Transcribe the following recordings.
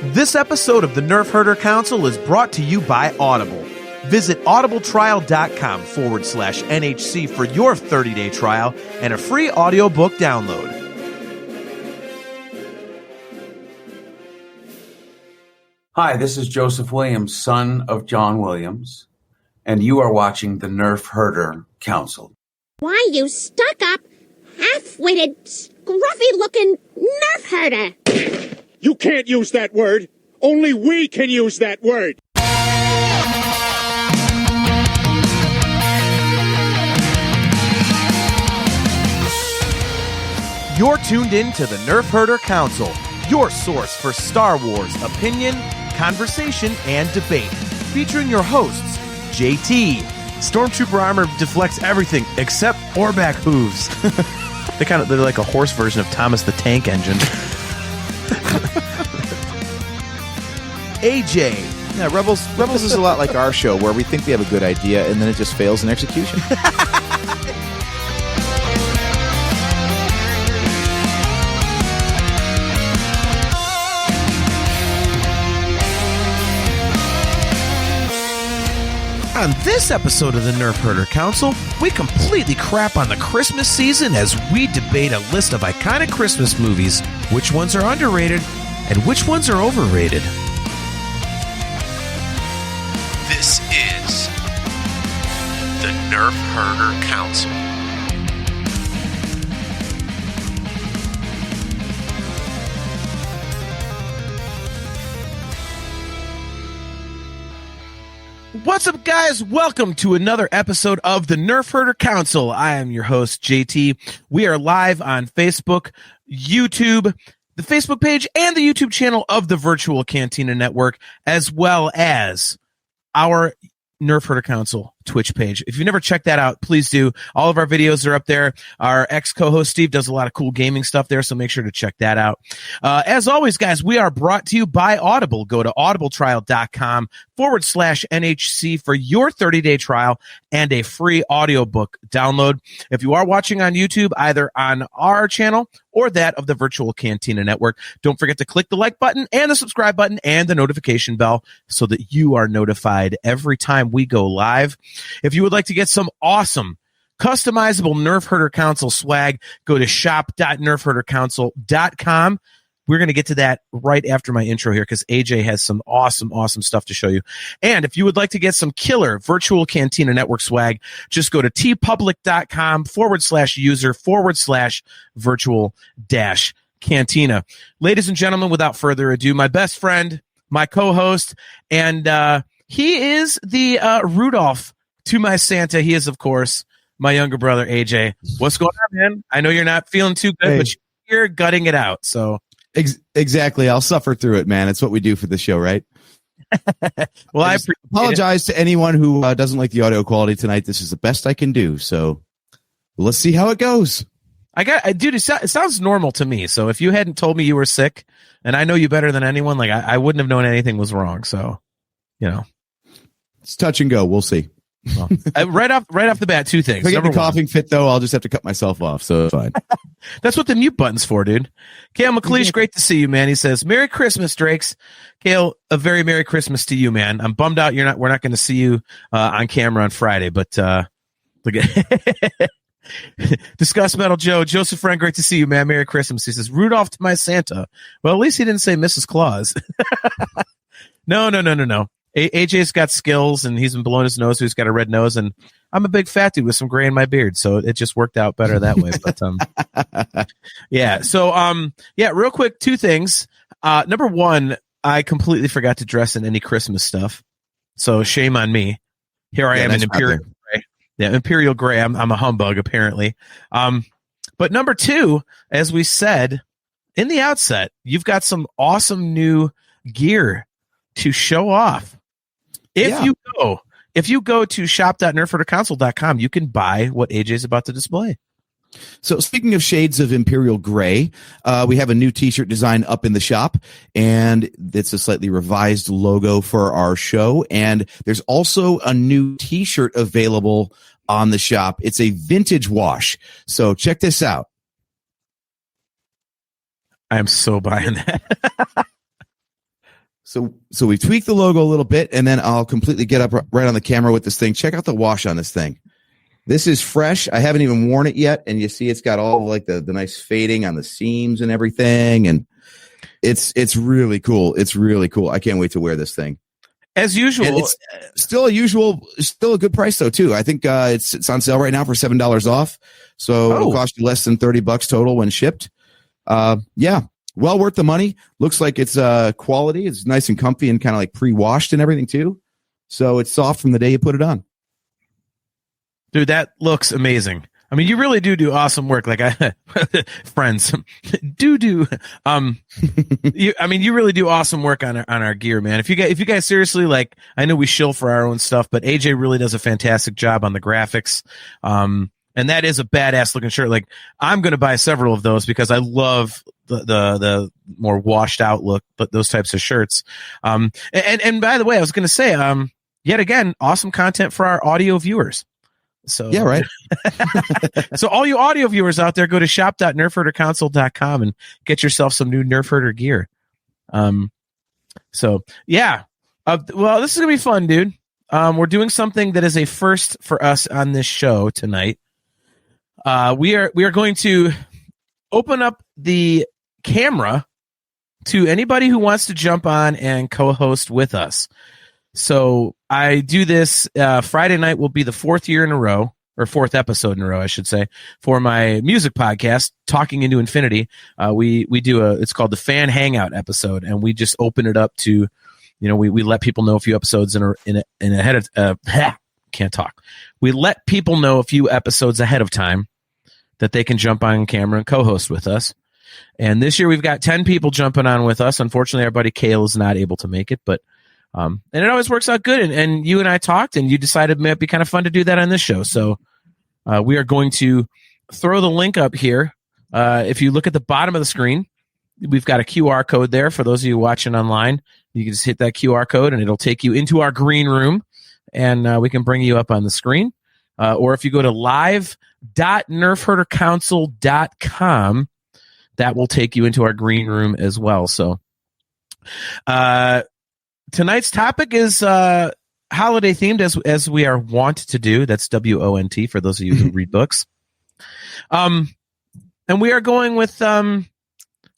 This episode of the Nerf Herder Council is brought to you by Audible. Visit audibletrial.com/NHC for your 30-day trial and a free audiobook download. Hi, this is Joseph Williams, son of John Williams, and you are watching the Nerf Herder Council. Why, you stuck-up, half-witted, scruffy-looking Nerf herder! You can't use that word. Only we can use that word. You're tuned in to the Nerf Herder Council, your source for Star Wars opinion, conversation, and debate. Featuring your hosts, JT. Stormtrooper armor deflects everything except Orback hooves. They're like a horse version of Thomas the Tank Engine. AJ. Yeah, Rebels is a lot like our show, where we think we have a good idea and then it just fails in execution. On this episode of the Nerf Herder Council, we completely crap on the Christmas season as we debate a list of iconic Christmas movies, which ones are underrated and which ones are overrated. This is the Nerf Herder Council. What's up, guys? Welcome to another episode of the Nerf Herder Council. I am your host, JT. We are live on Facebook, YouTube, the Facebook page, and the YouTube channel of the Virtual Cantina Network, as well as our Nerf Herder Council Twitch page. If you've never checked that out, please do. All of our videos are up there. Our ex-co-host Steve does a lot of cool gaming stuff there, so make sure to check that out. As always, guys, we are brought to you by Audible. Go to audibletrial.com/NHC for your 30-day trial and a free audiobook download. If you are watching on YouTube, either on our channel or that of the Virtual Cantina Network, don't forget to click the like button and the subscribe button and the notification bell so that you are notified every time we go live. If you would like to get some awesome customizable Nerf Herder Council swag, go to shop.nerfherdercouncil.com. We're going to get to that right after my intro here because AJ has some awesome stuff to show you. And if you would like to get some killer Virtual Cantina Network swag, just go to tpublic.com/user/virtual-cantina. Ladies and gentlemen, without further ado, my best friend, my co-host, and he is the Rudolph to my Santa. He is, of course, my younger brother, AJ. What's going on, man? I know you're not feeling too good, but you're gutting it out. So Exactly. I'll suffer through it, man. It's what we do for the show, right? Well, I apologize to anyone who doesn't like the audio quality tonight. This is the best I can do. So let's see how it goes. Dude, it sounds normal to me. So if you hadn't told me you were sick, and I know you better than anyone, like I wouldn't have known anything was wrong. So, you know, it's touch and go. We'll see. Well, right off the bat, two things. If I get the coughing fit, though, I'll just have to cut myself off. So it's fine. That's what the mute button's for, dude. Kale McLeish, great to see you, man. He says, "Merry Christmas, Drakes." Kale, a very Merry Christmas to you, man. I'm bummed out we're not going to see you on camera on Friday, but look at Discuss Metal Joe. Joseph Friend, great to see you, man. Merry Christmas. He says, "Rudolph to my Santa." Well, at least he didn't say Mrs. Claus. No. AJ's got skills, and he's been blowing his nose, so he's got a red nose, and I'm a big fat dude with some gray in my beard, so it just worked out better that way. But yeah. So real quick, two things. Number one, I completely forgot to dress in any Christmas stuff, so shame on me. Here I am in Imperial Gray. Yeah, Imperial Gray. I'm a humbug apparently. But number two, as we said in the outset, you've got some awesome new gear to show off. If you go to shop.nerfherdercouncil.com, you can buy what AJ's about to display. So speaking of shades of Imperial Gray, we have a new t-shirt design up in the shop, and it's a slightly revised logo for our show. And there's also a new t-shirt available on the shop. It's a vintage wash. So check this out. I am so buying that. So we tweaked the logo a little bit, and then I'll completely get up right on the camera with this thing. Check out the wash on this thing. This is fresh. I haven't even worn it yet, and you see it's got all like the nice fading on the seams and everything, and it's really cool. It's really cool. I can't wait to wear this thing. As usual, and it's still a good price though too. I think it's on sale right now for $7 off, so it'll cost you less than $30 total when shipped. Yeah, well worth the money. Looks like it's quality. It's nice and comfy and kind of like pre-washed and everything too. So it's soft from the day you put it on. Dude, that looks amazing. I mean, you really do awesome work. Like friends do. You really do awesome work on our gear, man. If you guys seriously, like, I know we shill for our own stuff, but AJ really does a fantastic job on the graphics. And that is a badass looking shirt. Like, I'm going to buy several of those because I love the more washed out look, but those types of shirts. And by the way, I was going to say, yet again, awesome content for our audio viewers. So yeah, right. So all you audio viewers out there, go to shop.nerfherderconsole.com and get yourself some new Nerf Herder gear. So yeah. Well, this is gonna be fun, dude. We're doing something that is a first for us on this show tonight. We are going to open up the camera to anybody who wants to jump on and co-host with us. So I do this Friday night will be the fourth episode in a row, I should say, for my music podcast, Talking Into Infinity. We do it's called the Fan Hangout episode, and we just open it up to, we let people know a few episodes in ahead of can't talk. We let people know a few episodes ahead of time that they can jump on camera and co-host with us. And this year we've got 10 people jumping on with us. Unfortunately, our buddy Kale is not able to make it, but and it always works out good. And you and I talked, and you decided it might be kind of fun to do that on this show. So we are going to throw the link up here. If you look at the bottom of the screen, we've got a QR code there for those of you watching online. You can just hit that QR code, and it'll take you into our green room, and we can bring you up on the screen. Or if you go to live.nerfherderconsole.com, that will take you into our green room as well. So tonight's topic is holiday themed, as we are wont to do. That's WONT for those of you who read books. And we are going with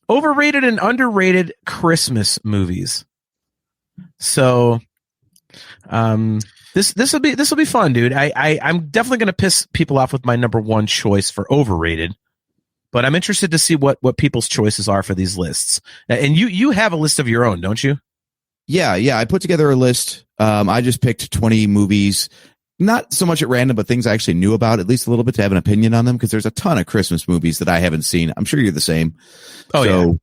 overrated and underrated Christmas movies. So this will be fun, dude. I'm definitely going to piss people off with my number one choice for overrated, but I'm interested to see what people's choices are for these lists. And you have a list of your own, don't you? Yeah. I put together a list. I just picked 20 movies, not so much at random, but things I actually knew about at least a little bit to have an opinion on them, because there's a ton of Christmas movies that I haven't seen. I'm sure you're the same. Yeah.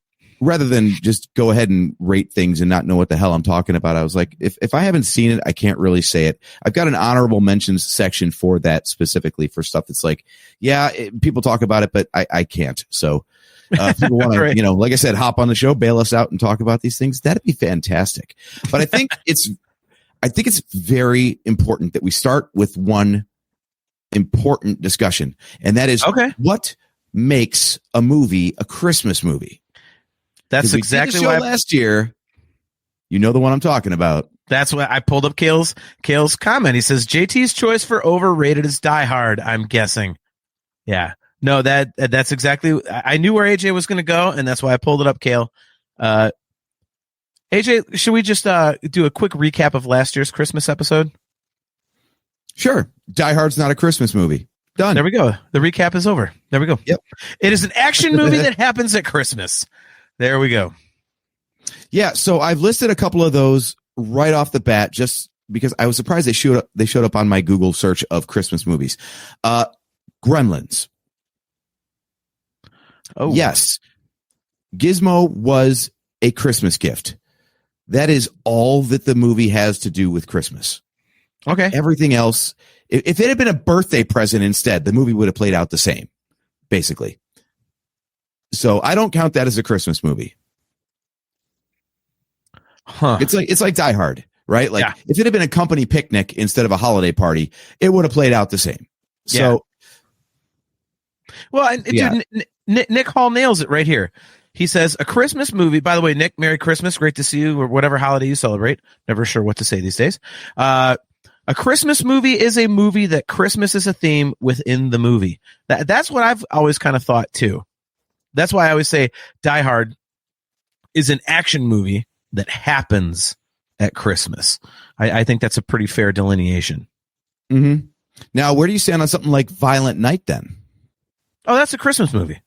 Rather than just go ahead and rate things and not know what the hell I'm talking about, I was like, if I haven't seen it, I can't really say it. I've got an honorable mentions section for that, specifically for stuff that's like, people talk about it, but I can't. So if people want right. to, like I said, hop on the show, bail us out and talk about these things, that'd be fantastic. But I think it's very important that we start with one important discussion, and that is what makes a movie a Christmas movie. That's exactly why last year, the one I'm talking about. That's why I pulled up Kale's comment. He says JT's choice for overrated is Die Hard, I'm guessing. Yeah. No, that's exactly. I knew where AJ was going to go, and that's why I pulled it up, Kale. AJ, should we just do a quick recap of last year's Christmas episode? Sure. Die Hard's not a Christmas movie. Done. There we go. The recap is over. There we go. Yep. It is an action movie that happens at Christmas. There we go. Yeah, so I've listed a couple of those right off the bat, just because I was surprised they showed up on my Google search of Christmas movies. Gremlins. Oh, yes. Gizmo was a Christmas gift. That is all that the movie has to do with Christmas. Okay. Everything else, if it had been a birthday present instead, the movie would have played out the same, basically. So I don't count that as a Christmas movie. Huh. It's like Die Hard, right? Like if it had been a company picnic instead of a holiday party, it would have played out the same. So, well, and dude, Nick Hall nails it right here. He says, a Christmas movie. By the way, Nick, Merry Christmas. Great to see you, or whatever holiday you celebrate. Never sure what to say these days. A Christmas movie is a movie that Christmas is a theme within the movie. That's what I've always kind of thought too. That's why I always say Die Hard is an action movie that happens at Christmas. I think that's a pretty fair delineation. Mm-hmm. Now, where do you stand on something like Violent Night then? Oh, that's a Christmas movie.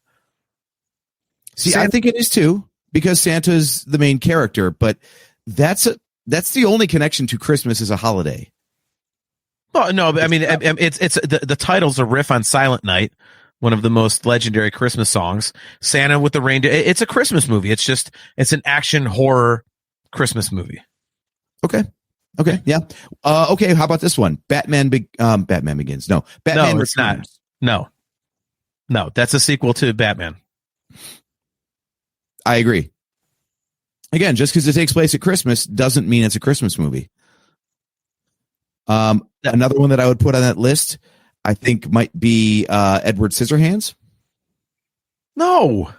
See, Santa, I think it is too, because Santa's the main character, but that's the only connection to Christmas as a holiday. Well, no, I mean, it's the title's a riff on Silent Night, one of the most legendary Christmas songs. Santa with the reindeer. It's a Christmas movie. It's an action horror Christmas movie. Okay. Yeah. Okay. How about this one? Batman Begins. No, Batman. No, it's Returns. not. No, that's a sequel to Batman. I agree. Again, just because it takes place at Christmas doesn't mean it's a Christmas movie. Another one that I would put on that list, I think, might be Edward Scissorhands. No.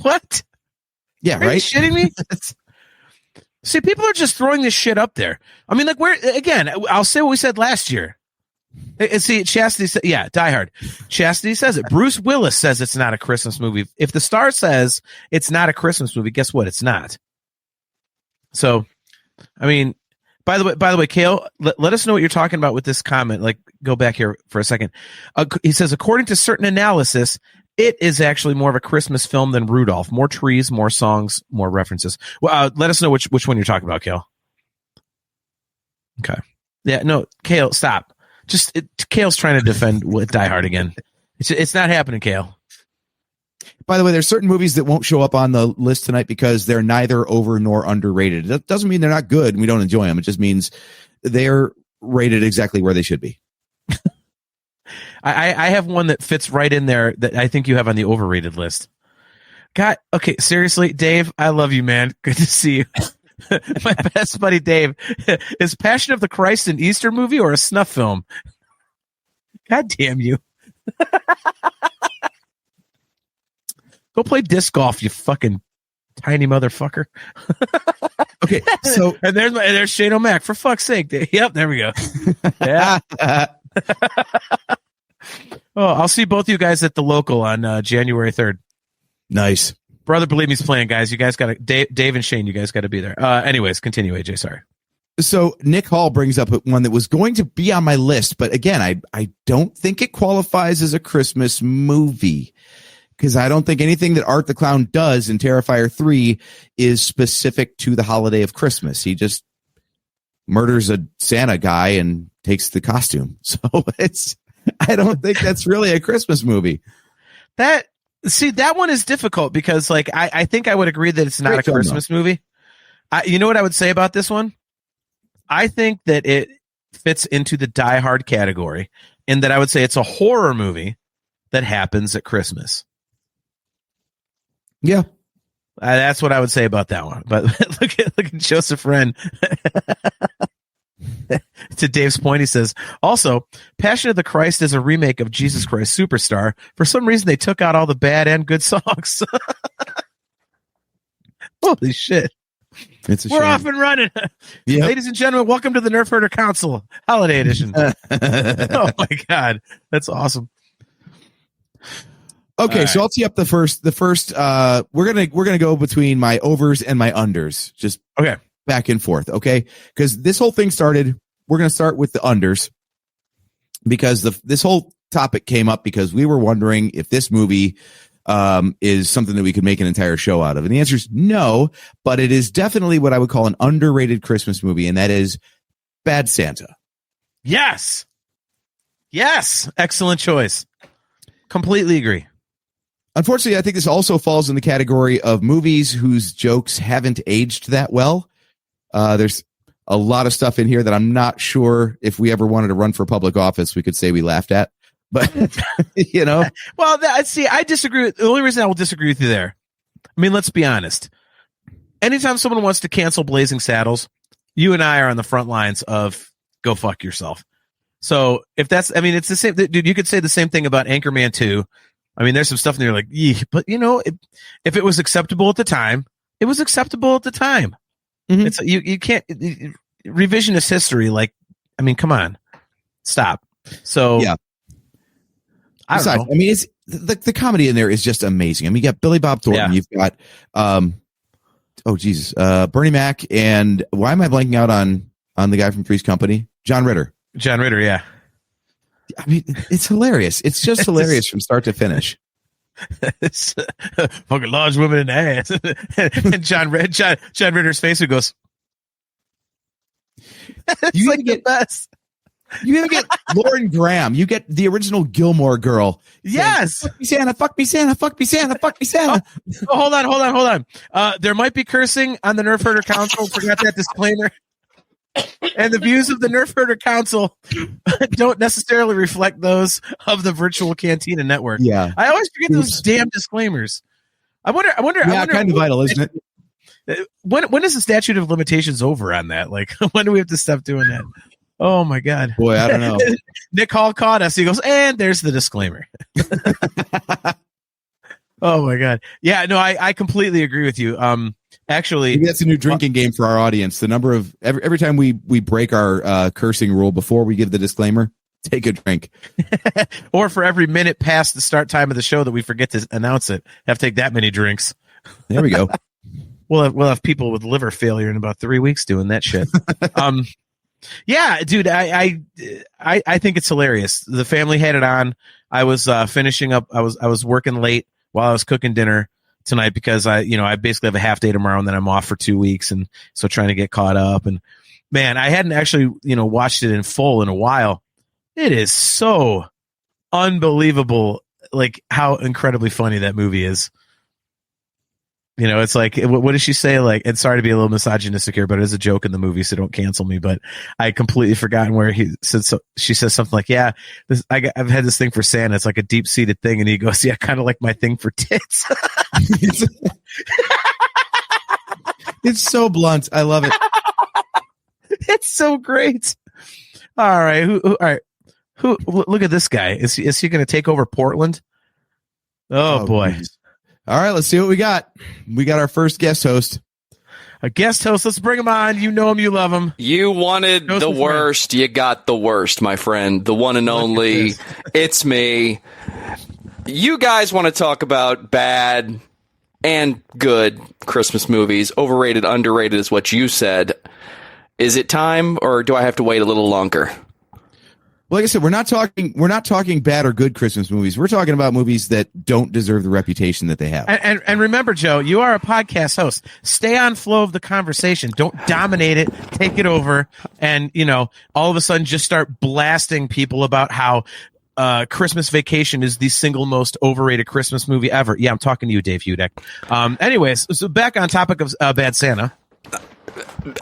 What? Yeah, Are right? you shitting me? See, people are just throwing this shit up there. I mean, like, again, I'll say what we said last year. See, Chastity, yeah, Die Hard. Chastity says it. Bruce Willis says it's not a Christmas movie. If the star says it's not a Christmas movie, guess what? It's not. So, I mean, by the way, Kale, let us know what you're talking about with this comment. Like, go back here for a second. He says, according to certain analysis, it is actually more of a Christmas film than Rudolph. More trees, more songs, more references. Well, let us know which one you're talking about, Kale. Okay. Yeah, no, Kale, stop. Kale's trying to defend Die Hard again. It's not happening, Kale. By the way, there's certain movies that won't show up on the list tonight because they're neither over nor underrated. That doesn't mean they're not good and we don't enjoy them. It just means they're rated exactly where they should be. I have one that fits right in there that I think you have on the overrated list. God, okay, seriously, Dave, I love you, man. Good to see you. My best buddy Dave. Is Passion of the Christ an Easter movie or a snuff film? God damn you. Go play disc golf, you fucking tiny motherfucker. Okay, so and there's Shane O'Mac. For fuck's sake. Yep, there we go. Yeah. Oh, I'll see both you guys at the local on January 3rd. Nice. Brother Believe Me's playing, guys. You guys got to Dave and Shane, you guys got to be there. Anyways, continue, AJ. Sorry. So Nick Hall brings up one that was going to be on my list, but again, I don't think it qualifies as a Christmas movie because I don't think anything that Art the Clown does in Terrifier 3 is specific to the holiday of Christmas. He just murders a Santa guy and takes the costume. So I don't think that's really a Christmas movie. That one is difficult because, like, I think I would agree that it's not a Christmas movie. You know what I would say about this one? I think that it fits into the Die Hard category, and that I would say it's a horror movie that happens at Christmas. Yeah, that's what I would say about that one. But look at Joseph Wren. To Dave's point, he says, also, Passion of the Christ is a remake of Jesus Christ Superstar. For some reason, they took out all the bad and good songs. Holy shit. We're off and running. Yep. Ladies and gentlemen, welcome to the Nerf Herder Council Holiday Edition. Oh, my God. That's awesome. Okay, right. So I'll tee up the first. We're gonna go between my overs and my unders. Just okay. Back and forth, okay? Because this whole thing started, we're going to start with the unders because this whole topic came up because we were wondering if this movie is something that we could make an entire show out of. And the answer is no, but it is definitely what I would call an underrated Christmas movie, and that is Bad Santa. Yes. Excellent choice. Completely agree. Unfortunately, I think this also falls in the category of movies whose jokes haven't aged that well. There's a lot of stuff in here that I'm not sure if we ever wanted to run for public office, we could say we laughed at, but you know, well, I disagree. The only reason I will disagree with you there, I mean, let's be honest. Anytime someone wants to cancel Blazing Saddles, you and I are on the front lines of go fuck yourself. So if that's, I mean, it's the same, dude, you could say the same thing about Anchorman 2 I mean, there's some stuff in there like, but if it was acceptable at the time, it was acceptable at the time. Mhm. It's you can't revisionist history. Like, I mean, come on, stop. So Yeah. I don't know. I mean, it's the comedy in there is just amazing. I mean, you got Billy Bob Thornton, you've got Bernie Mac, and why am I blanking out on the guy from Three's Company? John Ritter. John Ritter, yeah. I mean, it's hilarious. It's just hilarious from start to finish. It's fucking large woman in the ass. And John Ritter's face who goes, it's You like even the best. You even get Lauren Graham. You get the original Gilmore Girl. Yes. Saying, fuck me, Santa, fuck me, Santa, fuck me, Santa, fuck me, Santa. Oh, hold on. There might be cursing on the Nerf Herder Council. Forgot that disclaimer. And the views of the Nerf Herder Council don't necessarily reflect those of the Virtual Cantina Network. Yeah. I always forget those damn disclaimers. I wonder. Yeah, kind of vital, isn't it? When is the statute of limitations over on that? Like, when do we have to stop doing that? Oh my God. Boy, I don't know. Nick Hall caught us. He goes, and there's the disclaimer. Oh my God. Yeah, no, I completely agree with you. Actually, maybe that's a new drinking game for our audience. The number of every time we break our cursing rule before we give the disclaimer, take a drink. Or for every minute past the start time of the show that we forget to announce it, have to take that many drinks. There we go. We'll have people with liver failure in about 3 weeks doing that shit. Yeah, dude, I think it's hilarious. The family had it on. I was finishing up. I was working late while I was cooking dinner tonight because I basically have a half day tomorrow and then I'm off for 2 weeks, and so trying to get caught up. And man, I hadn't actually watched it in full in a while. It is so unbelievable, like how incredibly funny that movie is. It's like, what does she say? Like, and sorry to be a little misogynistic here, but it is a joke in the movie, so don't cancel me. But I completely forgotten where he said. So she says something like, "Yeah, I've had this thing for Santa. It's like a deep seated thing." And he goes, "Yeah, kind of like my thing for tits." It's so blunt. I love it. It's so great. All right, all right. Who? Look at this guy. Is he going to take over Portland? Oh boy. Geez. All right, let's see what we got. We got our first guest host. A guest host. Let's bring him on. You know him. You love him. You wanted the worst. You got the worst, my friend. The one and only. It's me. You guys want to talk about bad and good Christmas movies. Overrated, underrated is what you said. Is it time, or do I have to wait a little longer? Well, like I said, we're not talking bad or good Christmas movies. We're talking about movies that don't deserve the reputation that they have. And remember, Joe, you are a podcast host. Stay on flow of the conversation. Don't dominate it. Take it over. And, all of a sudden just start blasting people about how Christmas Vacation is the single most overrated Christmas movie ever. Yeah, I'm talking to you, Dave Hudek. Anyways, so back on topic of Bad Santa.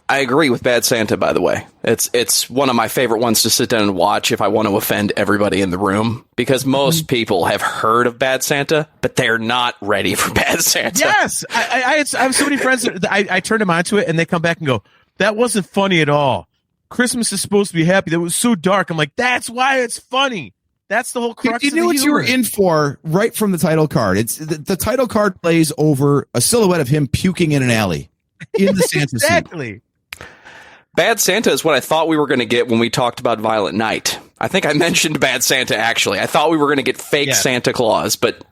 I agree with Bad Santa, by the way. It's one of my favorite ones to sit down and watch if I want to offend everybody in the room, because most people have heard of Bad Santa, but they're not ready for Bad Santa. Yes! I have so many friends that I turn them onto it and they come back and go, that wasn't funny at all. Christmas is supposed to be happy. That was so dark. I'm like, that's why it's funny. That's the whole crux You of knew the what humor. you were in for right from the title card. It's the title card plays over a silhouette of him puking in an alley. In the Santa Exactly. suit. Bad Santa is what I thought we were going to get when we talked about Violent Night. I think I mentioned Bad Santa, actually. I thought we were going to get fake Santa Claus, but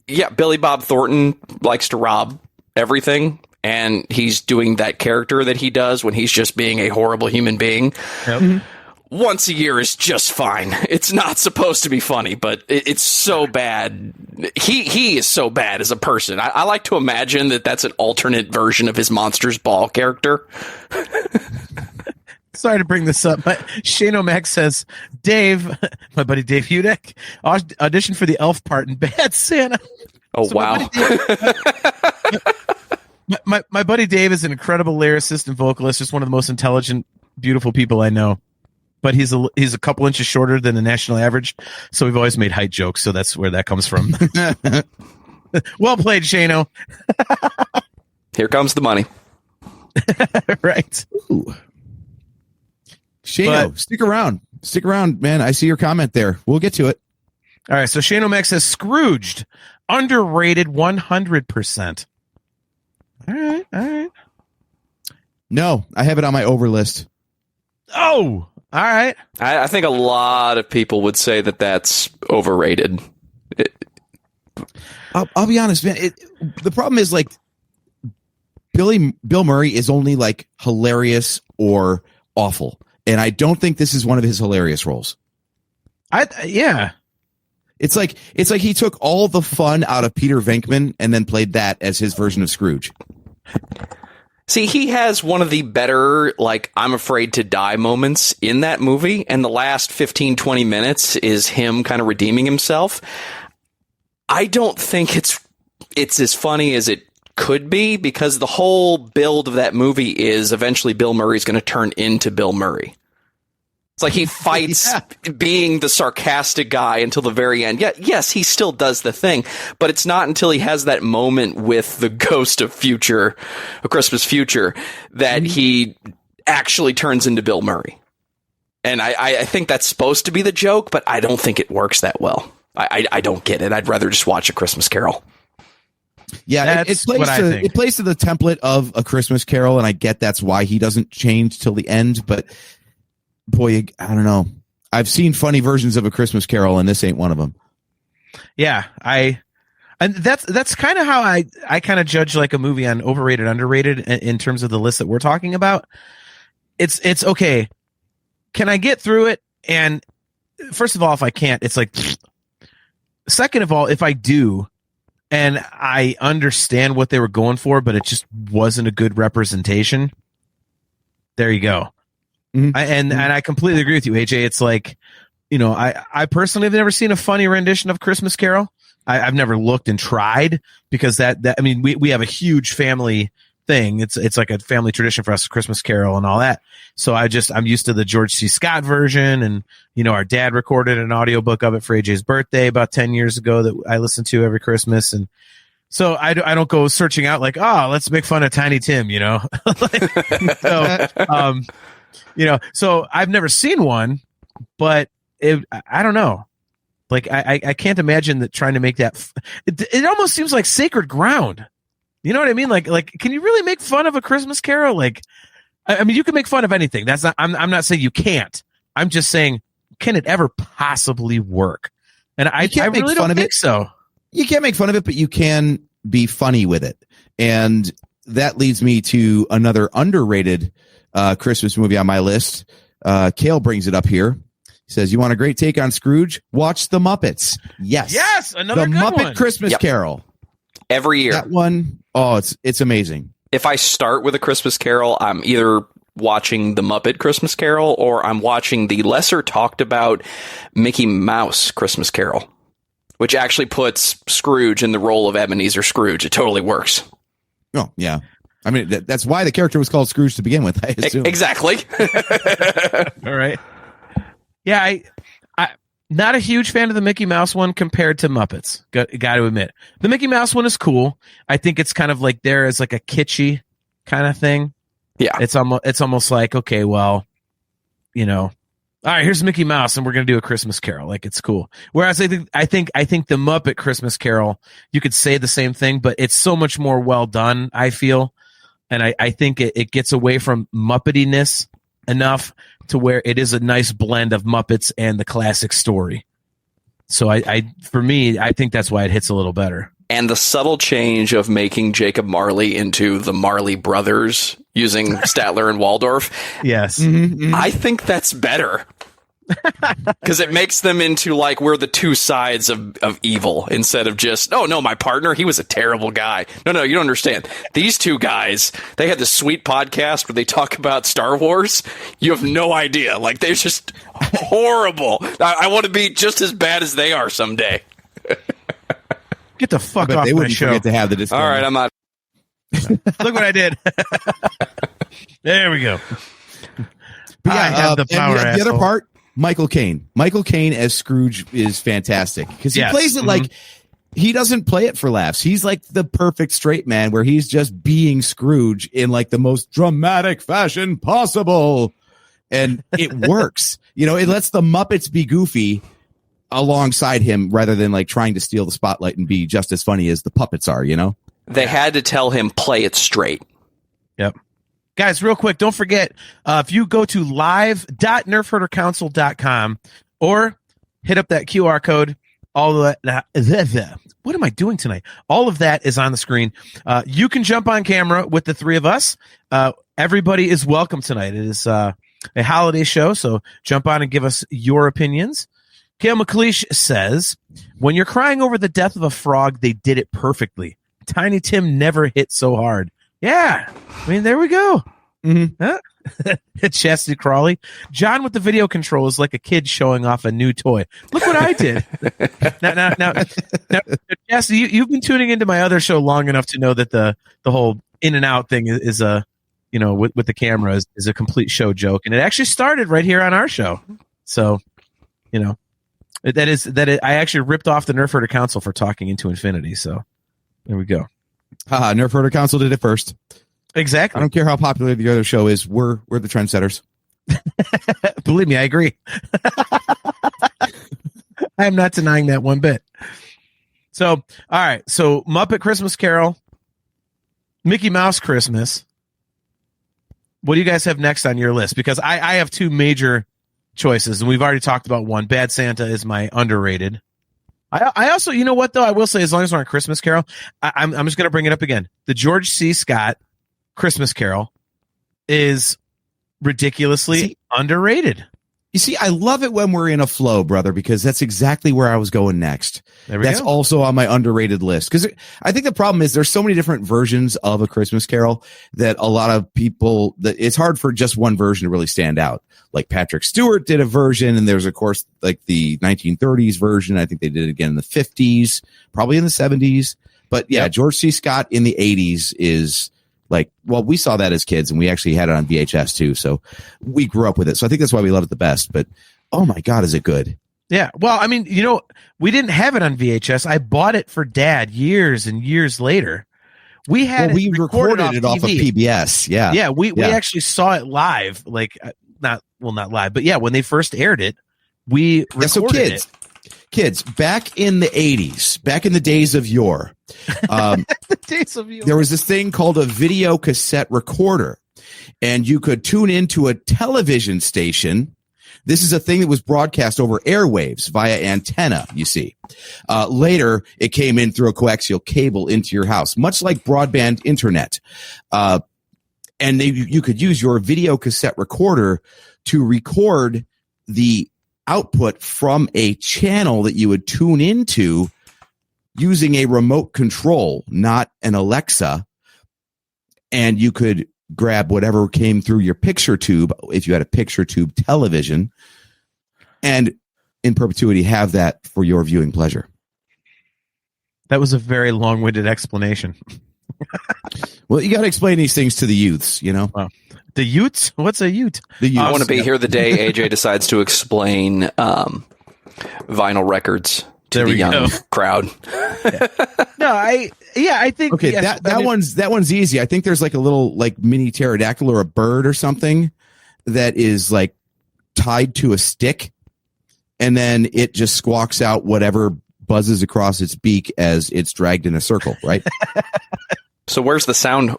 yeah, Billy Bob Thornton likes to rob everything, and he's doing that character that he does when he's just being a horrible human being. Yep. Once a year is just fine. It's not supposed to be funny, but it's so bad. He is so bad as a person. I like to imagine that that's an alternate version of his Monsters Ball character. Sorry to bring this up, but Shane O'Mac says, Dave, my buddy Dave Hudek, auditioned for the elf part in Bad Santa. Oh, so wow. My buddy Dave is an incredible lyricist and vocalist, just one of the most intelligent, beautiful people I know. But he's a couple inches shorter than the national average, so we've always made height jokes, so that's where that comes from. Well played, Shano. Here comes the money. Right. Ooh. Shano, stick around. Stick around, man. I see your comment there. We'll get to it. All right, so Shane O'Mac says Scrooged, underrated 100%. All right. No, I have it on my over list. Oh, all right. I think a lot of people would say that that's overrated. I'll be honest, man. The problem is like Bill Murray is only like hilarious or awful, and I don't think this is one of his hilarious roles. Yeah. It's like he took all the fun out of Peter Venkman and then played that as his version of Scrooge. See, he has one of the better, like, I'm afraid to die moments in that movie, and the last 15, 20 minutes is him kind of redeeming himself. I don't think it's as funny as it could be, because the whole build of that movie is eventually Bill Murray's going to turn into Bill Murray. It's like he fights being the sarcastic guy until the very end. Yeah, yes, he still does the thing, but it's not until he has that moment with the ghost of A Christmas Future, that he actually turns into Bill Murray. And I think that's supposed to be the joke, but I don't think it works that well. I don't get it. I'd rather just watch A Christmas Carol. Yeah, it plays to the template of A Christmas Carol, and I get that's why he doesn't change till the end, but boy, I don't know. I've seen funny versions of A Christmas Carol, and this ain't one of them. Yeah, and that's kind of how I kind of judge like a movie on overrated, underrated in terms of the list that we're talking about. It's okay. Can I get through it? And first of all, if I can't, it's like, second of all, if I do, and I understand what they were going for, but it just wasn't a good representation, there you go. Mm-hmm. And I completely agree with you, AJ. It's like, I personally have never seen a funny rendition of Christmas Carol. I've never looked and tried, because we have a huge family thing. It's like a family tradition for us, Christmas Carol and all that. So I'm used to the George C. Scott version, and our dad recorded an audiobook of it for AJ's birthday about 10 years ago that I listen to every Christmas. And so I don't go searching out like, let's make fun of Tiny Tim, so I've never seen one, but I don't know. Like, I can't imagine that trying to make that. It almost seems like sacred ground. You know what I mean? Like, can you really make fun of A Christmas Carol? Like, I mean, you can make fun of anything. That's not. I'm not saying you can't. I'm just saying, can it ever possibly work? And I really don't think so. You can't make fun of it, but you can be funny with it, and that leads me to another underrated Christmas movie on my list. Kale brings it up here. He says, "You want a great take on Scrooge? Watch The Muppets." Yes, another The good Muppet one. Christmas Carol. Every year. That one, it's amazing. If I start with A Christmas Carol, I'm either watching The Muppet Christmas Carol, or I'm watching the lesser talked about Mickey Mouse Christmas Carol, which actually puts Scrooge in the role of Ebenezer Scrooge. It totally works. Oh, yeah. I mean, that's why the character was called Scrooge to begin with, I assume. Exactly. All right. Yeah, I not a huge fan of the Mickey Mouse one compared to Muppets. Got to admit, the Mickey Mouse one is cool. I think it's kind of like there as like a kitschy kind of thing. Yeah, it's almost like, okay, well, all right, here's Mickey Mouse, and we're gonna do A Christmas Carol. Like, it's cool. Whereas I think the Muppet Christmas Carol, you could say the same thing, but it's so much more well done, I feel, and I think it gets away from Muppetiness enough to where it is a nice blend of Muppets and the classic story. So for me, I think that's why it hits a little better. And the subtle change of making Jacob Marley into the Marley Brothers using Statler and Waldorf. Yes. Mm-hmm. I think that's better. Because it makes them into like, we're the two sides of evil, instead of just, oh no, my partner, he was a terrible guy. No, you don't understand. These two guys, they had this sweet podcast where they talk about Star Wars. You have no idea. Like, they're just horrible. I want to be just as bad as they are someday. Get the fuck off they my wouldn't show. forget to have the discussion. All right, I'm out. Look what I did. There we go. But yeah, I have the power. The other part, Michael Caine. Michael Caine as Scrooge is fantastic, because he plays it like he doesn't play it for laughs. He's like the perfect straight man, where he's just being Scrooge in like the most dramatic fashion possible, and it works. It lets the Muppets be goofy alongside him rather than like trying to steal the spotlight and be just as funny as the puppets are, you know? They had to tell him, play it straight. Yep. Guys, real quick, don't forget, if you go to live.nerfherdercouncil.com or hit up that QR code, all of that. What am I doing tonight? All of that is on the screen. You can jump on camera with the three of us. Everybody is welcome tonight. It is a holiday show, so jump on and give us your opinions. Kale McLeish says, when you're crying over the death of a frog, they did it perfectly. Tiny Tim never hit so hard. Yeah. I mean, there we go. Mm-hmm. Huh? Chastity Crawley. John with the video control is like a kid showing off a new toy. Look what I did. now, Chastity, you've been tuning into my other show long enough to know that the whole in and out thing is a, you know, with the camera is a complete show joke. And it actually started right here on our show. So, you know, I actually ripped off the Nerf Herder Council for talking into infinity. So there we go. Haha, Nerf Herder Council did it first. Exactly. I don't care how popular the other show is. We're the trendsetters. Believe me, I agree. I am not denying that one bit. So, all right. So Muppet Christmas Carol, Mickey Mouse Christmas. What do you guys have next on your list? Because I have two major choices, and we've already talked about one. Bad Santa is my underrated. I also, you know what, though? I will say, as long as we're on Christmas Carol, I'm just going to bring it up again. The George C. Scott Christmas Carol is ridiculously underrated. You see, I love it when we're in a flow, brother, because that's exactly where I was going next. That's also on my underrated list. Because I think the problem is there's so many different versions of A Christmas Carol that a lot of people, that it's hard for just one version to really stand out. Like Patrick Stewart did a version, and there's, of course, like the 1930s version. I think they did it again in the 50s, probably in the 70s. But yeah, George C. Scott in the 80s is like, well, we saw that as kids, and we actually had it on VHS too. So we grew up with it. So I think that's why we love it the best. But oh my God, is it good? Yeah. Well, I mean, you know, we didn't have it on VHS. I bought it for Dad years and years later. We had we recorded it off of PBS. Yeah. Yeah. We actually saw it live, like not live, but yeah, when they first aired it, we recorded it. Kids, back in the 80s, back in the days of yore, there was this thing called a video cassette recorder, and you could tune into a television station. This is a thing that was broadcast over airwaves via antenna, you see. Later, it came in through a coaxial cable into your house, much like broadband internet. And you could use your video cassette recorder to record the output from a channel that you would tune into using a remote control, not an Alexa. And you could grab whatever came through your picture tube, if you had a picture tube television, and in perpetuity have that for your viewing pleasure. That was a very long-winded explanation. Well, you got to explain these things to the youths, you know? Wow. The Utes? What's a Ute? The Utes. I want to be here the day AJ decides to explain vinyl records to the young crowd. No, I think okay. Yes, that one's easy. I think there's like a little like mini pterodactyl or a bird or something that is like tied to a stick, and then it just squawks out whatever buzzes across its beak as it's dragged in a circle, right? So where's the sound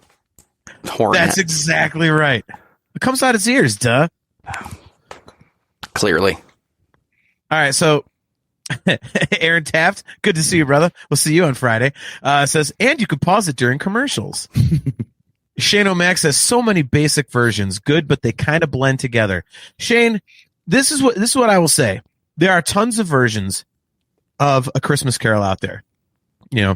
horn? That's exactly right. It comes out its ears, duh. Clearly. All right, so Aaron Taft, good to see you, brother. We'll see you on Friday. Says, and you could pause it during commercials. Shane O'Mac says, so many basic versions, good, but they kind of blend together. Shane, this is what I will say. There are tons of versions of A Christmas Carol out there. You know,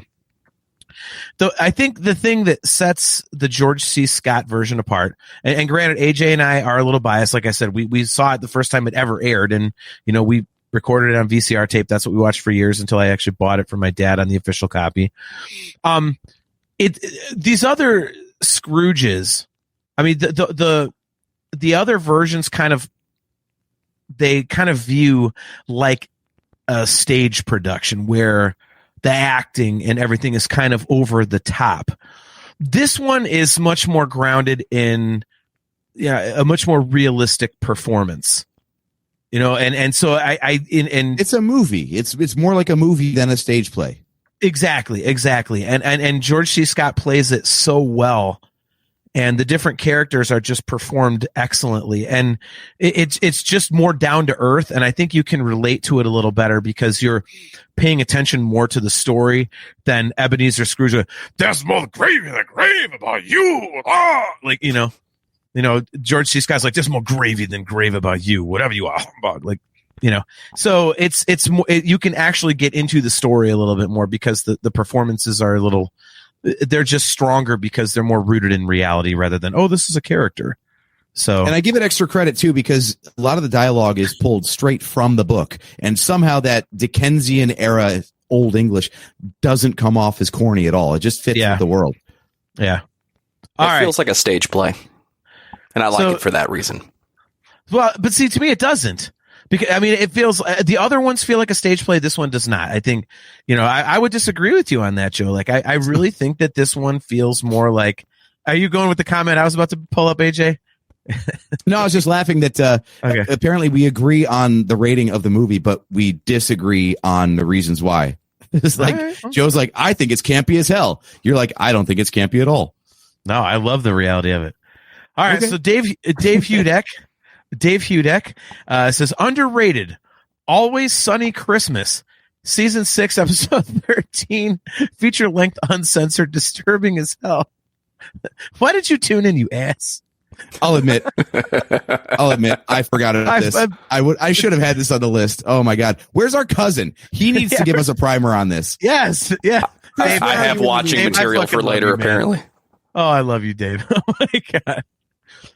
though I think the thing that sets the George C. Scott version apart, and granted, AJ and I are a little biased. Like I said, we saw it the first time it ever aired, and you know, we recorded it on VCR tape. That's what we watched for years until I actually bought it for my dad on the official copy. These other Scrooges, I mean, the other versions kind of view like a stage production where the acting and everything is kind of over the top. This one is much more grounded in a much more realistic performance. and so and it's a movie. It's more like a movie than a stage play. Exactly. And George C. Scott plays it so well. And the different characters are just performed excellently. And it's just more down to earth. And I think you can relate to it a little better because you're paying attention more to the story than Ebenezer Scrooge. There's more gravy in the grave about you. Like, George C. Scott's like, there's more gravy than grave about you, whatever you are. Like, so it's more, you can actually get into the story a little bit more because the performances are they're just stronger because they're more rooted in reality rather than, oh, this is a character. So, and I give it extra credit too, because a lot of the dialogue is pulled straight from the book, and somehow that Dickensian era Old English doesn't come off as corny at all. It just fits with the world. Yeah. It feels like a stage play, and I like it for that reason. Well, but see, to me, it doesn't. Because it feels the other ones feel like a stage play. This one does not. I think, I would disagree with you on that, Joe. Like, I really think that this one feels more like. Are you going with the comment I was about to pull up, AJ? No, I was just laughing that apparently we agree on the rating of the movie, but we disagree on the reasons why. It's like Joe's like, I think it's campy as hell. You're like, I don't think it's campy at all. No, I love the reality of it. All right, so Dave Hudek. Dave Hudek says, underrated, Always Sunny Christmas, season 6, episode 13, feature length, uncensored, disturbing as hell. Why did you tune in, you ass? I'll admit, I forgot about this. I should have had this on the list. Oh my God. Where's our cousin? He needs to give us a primer on this. Yes. Yeah. Dave, I have watching material for later, apparently. Oh, I love you, Dave. Oh my God.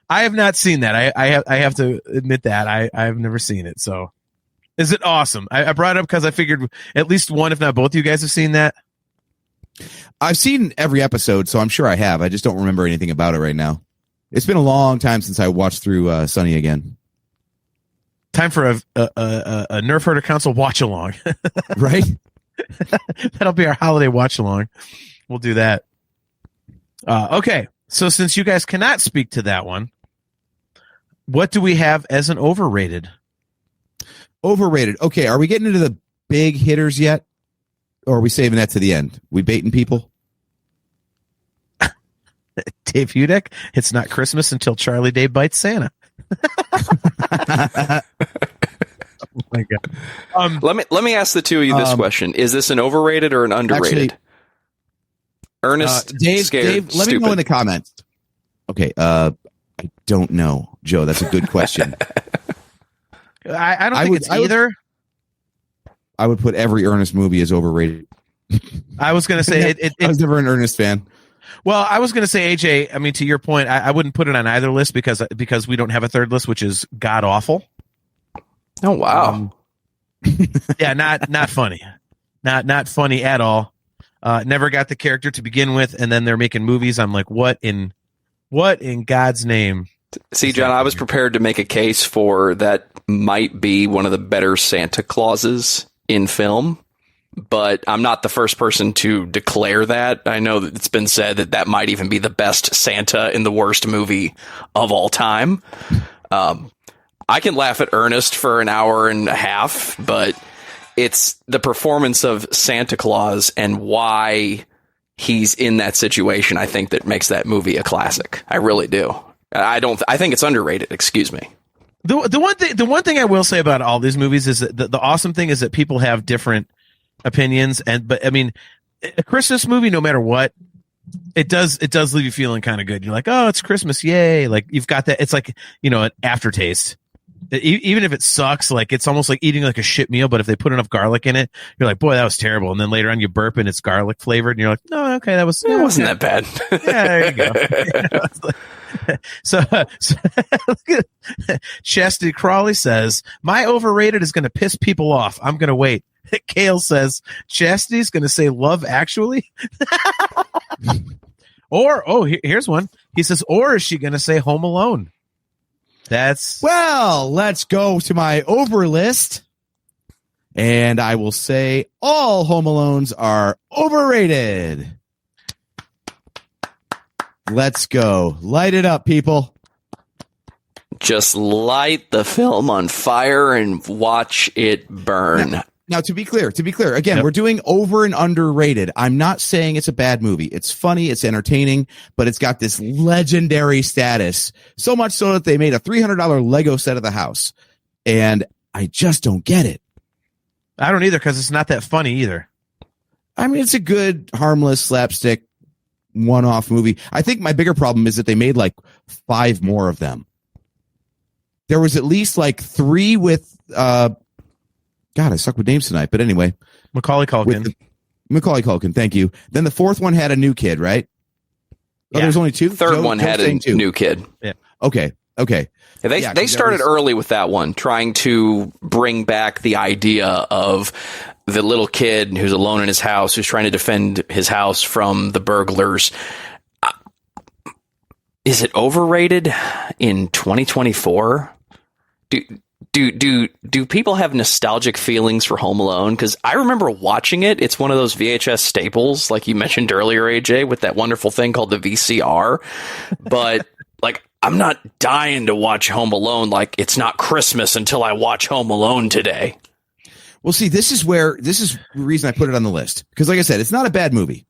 I have not seen that. I have to admit that I have never seen it. So, is it awesome? I brought it up because I figured at least one, if not both, of you guys have seen that. I've seen every episode, so I'm sure I have. I just don't remember anything about it right now. It's been a long time since I watched through Sunny again. Time for a Nerf Herder Council watch along, right? That'll be our holiday watch along. We'll do that. Okay, so since you guys cannot speak to that one. What do we have as an overrated? Overrated. Okay, are we getting into the big hitters yet? Or are we saving that to the end? We baiting people? Dave Hudek, it's not Christmas until Charlie Day bites Santa. Oh my God. Let me ask the two of you this question. Is this an overrated or an underrated? Actually, Ernest, Dave, let stupid. me know in the comments. Okay, I don't know, Joe. That's a good question. I don't think it's either. I would put every Ernest movie as overrated. I was going to say I was never an Ernest fan. Well, I was going to say, AJ, I mean, to your point, I wouldn't put it on either list because we don't have a third list, which is god awful. Oh, wow. Yeah, not funny. Not funny at all. Never got the character to begin with, and then they're making movies. I'm like, what in God's name? See, John, I was prepared to make a case for that might be one of the better Santa Clauses in film, but I'm not the first person to declare that. I know that it's been said that might even be the best Santa in the worst movie of all time. I can laugh at Ernest for an hour and a half, but it's the performance of Santa Claus and why he's in that situation, I think, that makes that movie a classic. I really do. I think it's underrated. Excuse me. The one thing I will say about all these movies is that the awesome thing is that people have different opinions, but I mean, a Christmas movie, no matter what, it does leave you feeling kind of good. You're like, oh, it's Christmas, yay! Like you've got that. It's like, an aftertaste. Even if it sucks, like it's almost like eating like a shit meal. But if they put enough garlic in it, you're like, boy, that was terrible. And then later on, you burp and it's garlic flavored, and you're like, no, okay, it wasn't that bad. Yeah, there you go. So Chastity Crawley says, my overrated is going to piss people off. I'm going to wait. Kale says, Chastity's going to say Love Actually. Here's one. He says, or is she going to say Home Alone? Well, let's go to my over list. And I will say all Home Alones are overrated. Let's go. Light it up, people. Just light the film on fire and watch it burn. Now, to be clear, again, we're doing over and underrated. I'm not saying it's a bad movie. It's funny, it's entertaining, but it's got this legendary status. So much so that they made a $300 Lego set of the house. And I just don't get it. I don't either, because it's not that funny either. I mean, it's a good, harmless, slapstick, one-off movie. I think my bigger problem is that they made like 5 more of them. There was at least like 3 with... God, I suck with names tonight. But anyway. Macaulay Culkin. Macaulay Culkin, thank you. Then the 4th one had a new kid, right? Oh, there was only 2? Third one had a new kid. Yeah. Okay. Yeah, they started early with that one, trying to bring back the idea of the little kid who's alone in his house, who's trying to defend his house from the burglars. Is it overrated in 2024? Do people have nostalgic feelings for Home Alone? Because I remember watching it. It's one of those VHS staples, like you mentioned earlier, AJ, with that wonderful thing called the VCR. But like, I'm not dying to watch Home Alone. Like, it's not Christmas until I watch Home Alone today. Well, see, this is the reason I put it on the list. Because like I said, it's not a bad movie.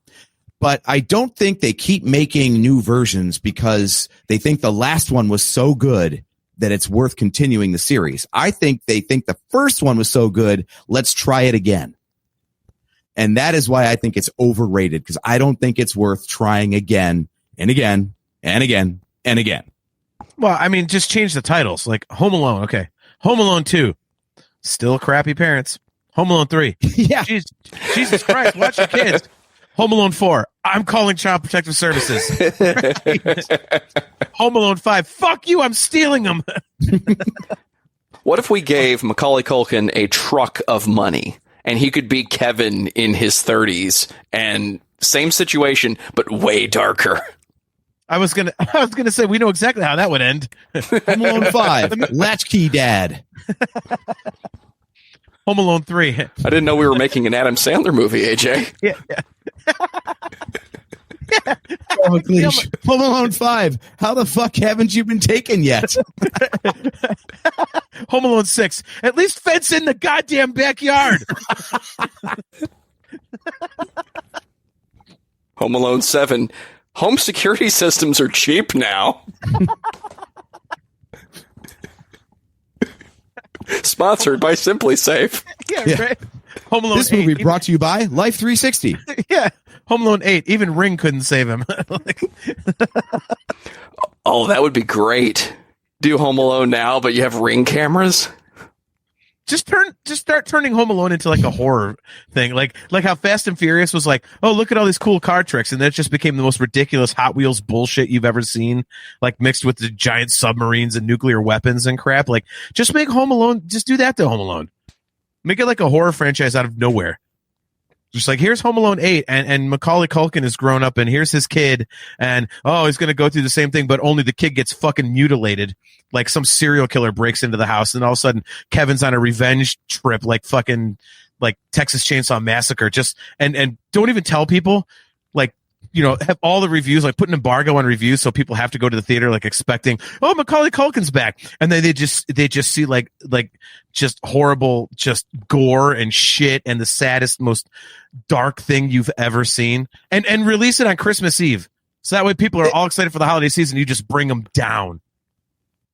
But I don't think they keep making new versions because they think the last one was so good that it's worth continuing the series. I think they think the first one was so good, let's try it again. And that is why I think it's overrated, because I don't think it's worth trying again and again and again and again. Well, I mean, just change the titles. Like Home Alone, okay. Home Alone 2, still crappy parents. Home Alone 3, yeah. Jesus Christ, watch your kids. Home Alone 4, I'm calling Child Protective Services. Home Alone 5, fuck you, I'm stealing them. What if we gave Macaulay Culkin a truck of money and he could be Kevin in his 30s, and same situation, but way darker? I was gonna say we know exactly how that would end. Home Alone 5, Latchkey Dad. Home Alone 3. I didn't know we were making an Adam Sandler movie, AJ. Yeah. Home Alone 5. How the fuck haven't you been taken yet? Home Alone 6. At least fence in the goddamn backyard. Home Alone 7. Home security systems are cheap now. Sponsored by Simply Safe. Yeah. Right. Home Alone. This movie brought to you by Life 360. Yeah. Home Alone 8. Even Ring couldn't save him. Oh, that would be great. Do Home Alone now, but you have Ring cameras. Just start turning Home Alone into like a horror thing, like how Fast and Furious was like, oh, look at all these cool car tricks, and that just became the most ridiculous Hot Wheels bullshit you've ever seen, like mixed with the giant submarines and nuclear weapons and crap. Like, just make Home Alone, just do that to Home Alone, make it like a horror franchise out of nowhere. Just like, here's Home Alone 8, and Macaulay Culkin is grown up, and here's his kid, and oh, he's gonna go through the same thing, but only the kid gets fucking mutilated. Like some serial killer breaks into the house, and all of a sudden Kevin's on a revenge trip, like fucking like Texas Chainsaw Massacre. Just and don't even tell people, like, you know, have all the reviews, like put an embargo on reviews so people have to go to the theater like expecting, oh, Macaulay Culkin's back, and then they just see like just horrible, just gore and shit and the saddest, most dark thing you've ever seen, and release it on Christmas Eve, so that way people are all excited for the holiday season. You just bring them down.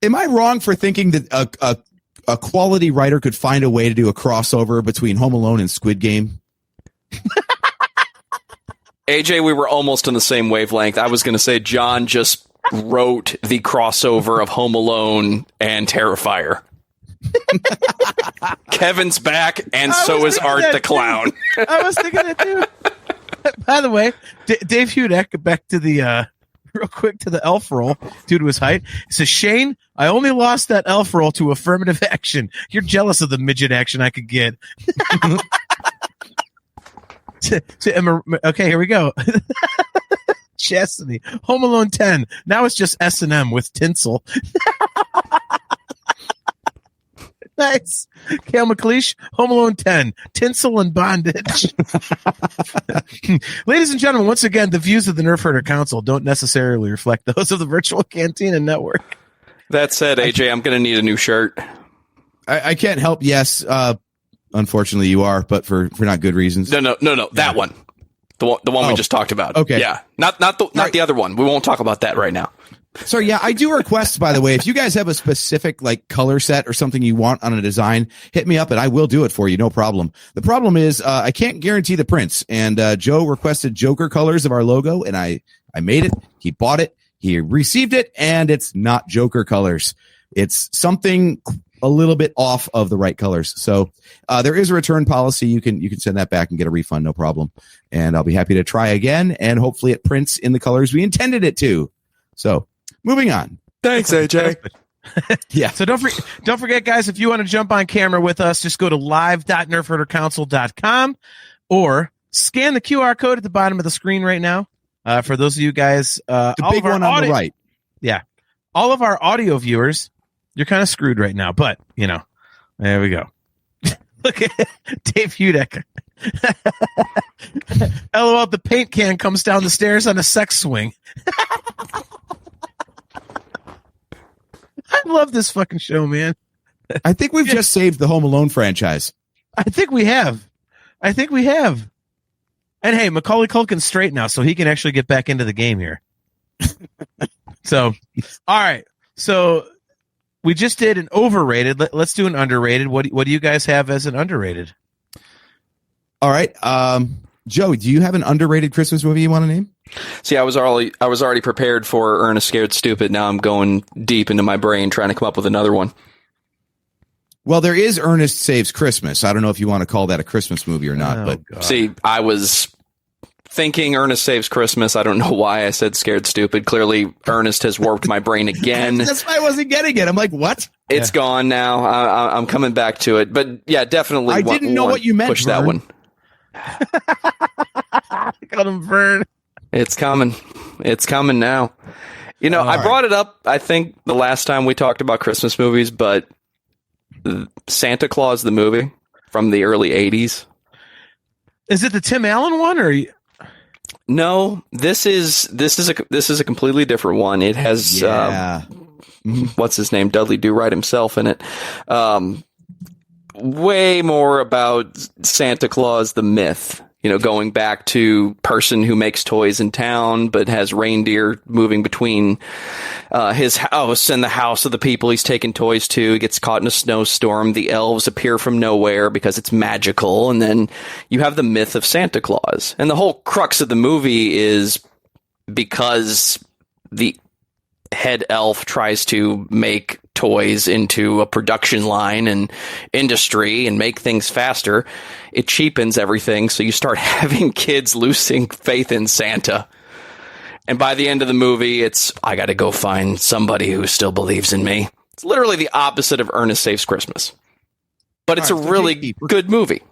Am I wrong for thinking that a quality writer could find a way to do a crossover between Home Alone and Squid Game? AJ, we were almost on the same wavelength. I was going to say John just wrote the crossover of Home Alone and Terrifier. Kevin's back, and so is Art the Clown. I was thinking that too. By the way, Dave Hudek, back to the real quick to the elf role due to his height. He says, Shane, I only lost that elf role to affirmative action. You're jealous of the midget action I could get. Okay, here we go. Chastity. Home Alone 10. Now it's just S&M with tinsel. Nice. Kale McLeish, Home Alone 10, tinsel and bondage. Ladies and gentlemen, once again, the views of the Nerf Herder Council don't necessarily reflect those of the Virtual Cantina Network. That said, AJ, I'm going to need a new shirt. I can't help. Yes, unfortunately, you are, but for not good reasons. No. That one, the one we just talked about. Okay, yeah, not the other one. We won't talk about that right now. So yeah, I do request, by the way, if you guys have a specific like color set or something you want on a design, hit me up and I will do it for you. No problem. The problem is, I can't guarantee the prints, and Joe requested Joker colors of our logo, and I made it. He bought it. He received it, and it's not Joker colors. It's something a little bit off of the right colors. So there is a return policy. You can send that back and get a refund, no problem. And I'll be happy to try again, and hopefully it prints in the colors we intended it to. So moving on. Thanks, AJ. Yeah. So don't forget, guys, if you want to jump on camera with us, just go to live.nerfherdercouncil.com or scan the QR code at the bottom of the screen right now. For those of you guys, the big one on the right. Yeah. All of our audio viewers, you're kind of screwed right now, but there we go. Look at Dave Hudek. LOL, the paint can comes down the stairs on a sex swing. I love this fucking show, man. I think we've just saved the Home Alone franchise. I think we have. And hey, Macaulay Culkin's straight now, so he can actually get back into the game here. So, all right. So we just did an overrated. Let's do an underrated. What do you guys have as an underrated? All right. Joe, do you have an underrated Christmas movie you want to name? See, I was already prepared for Ernest Scared Stupid. Now I'm going deep into my brain trying to come up with another one. Well, there is Ernest Saves Christmas. I don't know if you want to call that a Christmas movie or not. But God. See, I was thinking Ernest Saves Christmas. I don't know why I said Scared Stupid. Clearly, Ernest has warped my brain again. That's why I wasn't getting it. I'm like, what? It's gone now. I'm coming back to it. But yeah, definitely. I didn't know what you meant. Push that one. Got him, Vern. It's coming. It's coming now. I brought it up, I think, the last time we talked about Christmas movies, but Santa Claus, the movie from the early 80s. Is it the Tim Allen one or? No, this is a completely different one. It has what's his name, Dudley Do-Right himself in it. Way more about Santa Claus the myth. Going back to person who makes toys in town, but has reindeer moving between his house and the house of the people he's taking toys to. He gets caught in a snowstorm. The elves appear from nowhere because it's magical. And then you have the myth of Santa Claus. And the whole crux of the movie is because the head elf tries to make toys into a production line and industry and make things faster, it cheapens everything. So you start having kids losing faith in Santa. And by the end of the movie, it's, I got to go find somebody who still believes in me. It's literally the opposite of Ernest Saves Christmas. But it's a really good movie.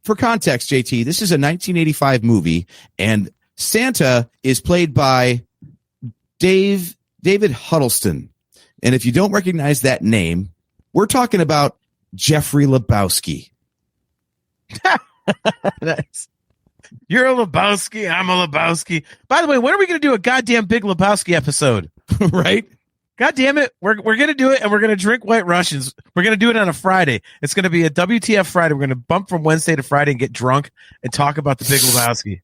For context, JT, this is a 1985 movie, and Santa is played by David Huddleston. And if you don't recognize that name, we're talking about Jeffrey Lebowski. Nice. You're a Lebowski. I'm a Lebowski. By the way, when are we going to do a goddamn Big Lebowski episode? Right? God damn it. We're going to do it, and we're going to drink White Russians. We're going to do it on a Friday. It's going to be a WTF Friday. We're going to bump from Wednesday to Friday and get drunk and talk about the Big Lebowski.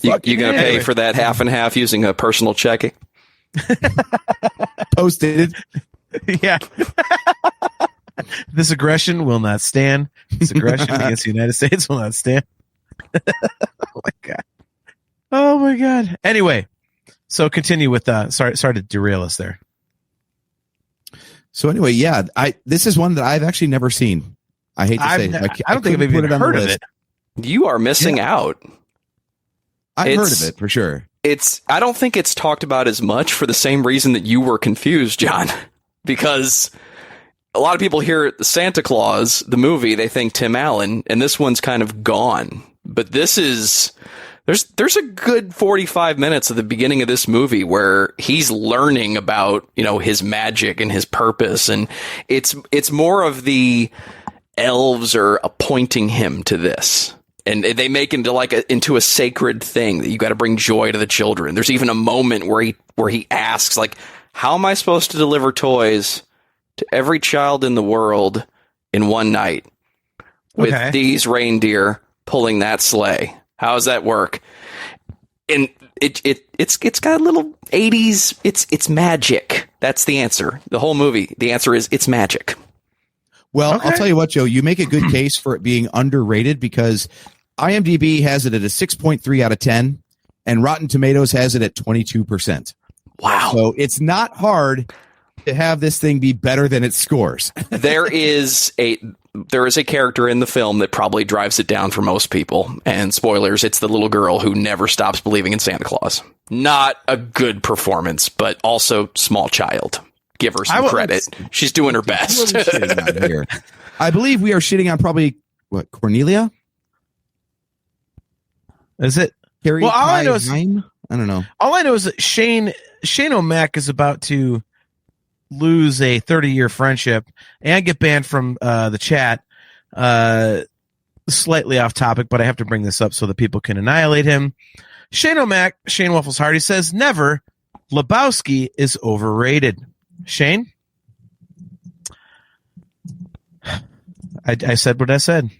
You going to pay for that half and half using a personal checking? Posted. Yeah. This aggression will not stand. This aggression against the United States will not stand. Oh my god. Oh my god. Anyway, so continue with sorry to derail us there. So anyway, yeah, this is one that I've actually never seen. I hate to say it. I don't think I've even heard of it. You are missing out. I've heard of it for sure. I don't think it's talked about as much for the same reason that you were confused, John, because a lot of people hear Santa Claus, the movie, they think Tim Allen, and this one's kind of gone. But this is, there's a good 45 minutes at the beginning of this movie where he's learning about, his magic and his purpose. And it's more of the elves are appointing him to this. And they make it into a sacred thing that you got to bring joy to the children. There's even a moment where he asks, like, How am I supposed to deliver toys to every child in the world in one night with these reindeer pulling that sleigh? How does that work? And it's got a little 80s. It's magic. That's the answer. The whole movie. The answer is it's magic. Well, I'll tell you what, Joe. You make a good case for it being underrated because IMDb has it at a 6.3 out of 10, and Rotten Tomatoes has it at 22%. Wow. So it's not hard to have this thing be better than its scores. There is a character in the film that probably drives it down for most people. And spoilers, it's the little girl who never stops believing in Santa Claus. Not a good performance, but also small child. Give her some credit. She's doing her best. I believe we are shitting on probably Cornelia? Is it? Carrie well, all I know is I don't know. All I know is that Shane O'Mac is about to lose a 30-year friendship and get banned from the chat. Slightly off topic, but I have to bring this up so that people can annihilate him. Shane O'Mac, Shane Waffles Hardy says, never. Lebowski is overrated. Shane? I said what I said.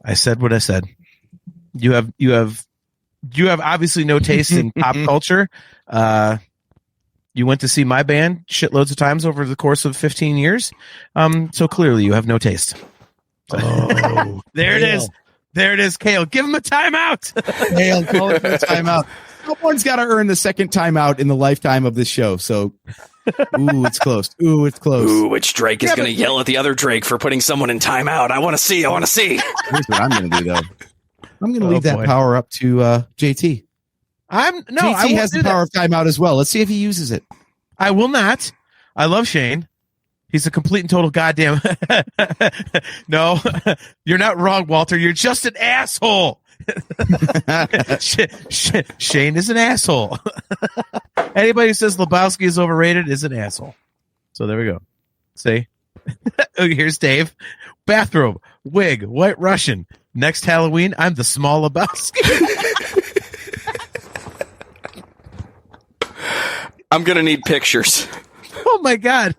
I said what I said. You have obviously no taste in pop culture. You went to see my band shitloads of times over the course of 15 years. So clearly you have no taste. Oh, there it is. There it is, Kale. Give him a timeout. Kale, call it for a timeout. Someone's got to earn the second timeout in the lifetime of this show. So, ooh, it's close. Ooh, it's close. Ooh, which Drake is going to yell at the other Drake for putting someone in timeout? I want to see. Here's what I'm going to do, though. I'm going to leave that power up to JT. JT has the power of timeout as well. Let's see if he uses it. I will not. I love Shane. He's a complete and total goddamn. No, you're not wrong, Walter. You're just an asshole. Shane is an asshole. Anybody who says Lebowski is overrated is an asshole. So there we go. See? Oh, here's Dave. Bathrobe, wig, white Russian. Next Halloween, I'm the small Lebowski. I'm going to need pictures. Oh, my God.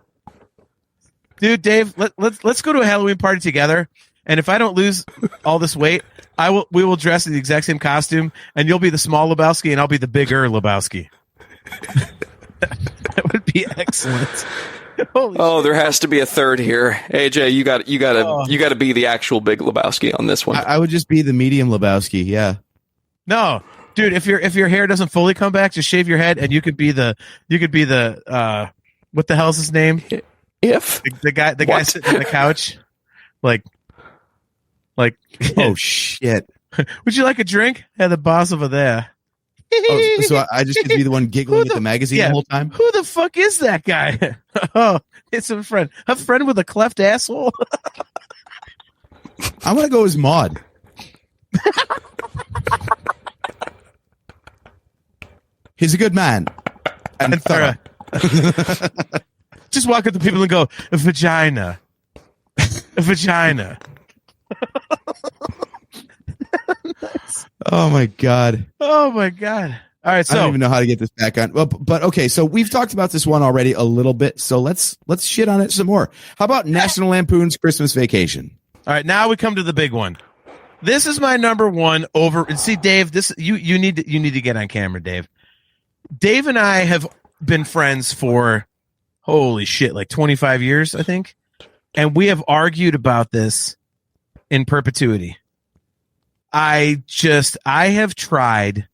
Dude, Dave, let's go to a Halloween party together. And if I don't lose all this weight, we will dress in the exact same costume, and you'll be the small Lebowski, and I'll be the bigger Lebowski. That would be excellent. Holy there has to be a third here. AJ, you got to be the actual big Lebowski on this one. I would just be the medium Lebowski. Yeah. No, dude, if your hair doesn't fully come back, just shave your head, and you could be the what the hell's his name? If the guy sitting on the couch, like oh shit. Would you like a drink? Yeah, the boss over there. Oh, so I just get to be the one giggling at the magazine the whole time? Who the fuck is that guy? Oh, it's a friend with a cleft asshole. I'm gonna go as Maud. He's a good man and thorough. Just walk up to people and go, a vagina. A vagina. Nice. Oh my god. Oh my god. All right, so I don't even know how to get this back on. Well, but okay, so we've talked about this one already a little bit, so let's shit on it some more. How about National Lampoon's Christmas Vacation? All right, now we come to the big one. This is my number one over. And see, Dave, this you need to get on camera, Dave. Dave and I have been friends for holy shit, like 25 years, I think. And we have argued about this in perpetuity. I have tried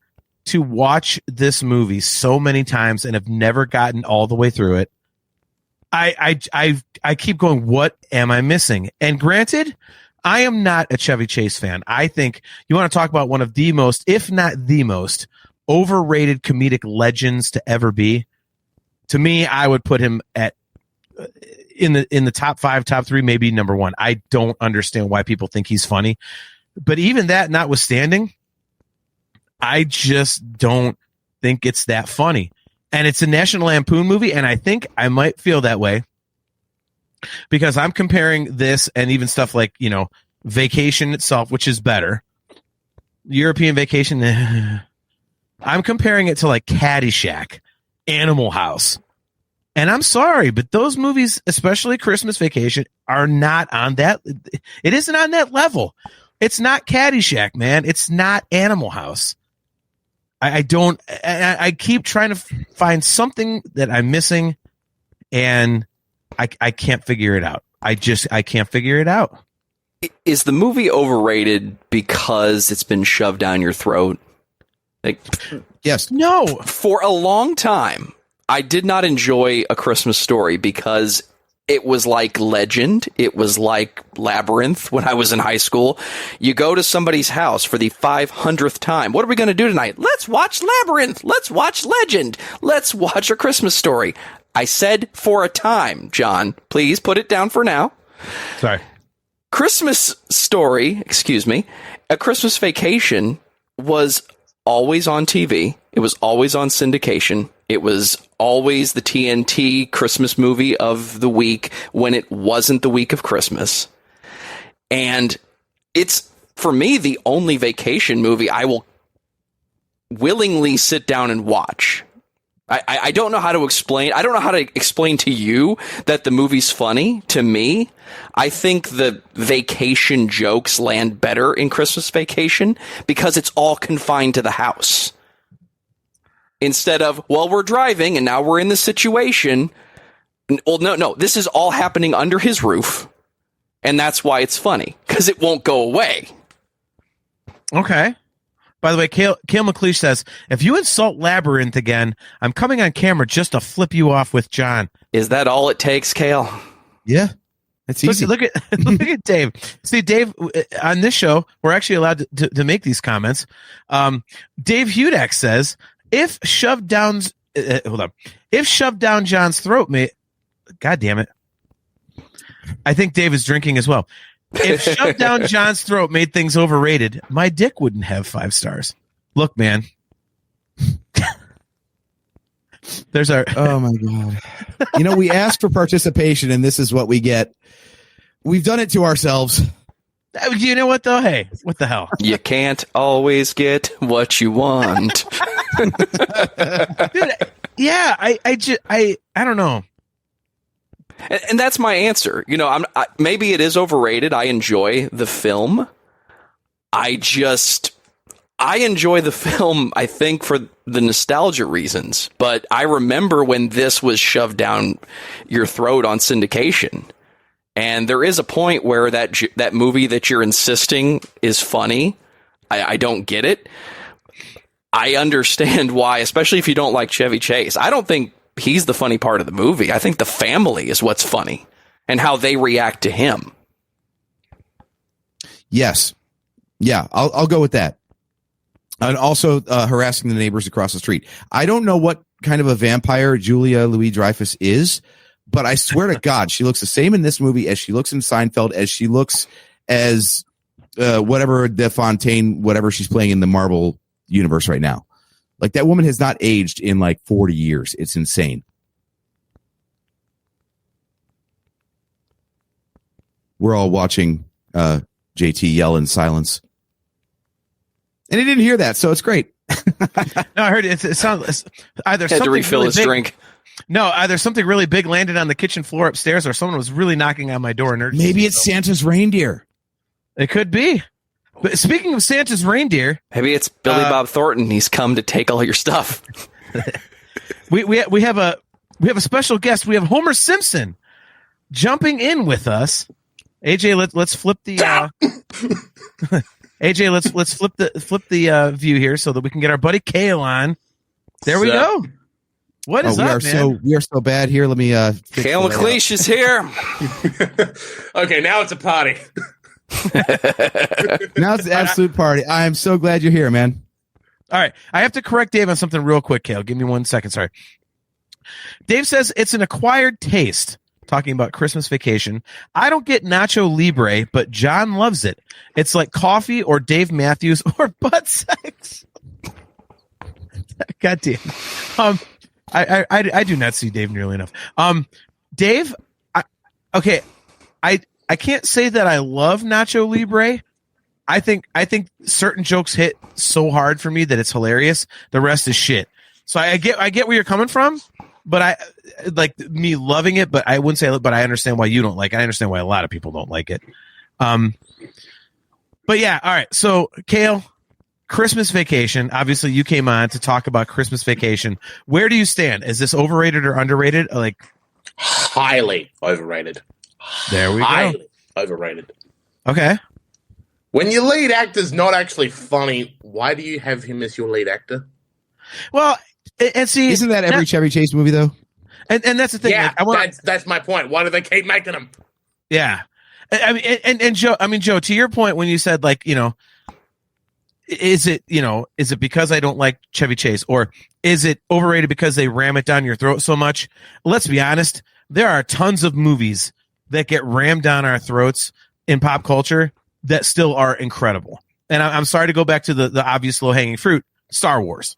to watch this movie so many times and have never gotten all the way through it. I keep going, what am I missing? And granted, I am not a Chevy Chase fan. I think you want to talk about one of the most, if not the most, overrated comedic legends to ever be. To me, I would put him at in the top 5, top 3, maybe number 1. I don't understand why people think he's funny. But even that notwithstanding, I just don't think it's that funny. And it's a National Lampoon movie, and I think I might feel that way because I'm comparing this and even stuff like, Vacation itself, which is better. European Vacation, I'm comparing it to like Caddyshack, Animal House, And I'm sorry, but those movies, especially Christmas Vacation, are not on that. It isn't on that level. It's not Caddyshack, man. It's not Animal House. I keep trying to find something that I'm missing, and I can't figure it out. I can't figure it out. Is the movie overrated because it's been shoved down your throat? Like, Yes. No. For a long time, I did not enjoy A Christmas Story because it was like Legend. It was like Labyrinth when I was in high school. You go to somebody's house for the 500th time. What are we going to do tonight? Let's watch Labyrinth. Let's watch Legend. Let's watch A Christmas Story. I said for a time, John. Please put it down for now. Sorry. Christmas Story, A Christmas Vacation was always on TV. It was always on syndication. It was always the TNT Christmas movie of the week when it wasn't the week of Christmas. And it's, for me, the only vacation movie I will willingly sit down and watch. I don't know how to explain. I don't know how to explain to you that the movie's funny. To me, I think the vacation jokes land better in Christmas Vacation because it's all confined to the house. Instead of, well, we're driving and now we're in this situation. Well, no, this is all happening under his roof. And that's why it's funny, because it won't go away. Okay. By the way, Kale McLeish says, if you insult Labyrinth again, I'm coming on camera just to flip you off with John. Is that all it takes, Kale? Yeah. That's easy. Look at Dave. See, Dave, on this show, we're actually allowed to make these comments. Dave Hudak says, if shoved down John's throat, God damn it. I think Dave is drinking as well. If shoved down John's throat made things overrated, my dick wouldn't have 5 stars. Look, man. There's our. Oh my God. We asked for participation and this is what we get. We've done it to ourselves. You know what though? Hey, what the hell? You can't always get what you want. Dude, yeah, I don't know. And that's my answer. Maybe it is overrated. I enjoy the film. I enjoy the film, I think, for the nostalgia reasons. But I remember when this was shoved down your throat on syndication. And there is a point where that movie that you're insisting is funny. I don't get it. I understand why, especially if you don't like Chevy Chase. I don't think he's the funny part of the movie. I think the family is what's funny and how they react to him. Yes. Yeah, I'll go with that. And also harassing the neighbors across the street. I don't know what kind of a vampire Julia Louis-Dreyfus is, but I swear to God, she looks the same in this movie as she looks in Seinfeld, as she looks as whatever DeFontaine, whatever she's playing in the Marvel universe right now. Like, that woman has not aged in like 40 years. It's insane. We're all watching JT yell in silence. And he didn't hear that, so it's great. No, I heard it. It sounds either had to refill his drink. No, either something really big landed on the kitchen floor upstairs, or someone was really knocking on my door. Maybe it's Santa's reindeer. It could be. But speaking of Santa's reindeer, maybe it's Billy Bob Thornton. He's come to take all your stuff. we have a special guest. We have Homer Simpson jumping in with us. AJ, let's flip the AJ, let's flip the view here so that we can get our buddy Kale on. There we go. What is up, man? We are so bad here. Let me Kale McLeish is here. Okay, now it's a party. Now it's an absolute party. I am so glad you're here, man. All right. I have to correct Dave on something real quick, Kale. Give me 1 second. Sorry. Dave says it's an acquired taste. Talking about Christmas Vacation. I don't get Nacho Libre, but John loves it. It's like coffee or Dave Matthews or butt sex. God damn. I do not see Dave nearly enough. Dave, I can't say that I love Nacho Libre. I think certain jokes hit so hard for me that it's hilarious. The rest is shit. So I get where you're coming from, but I like me loving it, but I wouldn't say, but I understand why you don't like it. I understand why a lot of people don't like it. But yeah, all right. So, Kale, Christmas Vacation. Obviously, you came on to talk about Christmas Vacation. Where do you stand? Is this overrated or underrated? Like, highly overrated. There we go. Highly overrated. Okay. When your lead actor's not actually funny, why do you have him as your lead actor? Well, and see, isn't that every Chevy Chase movie though? And that's the thing. Yeah, like, that's my point. Why do they keep making them? Yeah. I mean, and Joe, to your point, when you said, like, is it because I don't like Chevy Chase, or is it overrated because they ram it down your throat so much? Let's be honest. There are tons of movies that get rammed down our throats in pop culture that still are incredible. And I'm sorry to go back to the obvious low hanging fruit, Star Wars.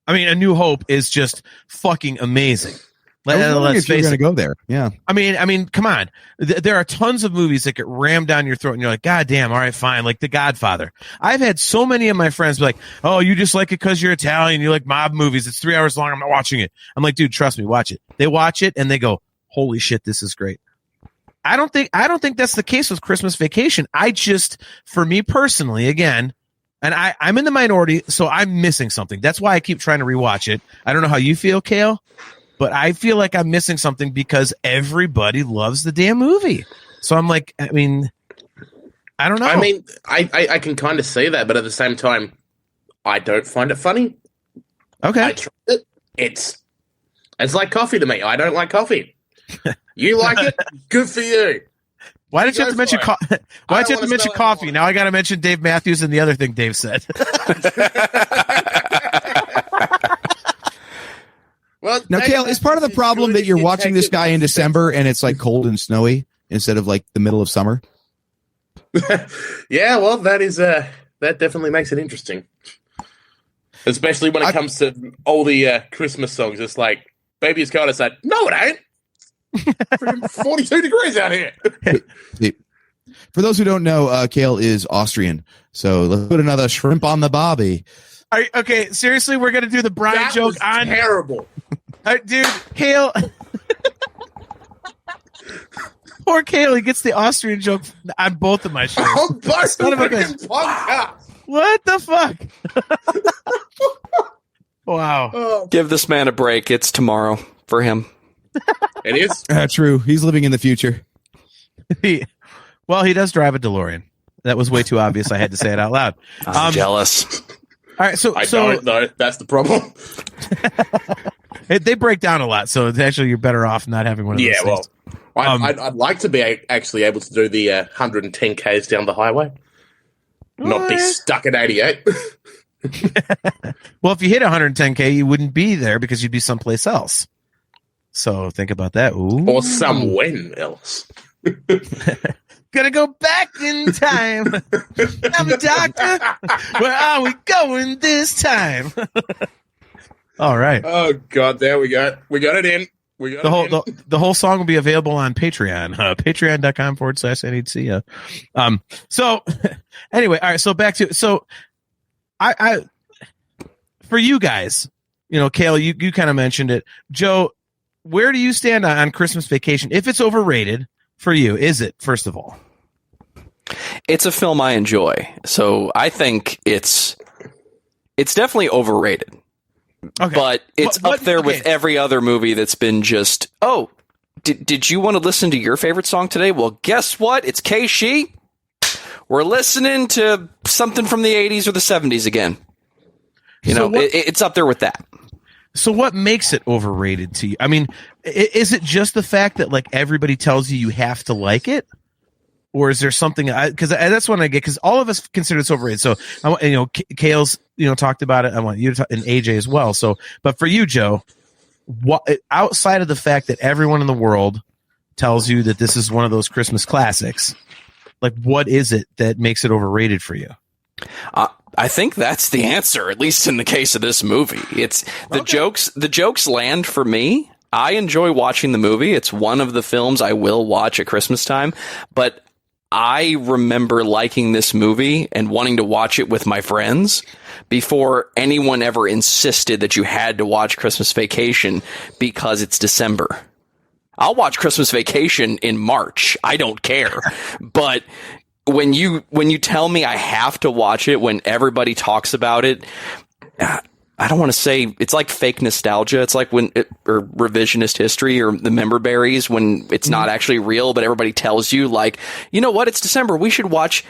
I mean, A New Hope is just fucking amazing. Let's face it. Go there. Yeah. I mean, come on. There are tons of movies that get rammed down your throat, and you're like, God damn, all right, fine. Like The Godfather. I've had so many of my friends be like, oh, you just like it because you're Italian. You like mob movies. It's 3 hours long. I'm not watching it. I'm like, dude, trust me, watch it. They watch it and they go, holy shit, this is great. I don't think that's the case with Christmas Vacation. For me personally, again, and I'm in the minority, so I'm missing something. That's why I keep trying to rewatch it. I don't know how you feel, Kale. But I feel like I'm missing something because everybody loves the damn movie. So I'm like, I mean, I don't know. I mean, I can kind of see that, but at the same time, I don't find it funny. Okay. I tried it. It's like coffee to me. I don't like coffee. You like it? Good for you. Why did you have to mention coffee? Now I got to mention Dave Matthews and the other thing Dave said. Well, now, Kale, is part of the problem that you're watching this guy in December and it's like cold and snowy instead of like the middle of summer? Yeah, well, that definitely makes it interesting. Especially when it comes to all the Christmas songs. It's like, Baby It's Cold. I said, no, it ain't. 42 degrees out here. For those who don't know, Kale is Austrian. So let's put another shrimp on the bobby. Okay, seriously, we're going to do the Brian joke on... terrible. Dude, Kale... Poor Kale, he gets the Austrian joke on both of my shows. On both podcasts. What the fuck? Wow. Give this man a break. It's tomorrow for him. It is? True. He's living in the future. He does drive a DeLorean. That was way too obvious. I had to say it out loud. I'm jealous. All right, I don't know. That's the problem. They break down a lot, so actually you're better off not having one of those things. Well, I'd like to be actually able to do the 110 Ks down the highway. Not be stuck at 88. Well, if you hit 110K, you wouldn't be there because you'd be someplace else. So think about that. Ooh. Or somewhere else. Gonna go back in time. I'm a doctor. Where are we going this time? All right. Oh God, there we go. We got it in. The whole song will be available on Patreon. Patreon.com/NHC. So anyway, all right. So back to I for you guys, Kale, you kind of mentioned it. Joe, where do you stand on Christmas Vacation? If it's overrated for you, is it, first of all? It's a film I enjoy. So I think it's definitely overrated. Okay. But it's up there with every other movie that's been just, did you want to listen to your favorite song today? Well, guess what? It's K-She. We're listening to something from the 80s or the 70s again. It's up there with that. So what makes it overrated to you? I mean, is it just the fact that like everybody tells you have to like it? Or is there something? Because that's what I get. Because all of us consider this overrated. So Kale's talked about it. I want you to talk, and AJ as well. So, but for you, Joe, what outside of the fact that everyone in the world tells you that this is one of those Christmas classics, like what is it that makes it overrated for you? I think that's the answer, at least in the case of this movie. It's the jokes. The jokes land for me. I enjoy watching the movie. It's one of the films I will watch at Christmas time, but I remember liking this movie and wanting to watch it with my friends before anyone ever insisted that you had to watch Christmas Vacation because it's December. I'll watch Christmas Vacation in March. I don't care. But when you tell me I have to watch it when everybody talks about it, I don't want to say it's like fake nostalgia. It's like or revisionist history or the member berries when it's not actually real, but everybody tells you like, you know what? It's December. We should watch.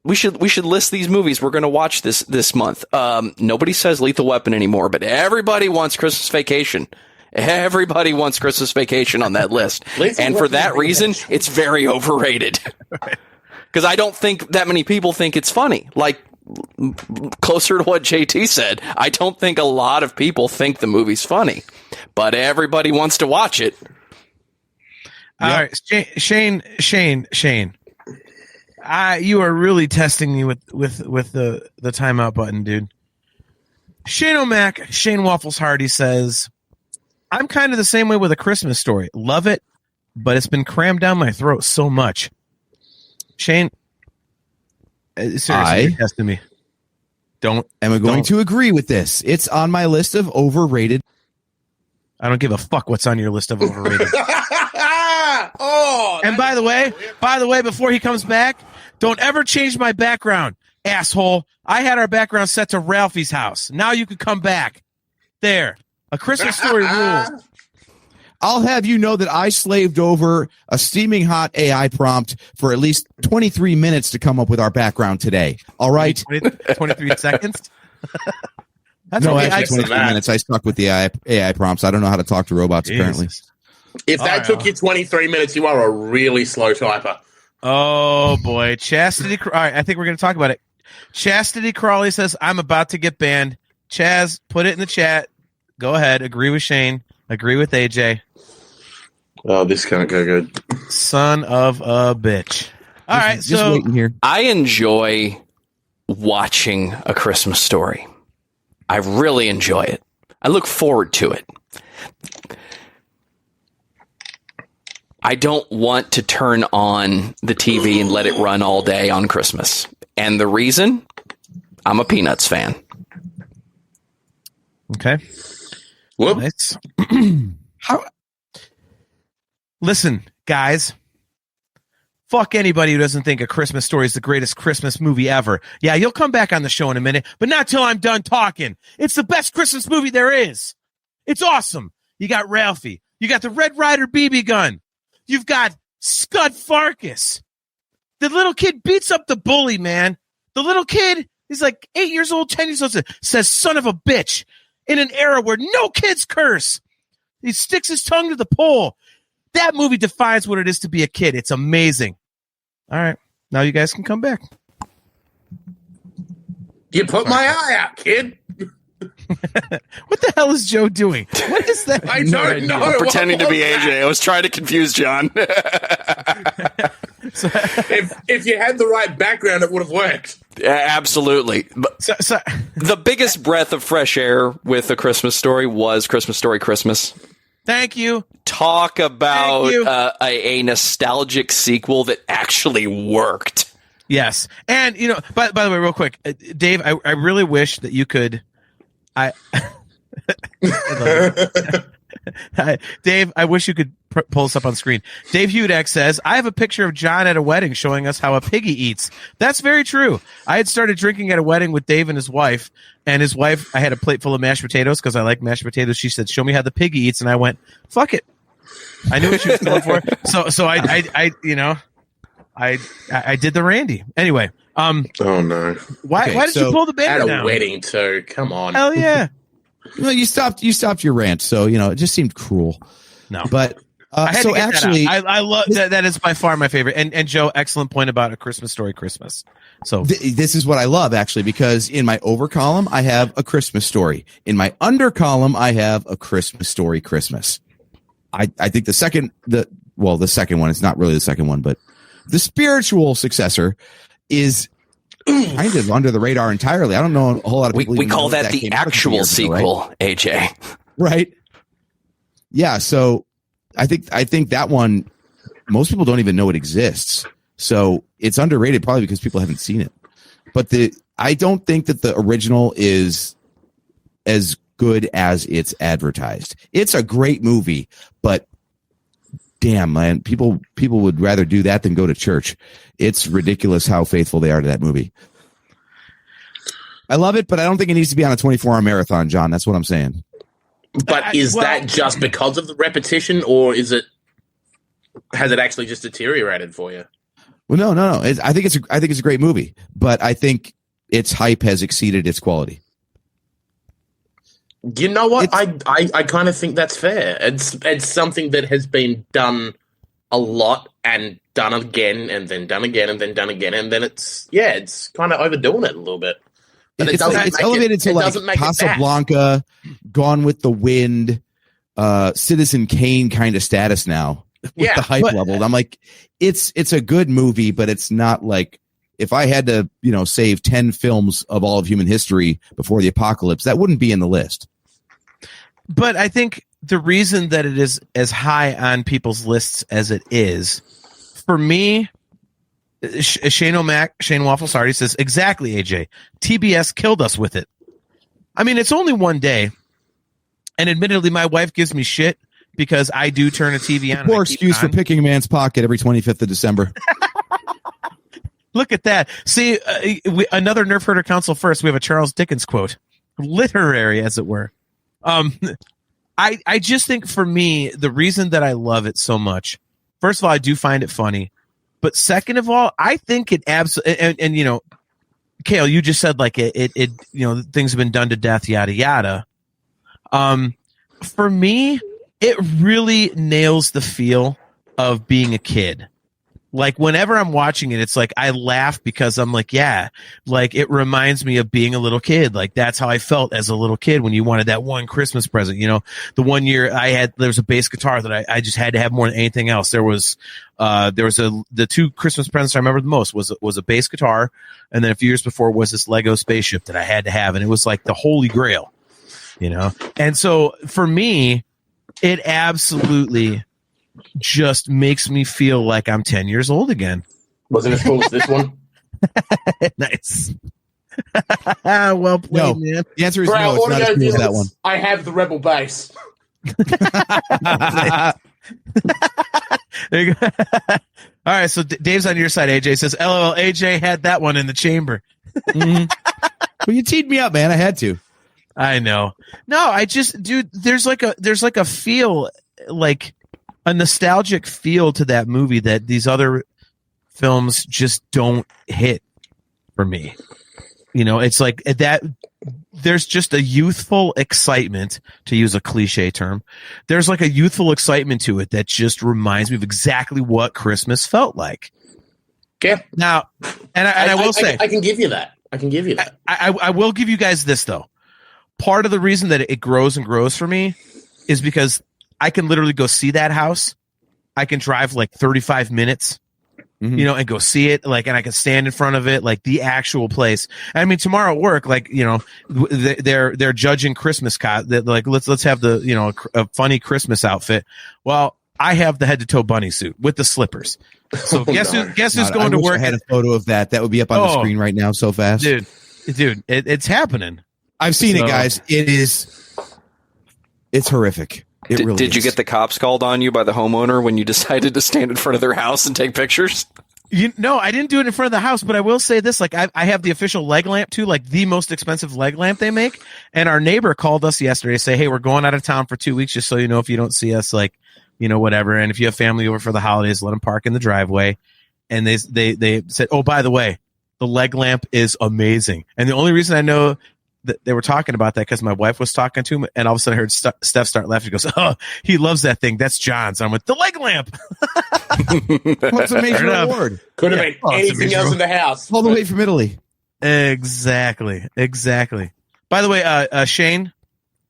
We should list these movies we're going to watch this month. Nobody says Lethal Weapon anymore, but everybody wants Christmas Vacation. Everybody wants Christmas Vacation on that list. And for that reason, it's very overrated. Because I don't think that many people think it's funny. Like, closer to what JT said, I don't think a lot of people think the movie's funny, but everybody wants to watch it. All right, Shane, you are really testing me with the timeout button, dude. Shane O'Mac, Shane Waffles Hardy says, I'm kind of the same way with A Christmas Story. Love it, but it's been crammed down my throat so much. Shane, seriously, you're testing me. Am I going to agree with this? It's on my list of overrated. I don't give a fuck what's on your list of overrated. And by the way, before he comes back, don't ever change my background, asshole. I had our background set to Ralphie's house. Now you can come back. There. A Christmas Story rules. I'll have you know that I slaved over a steaming hot AI prompt for at least 23 minutes to come up with our background today. All right? 23 seconds? No, actually 23 minutes. I stuck with the AI prompts. I don't know how to talk to robots, apparently. If that took you 23 minutes, you are a really slow typer. Oh, boy. Chastity. All right, I think we're going to talk about it. Chastity Crawley says, I'm about to get banned. Chaz, put it in the chat. Go ahead. Agree with Shane. Agree with AJ. Oh, this can't go good. Son of a bitch. All right, just waiting here. I enjoy watching A Christmas Story. I really enjoy it. I look forward to it. I don't want to turn on the TV and let it run all day on Christmas. And the reason? I'm a Peanuts fan. Okay. Whoop. Nice. Listen, guys. Fuck anybody who doesn't think A Christmas Story is the greatest Christmas movie ever. Yeah, you'll come back on the show in a minute, but not till I'm done talking. It's the best Christmas movie there is. It's awesome. You got Ralphie. You got the Red Ryder BB gun. You've got Scud Farkus. The little kid beats up the bully, man. The little kid is like 8 years old, 10 years old, says son of a bitch in an era where no kids curse. He sticks his tongue to the pole. That movie defines what it is to be a kid. It's amazing. All right. Now you guys can come back. You put my eye out, kid. What the hell is Joe doing? What is that? I don't know. I'm pretending to be AJ. I was trying to confuse John. If you had the right background, it would have worked. Absolutely. But the biggest breath of fresh air with A Christmas Story was Christmas Story Christmas. Thank you. Talk about a nostalgic sequel that actually worked. Yes. And, you know, by the way, real quick, Dave, I really wish that you could... Dave, I wish you could pull this up on screen. Dave Hudak says, I have a picture of John at a wedding showing us how a piggy eats. That's very true. I had started drinking at a wedding with Dave and his wife, I had a plate full of mashed potatoes because I like mashed potatoes. She said, show me how the piggy eats. And I went, fuck it. I knew what she was going for. So I did the Randy. Anyway. Oh no. Why did you pull the banner down? At a wedding too. Come on. Hell yeah. Well, you stopped your rant, so it just seemed cruel. No, but so actually, I love that. That is by far my favorite. And Joe, excellent point about A Christmas Story Christmas. So this is what I love actually, because in my over column I have A Christmas Story. In my under column I have A Christmas Story Christmas. I think the second one. It's not really the second one, but the spiritual successor is kind of under the radar entirely. I don't know a whole lot of people. We call that the actual sequel, right? AJ. Right. Yeah. So I think that one, most people don't even know it exists. So it's underrated probably because people haven't seen it. But I don't think that the original is as good as it's advertised. It's a great movie, but damn, man, people would rather do that than go to church. It's ridiculous how faithful they are to that movie. I love it, but I don't think it needs to be on a 24-hour marathon, John. That's what I'm saying. But is that just because of the repetition, or has it actually just deteriorated for you? Well, no. I think it's a great movie, but I think its hype has exceeded its quality. You know what? I kind of think that's fair. It's something that has been done a lot and done again and then done again and then done again, and then it's kind of overdoing it a little bit. But it's elevated to like Casablanca, Gone with the Wind, Citizen Kane kind of status now with the hype level. I'm like, it's a good movie, but it's not like, if I had to, save 10 films of all of human history before the apocalypse, that wouldn't be in the list. But I think the reason that it is as high on people's lists as it is, for me, Shane Waffle Sardi says, exactly, AJ. TBS killed us with it. I mean, it's only one day. And admittedly, my wife gives me shit because I do turn a TV on. Poor excuse for picking a man's pocket every 25th of December. Look at that. See, another Nerf Herder Council first. We have a Charles Dickens quote. Literary, as it were. I just think for me, the reason that I love it so much, first of all, I do find it funny. But second of all, I think it absolutely, and Cale, you just said like it things have been done to death, yada, yada. For me, it really nails the feel of being a kid. Like whenever I'm watching it, it's like I laugh because I'm like, yeah, like it reminds me of being a little kid. Like that's how I felt as a little kid when you wanted that one Christmas present. The one year there was a bass guitar that I just had to have more than anything else. The two Christmas presents I remember the most was a bass guitar, and then a few years before was this Lego spaceship that I had to have, and it was like the holy grail, And so for me, it absolutely just makes me feel like I'm 10 years old again. Wasn't as cool as this one? Nice. Well played, man. The answer is no, it's not as cool as that one. I have the Rebel bass. There you go. All right, so Dave's on your side. AJ says, LOL, AJ had that one in the chamber. Mm-hmm. Well, you teed me up, man. I had to. I know. No, I just, dude, there's like a feel, like a nostalgic feel to that movie that these other films just don't hit for me. It's like that. There's just a youthful excitement, to use a cliche term. There's like a youthful excitement to it that just reminds me of exactly what Christmas felt like. Okay. Now, and I will say, I can give you that. I will give you guys this though. Part of the reason that it grows and grows for me is because I can literally go see that house. I can drive like 35 minutes, and go see it. Like, and I can stand in front of it, like the actual place. I mean, tomorrow at work, like, they're judging Christmas like, let's have the, a funny Christmas outfit. Well, I have the head to toe bunny suit with the slippers. So guess who's going to work? I had a photo of that. That would be up on the screen right now so fast. Dude, it's happening. I've seen it, guys. It's horrific. Did you get the cops called on you by the homeowner when you decided to stand in front of their house and take pictures? No, I didn't do it in front of the house, but I will say this, like I have the official leg lamp too, like the most expensive leg lamp they make. And our neighbor called us yesterday to say, hey, we're going out of town for 2 weeks, just so you know, if you don't see us, like, whatever. And if you have family over for the holidays, let them park in the driveway. And they said, oh, by the way, the leg lamp is amazing. And the only reason I know that they were talking about that because my wife was talking to him, and all of a sudden I heard Steph start laughing. He goes, oh, he loves that thing. That's John's. I'm with the leg lamp. What's a major award? Could have been anything else in the house. All the way from Italy. Exactly. By the way, Shane,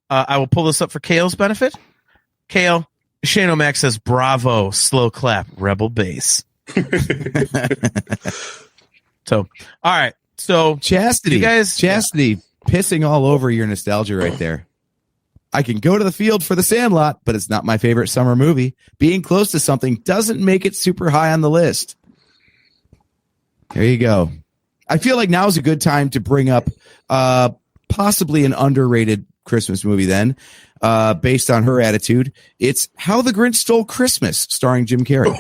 I will pull this up for Kale's benefit. Kale, Shane O'Mac says, bravo, slow clap, rebel bass. So, all right. So, Chastity. Pissing all over your nostalgia right there. I can go to the field for The Sandlot, but it's not my favorite summer movie. Being close to something doesn't make it super high on the list. There you go. I feel like now is a good time to bring up possibly an underrated Christmas movie then, based on her attitude. It's How the Grinch Stole Christmas, starring Jim Carrey.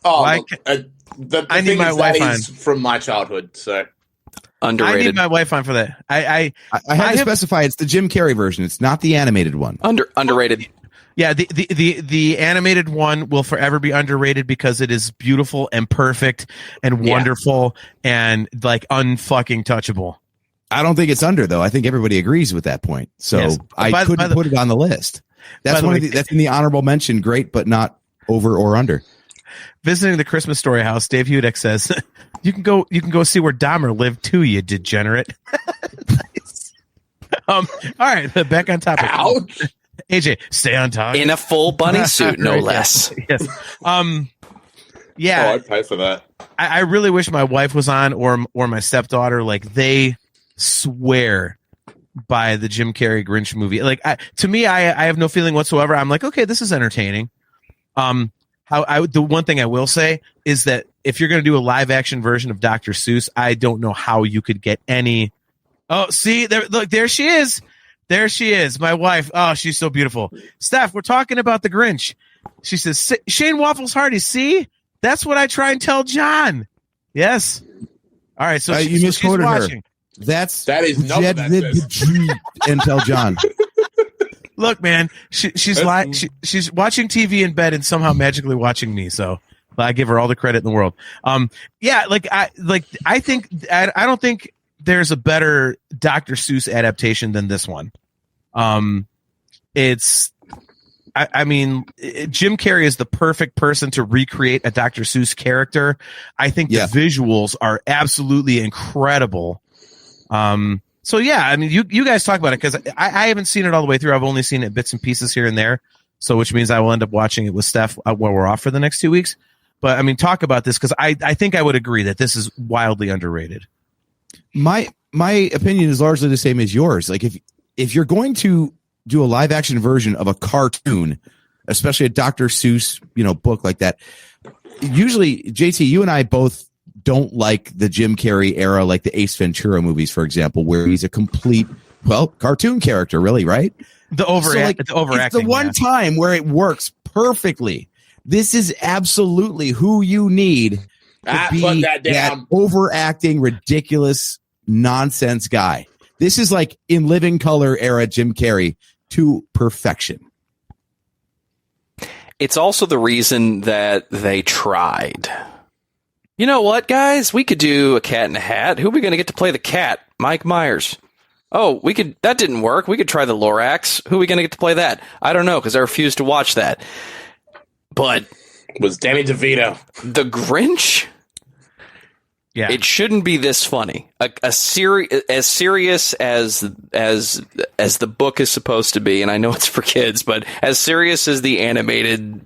I need my wife on. From my childhood, so Underrated. I need my wife on for that. I had to specify it's the Jim Carrey version. It's not the animated one. Underrated. Yeah, the animated one will forever be underrated because it is beautiful and perfect and wonderful and like unfucking touchable. I don't think it's under though. I think everybody agrees with that point. So Yes. I couldn't put it on the list. That's that's in the honorable mention. Great, but not over or under. Visiting the Christmas Story house, Dave Hudek says, "You can go see where Dahmer lived too, you degenerate." Nice. All right, back on topic. Ouch. AJ, stay on topic. In a full bunny suit, no Right, less. Yes. Yeah. I'd pay for that. I really wish my wife was on or my stepdaughter. Like they swear by the Jim Carrey Grinch movie. Like to me, I have no feeling whatsoever. I'm like, okay, this is entertaining. The one thing I will say is that if you're going to do a live action version of Dr. Seuss, I don't know how you could get any. Oh, see there, look, there she is. There she is, my wife. Oh, she's so beautiful. Steph, we're talking about the Grinch. She says, Shane Waffles Hardy, see? That's what I try and tell John. Yes. All right, so you misquoted her. That is not what that says. And tell John. Look, man, she's watching TV in bed and somehow magically watching me, so I give her all the credit in the world. Yeah, I don't think there's a better Dr. Seuss adaptation than this one. I mean, Jim Carrey is the perfect person to recreate a Dr. Seuss character. I think the visuals are absolutely incredible. So yeah, I mean, you guys talk about it because I haven't seen it all the way through. I've only seen it bits and pieces here and there. So which means I will end up watching it with Steph while we're off for the next 2 weeks. But I mean, talk about this because I think I would agree that this is wildly underrated. My opinion is largely the same as yours. Like if you're going to do a live action version of a cartoon, especially a Dr. Seuss, book like that, usually JT, you and I both don't like the Jim Carrey era, like the Ace Ventura movies, for example, where he's a complete, cartoon character, really, right? The overacting. It's the one time where it works perfectly. This is absolutely who you need to be that overacting, ridiculous nonsense guy. This is like in Living Color era Jim Carrey to perfection. It's also the reason that they tried. You know what, guys? We could do a Cat in a Hat. Who are we going to get to play the cat? Mike Myers. Oh, that didn't work. We could try the Lorax. Who are we going to get to play that? I don't know, because I refused to watch that. But it was Danny DeVito. The Grinch? Yeah. It shouldn't be this funny. As serious as the book is supposed to be, and I know it's for kids, but as serious as the animated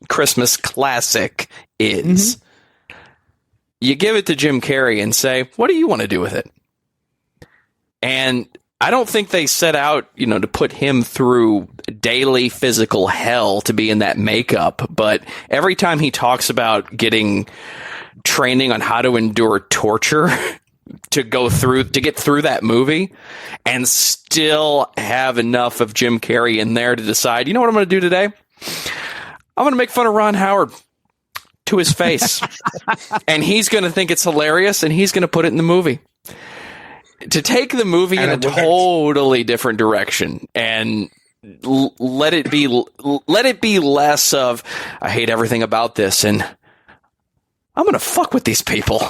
Christmas classic is, you give it to Jim Carrey and say, what do you want to do with it? And I don't think they set out, to put him through daily physical hell to be in that makeup. But every time he talks about getting training on how to endure torture to get through that movie and still have enough of Jim Carrey in there to decide, you know what I'm going to do today? I'm going to make fun of Ron Howard to his face. And he's going to think it's hilarious and he's going to put it in the movie. To take the movie in a totally different direction and let it be less of, I hate everything about this and I'm going to fuck with these people.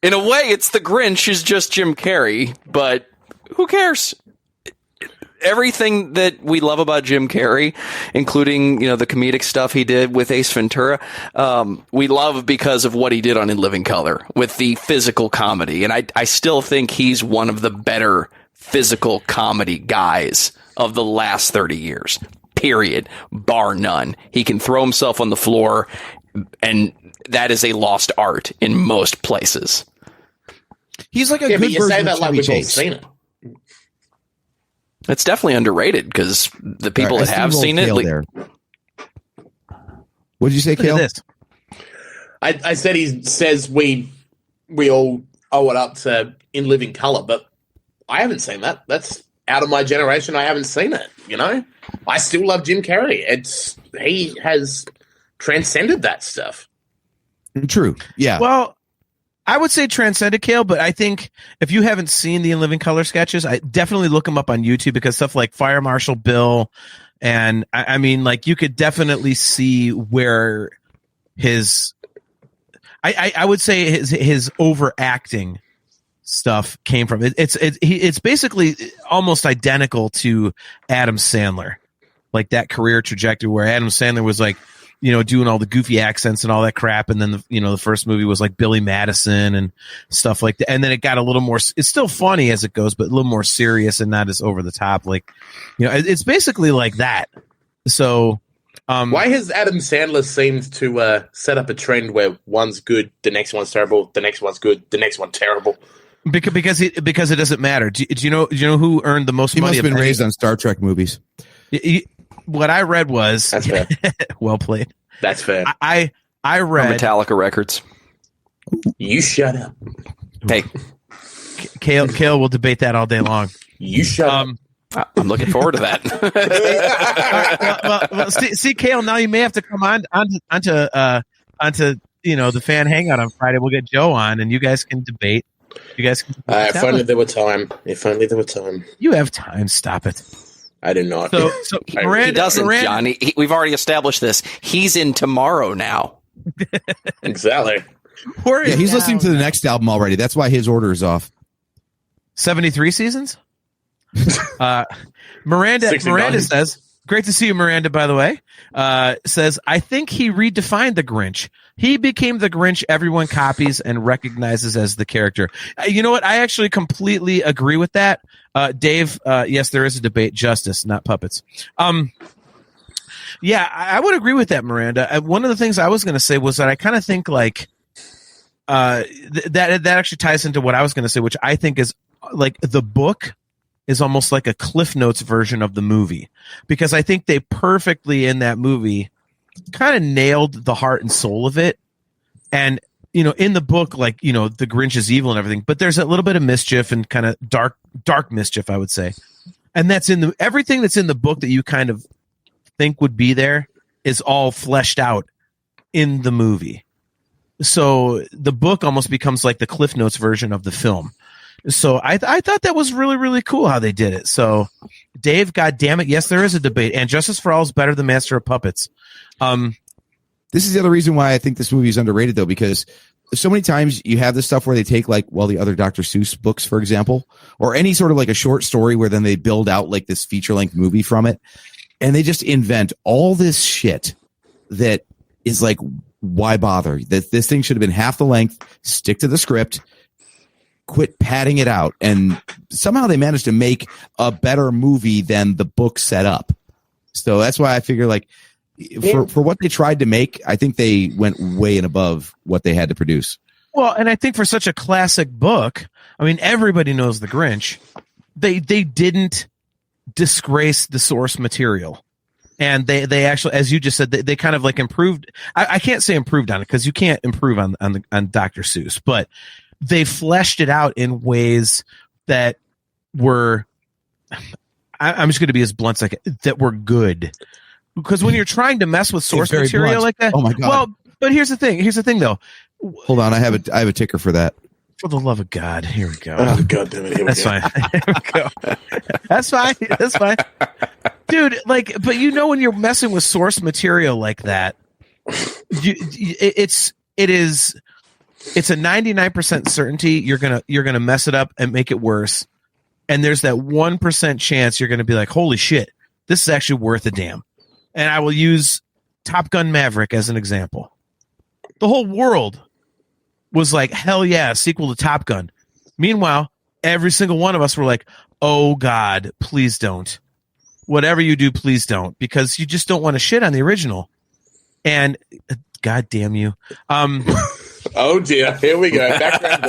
In a way, it's the Grinch is just Jim Carrey, but who cares? Everything that we love about Jim Carrey, including, the comedic stuff he did with Ace Ventura, we love because of what he did on In Living Color with the physical comedy. And I still think he's one of the better physical comedy guys of the last 30 years, period, bar none. He can throw himself on the floor, and that is a lost art in most places. He's like a good version say of that like Chevy we've all Chase. seen it. It's definitely underrated because the people that have seen it. There. What did you say, Cale? I said he says we all owe it up to In Living Color, but I haven't seen that. That's out of my generation. I haven't seen it. You know, I still love Jim Carrey. He has transcended that stuff. True. Yeah. Well, I would say transcended, Kale, but I think if you haven't seen the In Living Color sketches, I definitely look them up on YouTube, because stuff like Fire Marshal Bill, and I mean, like, you could definitely see where his, I would say his overacting stuff came from. It's basically almost identical to Adam Sandler, like that career trajectory where Adam Sandler was like, you know, doing all the goofy accents and all that crap. And then, the first movie was like Billy Madison and stuff like that. And then it got a little more, it's still funny as it goes, but a little more serious and not as over the top. Like, it's basically like that. So, why has Adam Sandler seemed to set up a trend where one's good, the next one's terrible, the next one's good, the next one terrible? Because it doesn't matter. Do you know who earned the most He money? must have been raised on Star Trek movies. What I read was, that's fair. Well played. That's fair. I read Metallica records. You shut up. Hey, Kale will debate that all day long. You shut up. I'm looking forward to that. well, see, Kale, now you may have to come onto the fan hangout on Friday. We'll get Joe on, and you guys can debate. If only there were time. If only there were time. You have time. Stop it. I do not. So Miranda, he doesn't, John. We've already established this. He's in tomorrow now. Exactly. He's listening to the next album already. That's why his order is off. 73 seasons? Miranda says, great to see you, Miranda, by the way. Says, I think he redefined the Grinch. He became the Grinch everyone copies and recognizes as the character. You know what? I actually completely agree with that. Dave, yes, there is a debate. Justice, not puppets. Yeah, I would agree with that, Miranda. One of the things I was going to say was that I kind of think like that actually ties into what I was going to say, which I think is like the book is almost like a Cliff Notes version of the movie, because I think they perfectly in that movie kind of nailed the heart and soul of it. And, in the book, like, the Grinch is evil and everything, but there's a little bit of mischief and kind of dark mischief, I would say. And that's everything that's in the book that you kind of think would be there is all fleshed out in the movie. So the book almost becomes like the Cliff Notes version of the film. So I thought that was really, really cool how they did it. So Dave, God damn it. Yes, there is a debate, and Justice for All is better than Master of Puppets. This is the other reason why I think this movie is underrated, though, because so many times you have this stuff where they take like, the other Dr. Seuss books, for example, or any sort of like a short story where then they build out like this feature length movie from it. And they just invent all this shit that is like, why bother? This thing should have been half the length, stick to the script, quit padding it out. And somehow they managed to make a better movie than the book set up. So that's why I figure like for what they tried to make, I think they went way and above what they had to produce. Well, and I think for such a classic book, I mean, everybody knows the Grinch. They didn't disgrace the source material. And they actually, as you just said, they kind of like improved. I can't say improved on it because you can't improve on Dr. Seuss, but they fleshed it out in ways that were, I'm just going to be as blunt as I can, that were good. Because when you're trying to mess with source material blunt. like that, oh my God. Well, but here's the thing though. Hold on, I have a ticker for that. For the love of God, here we go. Oh, God damn it. Here we That's go. fine. Here we go. That's fine. Dude, like, but when you're messing with source material like that, it's a 99% certainty you're gonna mess it up and make it worse. And there's that 1% chance you're gonna be like, holy shit, this is actually worth a damn. And I will use Top Gun Maverick as an example. The whole world was like, hell yeah, sequel to Top Gun. Meanwhile, every single one of us were like, oh God, please don't. Whatever you do, please don't, because you just don't want to shit on the original. And God damn you. Oh dear, here we go. Background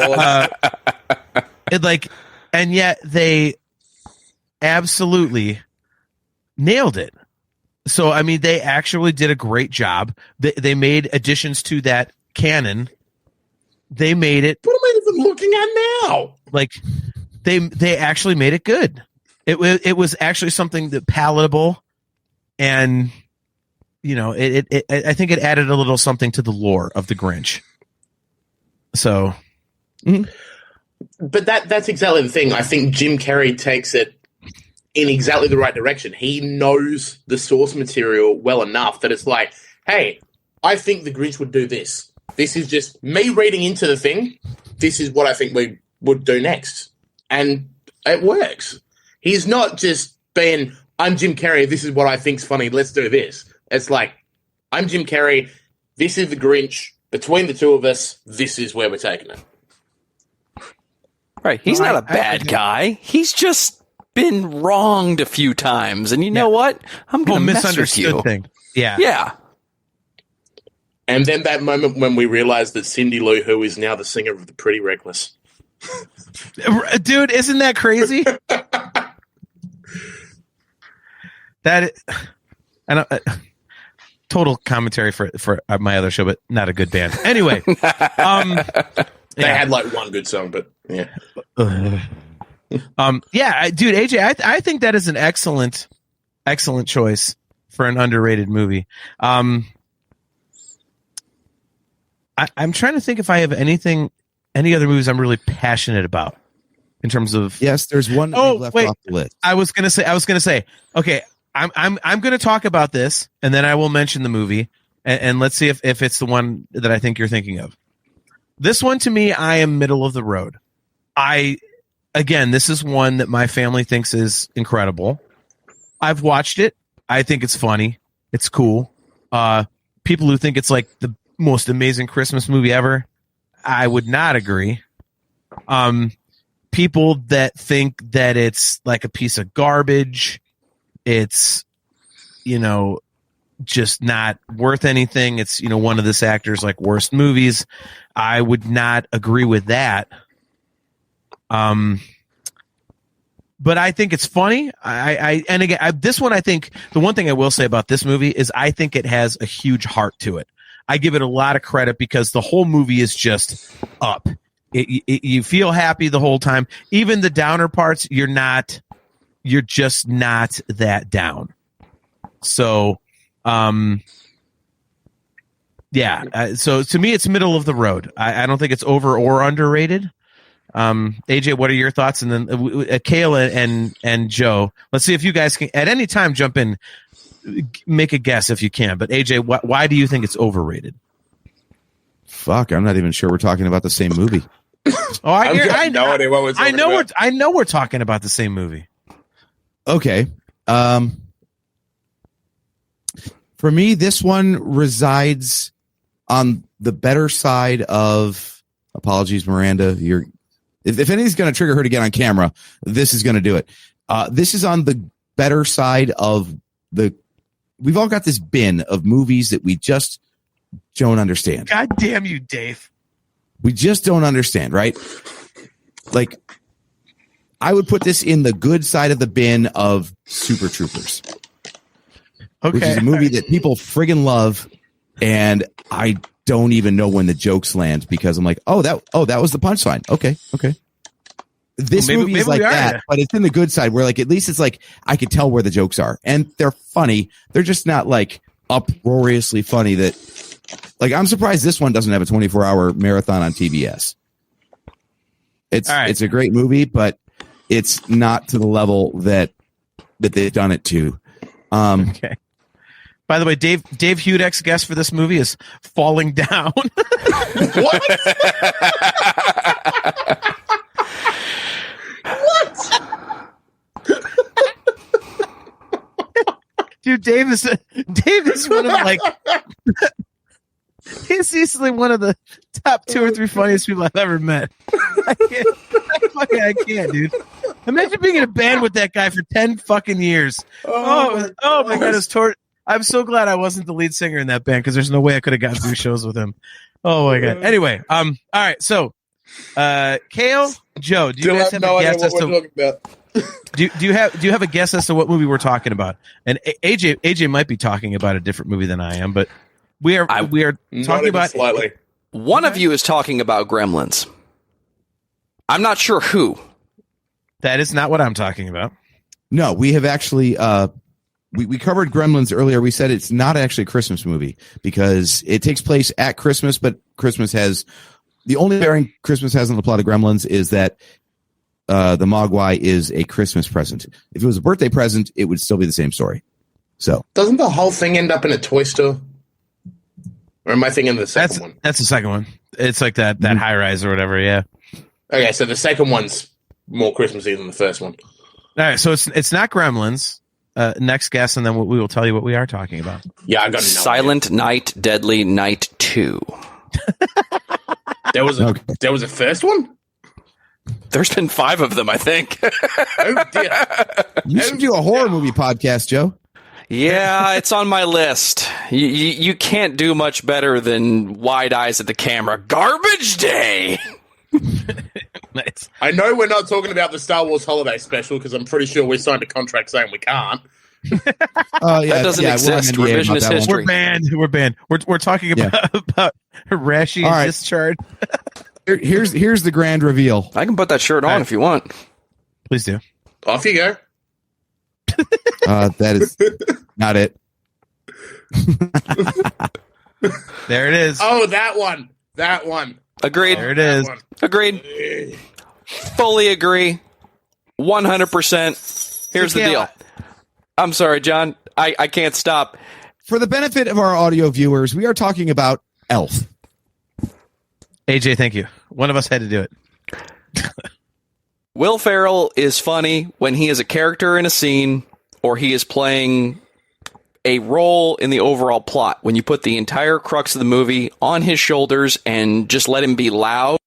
voice. And yet they absolutely nailed it. So, I mean, they actually did a great job. They made additions to that canon. They made it. What am I even looking at now? Like they actually made it good. It was actually something that palatable, and I think it added a little something to the lore of the Grinch. So, but that's exactly the thing. I think Jim Carrey takes it in exactly the right direction. He knows the source material well enough that it's like, hey, I think the Grinch would do this. This is just me reading into the thing. This is what I think we would do next. And it works. He's not just being, I'm Jim Carrey, this is what I think's funny, let's do this. It's like, I'm Jim Carrey, this is the Grinch, between the two of us, this is where we're taking it. Right. He's not a bad guy. He's just been wronged a few times. And you know what? I'm going to mess with you. Thing. Yeah. Yeah. And then that moment when we realized that Cindy Lou Who is now the singer of The Pretty Reckless. Dude, isn't that crazy? Total commentary for my other show, but not a good band. Anyway, they had like one good song, but yeah. Dude, AJ, I think that is an excellent choice for an underrated movie. I'm trying to think if I have any other movies I'm really passionate about in terms of. Yes, there's one that we left off the list. I was gonna say, okay, I'm gonna talk about this, and then I will mention the movie, and let's see if it's the one that I think you're thinking of. This one, to me, I am middle of the road. This is one that my family thinks is incredible. I've watched it. I think it's funny. It's cool. People who think it's like the most amazing Christmas movie ever, I would not agree. People that think that it's like a piece of garbage, it's, just not worth anything. It's, one of this actor's like worst movies. I would not agree with that. But I think it's funny. This one, I think the one thing I will say about this movie is I think it has a huge heart to it. I give it a lot of credit because the whole movie is just up. You feel happy the whole time. Even the downer parts, you're just not that down. So, so to me, it's middle of the road. I don't think it's over or underrated. AJ, what are your thoughts? And then Kayla and Joe, let's see if you guys can at any time jump in, make a guess if you can. But AJ, why do you think it's overrated? Fuck, I'm not even sure we're talking about the same movie. I know we're talking about the same movie. Okay. For me, this one resides on the better side of. Apologies, Miranda. If anything's going to trigger her to get on camera, this is going to do it. This is on the better side of the. We've all got this bin of movies that we just don't understand. God damn you, Dave. We just don't understand, right? Like, I would put this in the good side of the bin of Super Troopers. Okay. Which is a movie that people friggin' love, and I don't even know when the jokes land because I'm like, that was the punchline. Okay. This movie is like that, but it's in the good side where, like, at least it's like I could tell where the jokes are, and they're funny. They're just not like uproariously funny. That, like, I'm surprised this one doesn't have a 24-hour marathon on TBS. It's a great movie, but it's not to the level that they've done it to. Okay. By the way, Dave Hudek's guess for this movie is Falling Down. What? What? Dude, Dave is one of like he's easily one of the top 2 or 3 funniest people I've ever met. I can't, dude. Imagine being in a band with that guy for 10 fucking years. Oh my God, it's I'm so glad I wasn't the lead singer in that band because there's no way I could have gotten through shows with him. Oh my God. Anyway, all right. So, Kale, Joe, do you guys have a guess as to do you have a guess as to what movie we're talking about? And AJ might be talking about a different movie than I am, but we are talking about slightly. One of you is talking about Gremlins. I'm not sure who. That is not what I'm talking about. No, we have actually we covered Gremlins earlier. We said it's not actually a Christmas movie because it takes place at Christmas, but Christmas has the only bearing Christmas has on the plot of Gremlins is that the Mogwai is a Christmas present. If it was a birthday present, it would still be the same story. So doesn't the whole thing end up in a toy store? Or am I thinking of the second one? That's the second one. It's like that high rise or whatever. Yeah. Okay, so the second one's more Christmassy than the first one. All right, so it's not Gremlins. Next guess, and then we will tell you what we are talking about. Yeah, I got Silent Night, Deadly Night 2. There was a first one? There's been 5 of them, I think. Oh dear. You should do a horror movie podcast, Joe. Yeah, it's on my list. You can't do much better than wide eyes at the camera. Garbage Day! Nice. I know we're not talking about the Star Wars Holiday Special because I'm pretty sure we signed a contract saying we can't. That doesn't exist. Revisionist history. We're banned. We're talking about Rashi and discharge. Here's the grand reveal. I can put that shirt on if you want. Please do. Off you go. That is not it. There it is. Oh, that one. That one. Agreed. There it is. Agreed. Fully agree. 100%. Here's the deal. I'm sorry, John. I can't stop. For the benefit of our audio viewers, we are talking about Elf. AJ, thank you. One of us had to do it. Will Ferrell is funny when he is a character in a scene or he is playing a role in the overall plot. When you put the entire crux of the movie on his shoulders and just let him be loud.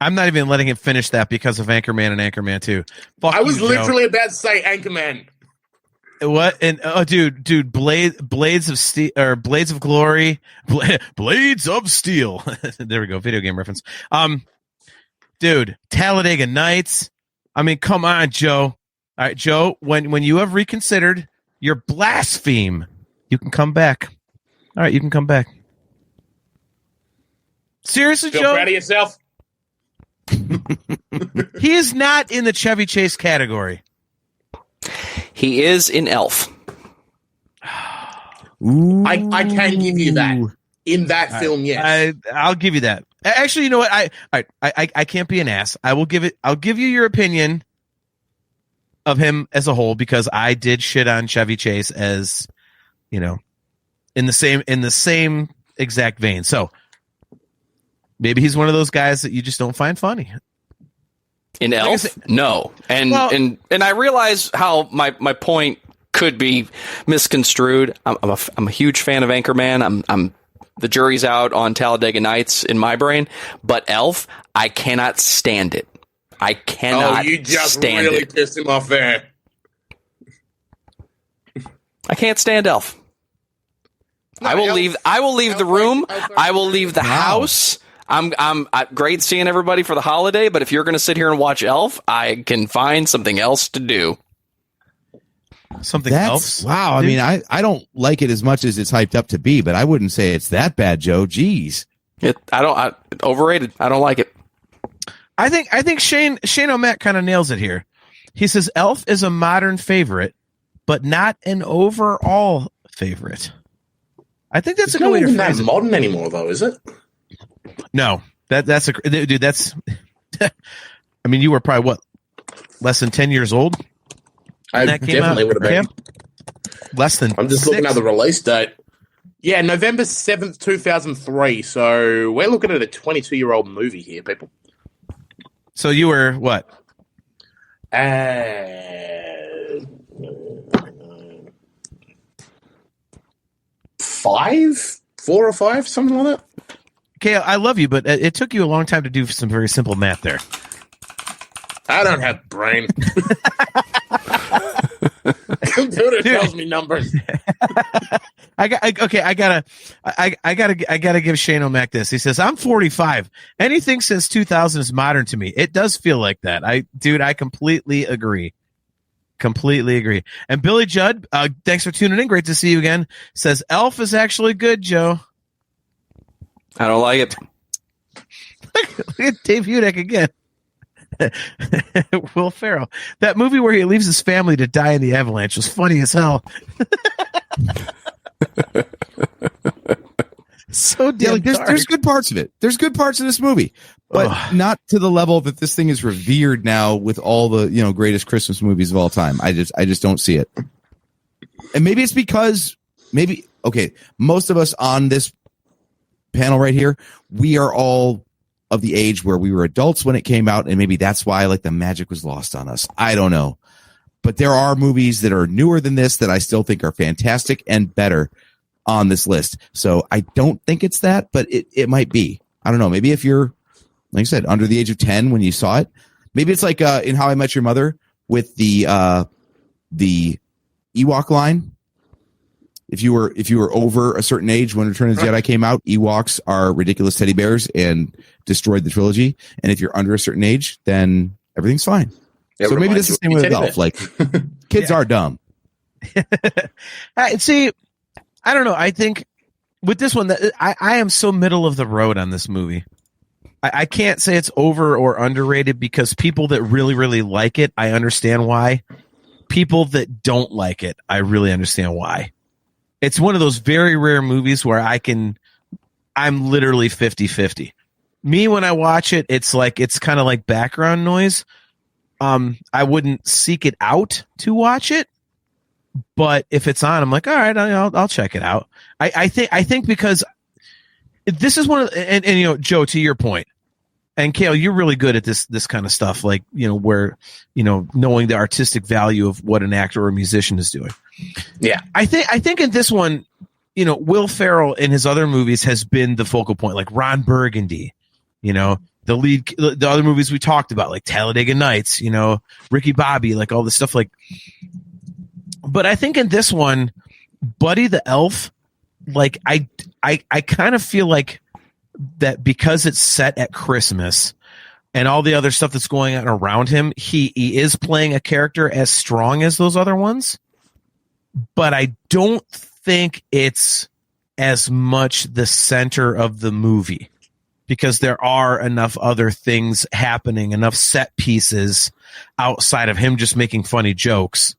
I'm not even letting him finish that because of Anchorman and Anchorman 2. Fuck I was you, literally about to say Anchorman. What? And dude, Blades of Steel or Blades of Glory, Blades of Steel. There we go, video game reference. Dude, Talladega Nights. I mean, come on, Joe. All right, Joe. When you have reconsidered your blaspheme, you can come back. All right, you can come back. Seriously, Feel Joe? proud of yourself? He is not in the Chevy Chase category. He is in Elf. Ooh. I can give you that. In that film, yes. I'll give you that. Actually, you know what? I can't be an ass. I'll give you your opinion of him as a whole because I did shit on Chevy Chase as, you know, in the same exact vein. So maybe he's one of those guys that you just don't find funny. In Elf? No. And I realize how my point could be misconstrued. I'm a huge fan of Anchorman. I'm the jury's out on Talladega Nights in my brain, but Elf, I cannot stand it. I cannot. Oh, you just stand really it. pissed him off there. I can't stand Elf. No, I will leave the room. I will leave the house. I'm great seeing everybody for the holiday, but if you're going to sit here and watch Elf, I can find something else to do. Something else? Wow. Dude. I mean, I don't like it as much as it's hyped up to be, but I wouldn't say it's that bad, Joe. Jeez. Overrated. I don't like it. I think Shane O'Mac kind of nails it here. He says Elf is a modern favorite, but not an overall favorite. I think that's a good way to phrase it. Not modern anymore, though, is it? No, that's dude. That's. I mean, you were probably what, less than 10 years old. I definitely would have been. Less than. I'm just 6. looking at the release date. Yeah, November 7th, 2003. So we're looking at a 22-year-old movie here, people. So you were what? 4 or 5, something like that. Okay, I love you, but it took you a long time to do some very simple math there. I don't have a brain. Computer tells me numbers. I gotta give Shane O'Mac this. He says, I'm 45. Anything since 2000 is modern to me. It does feel like that. I completely agree. Completely agree. And Billy Judd, thanks for tuning in. Great to see you again. Says Elf is actually good, Joe. I don't like it. Look at Dave Udeck again. Will Ferrell. That movie where he leaves his family to die in the avalanche was funny as hell. So damn there's good parts of it. There's good parts of this movie, but not to the level that this thing is revered now with all the greatest Christmas movies of all time. I just don't see it. And maybe it's because most of us on this panel right here, we are all of the age where we were adults when it came out, and maybe that's why the magic was lost on us. I don't know, but there are movies that are newer than this that I still think are fantastic and better on this list. So I don't think it's that, but it might be. I don't know. Maybe if you're, like I said, under the age of 10 when you saw it, maybe it's like in How I Met Your Mother with the Ewok line. If you were over a certain age when Return of the Jedi came out, Ewoks are ridiculous teddy bears and destroyed the trilogy. And if you're under a certain age, then everything's fine. So maybe this is the same with Elf. Like, kids are dumb. See, I don't know. I think with this one, I am so middle of the road on this movie. I can't say it's over or underrated because people that really, really like it, I understand why. People that don't like it, I really understand why. It's one of those very rare movies where I'm literally 50-50. Me, when I watch it, it's kind of like background noise. I wouldn't seek it out to watch it, but if it's on, I'm like, all right, I'll check it out. I think because this is one of, and Joe, to your point, and Cale, you're really good at this kind of stuff, like, where, knowing the artistic value of what an actor or a musician is doing. Yeah. I think in this one, Will Ferrell in his other movies has been the focal point, like Ron Burgundy, the other movies we talked about, like Talladega Nights, Ricky Bobby, like all this stuff, like, but I think in this one, Buddy the Elf, like I kind of feel like that because it's set at Christmas and all the other stuff that's going on around him, he is playing a character as strong as those other ones. But I don't think it's as much the center of the movie because there are enough other things happening, enough set pieces outside of him just making funny jokes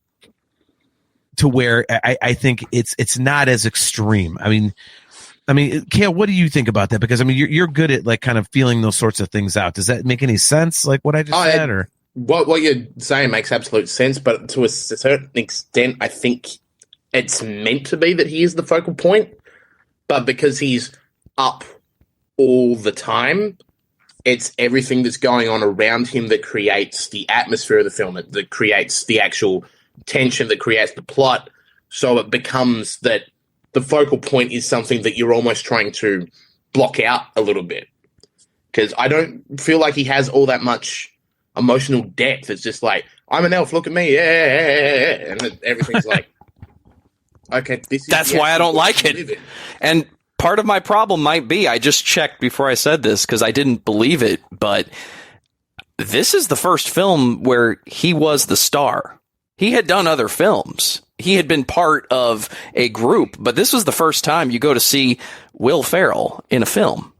to where I think it's not as extreme. I mean, Cale, what do you think about that? Because you're good at like kind of feeling those sorts of things out. Does that make any sense? Like what I just said, or what you're saying makes absolute sense, but to a certain extent, I think it's meant to be that he is the focal point, but because he's up all the time, it's everything that's going on around him that creates the atmosphere of the film, that creates the actual tension, that creates the plot. So it becomes that the focal point is something that you're almost trying to block out a little bit. Because I don't feel like he has all that much emotional depth. It's just like, I'm an elf, look at me, yeah. And everything's like, okay, that's why I don't like it. And part of my problem might be, I just checked before I said this because I didn't believe it, but this is the first film where he was the star. He had done other films. He had been part of a group, but this was the first time you go to see Will Ferrell in a film.